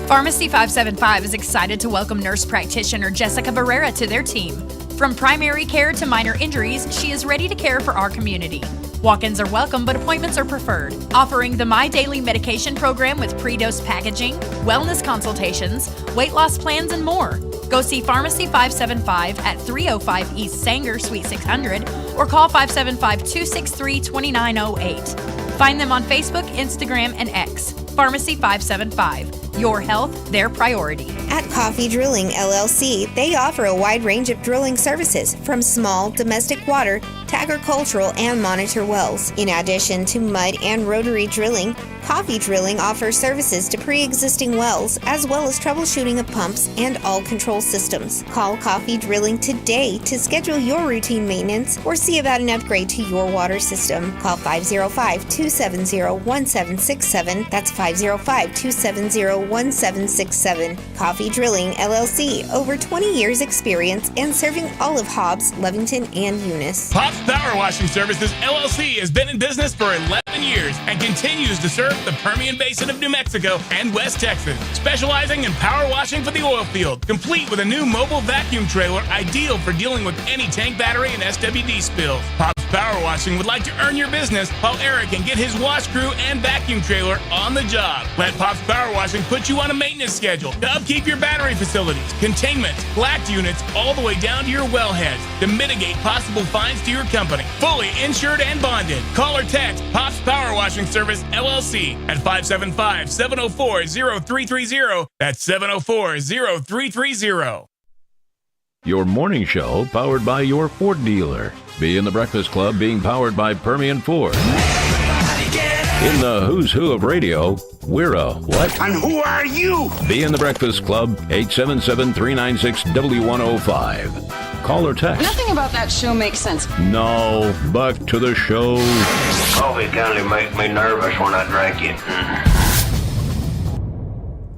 Pharmacy 575 is excited to welcome nurse practitioner Jessica Barrera to their team. From primary care to minor injuries, she is ready to care for our community. Walk-ins are welcome, but appointments are preferred. Offering the My Daily Medication program with pre-dose packaging, wellness consultations, weight loss plans, and more. Go see Pharmacy 575 at 305 East Sanger, Suite 600, or call 575-263-2908. Find them on Facebook, Instagram, and X. Pharmacy 575. Your health, their priority. At Coffee Drilling LLC, they offer a wide range of drilling services, from small domestic water to agricultural and monitor wells. In addition to mud and rotary drilling, Coffee Drilling offers services to pre-existing wells as well as troubleshooting of pumps and all control systems. Call Coffee Drilling today to schedule your routine maintenance or see about an upgrade to your water system. Call 505-270-1767. That's 505-270-1767. Coffee Drilling, LLC. Over 20 years experience and serving all of Hobbs, Lovington, and Eunice. Pops Power Washing Services, LLC has been in business for 11 years and continues to serve the Permian Basin of New Mexico and West Texas, specializing in power washing for the oil field, complete with a new mobile vacuum trailer ideal for dealing with any tank battery and SWD spills. Pops Power Washing would like to earn your business while Eric can get his wash crew and vacuum trailer on the job. Let Pops Power Washing put you on a maintenance schedule to upkeep your battery facilities, containment, black units, all the way down to your wellheads to mitigate possible fines to your company. Fully insured and bonded. Call or text Pops Power Washing Service, LLC at 575-704-0330. That's 704-0330. Your morning show powered by your Ford dealer. Be in the Breakfast Club being powered by Permian Ford. In the who's who of radio, we're a what? And who are you? Be in the Breakfast Club, 877-396-W105. Call or text. Nothing about that show makes sense. No, back to the show. Coffee kind of makes me nervous when I drink it.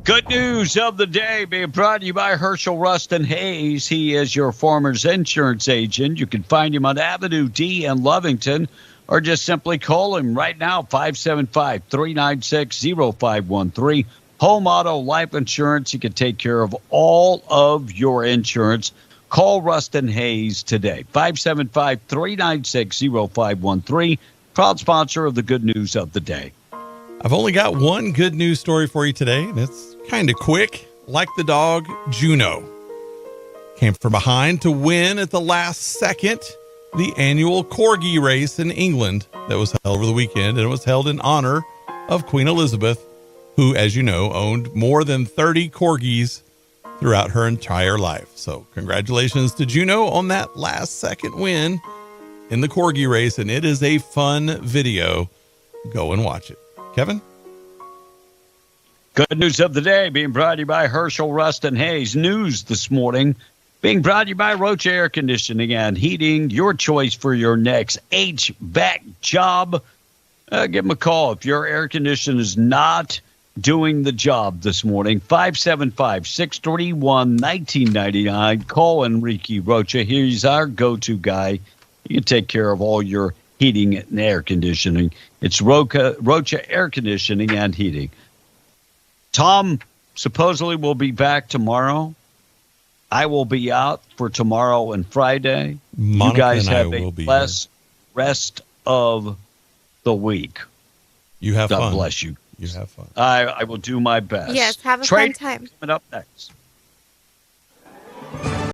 Good news of the day being brought to you by Herschel Rustin Hayes. He is your Farmers Insurance agent. You can find him on Avenue D in Lovington, or just simply call him right now, 575-396-0513. Home, auto, life insurance. He can take care of all of your insurance. Call Rustin Hayes today, 575-396-0513. Proud sponsor of the Good News of the Day. I've only got one good news story for you today, and it's kind of quick. Like the dog, Juno came from behind to win at the last second the annual Corgi race in England that was held over the weekend, and it was held in honor of Queen Elizabeth, who, as you know, owned more than 30 Corgis throughout her entire life. So congratulations to Juno on that last second win in the Corgi race, and it is a fun video. Go and watch it. Kevin? Good news of the day being brought to you by Herschel Rustin Hayes. News this morning being brought to you by Rocha Air Conditioning and Heating, your choice for your next HVAC job. Give them a call if your air conditioner is not doing the job this morning. 575-631-1999. Call Enrique Rocha. He's our go-to guy. You can take care of all your heating and air conditioning. It's Rocha Air Conditioning and Heating. Tom supposedly will be back tomorrow. I will be out for tomorrow and Friday. Monica, you guys and have I a will be blessed rest of the week. You have God fun. bless you. You have fun. I will do my best. Yes, have a Trade fun time. coming up next.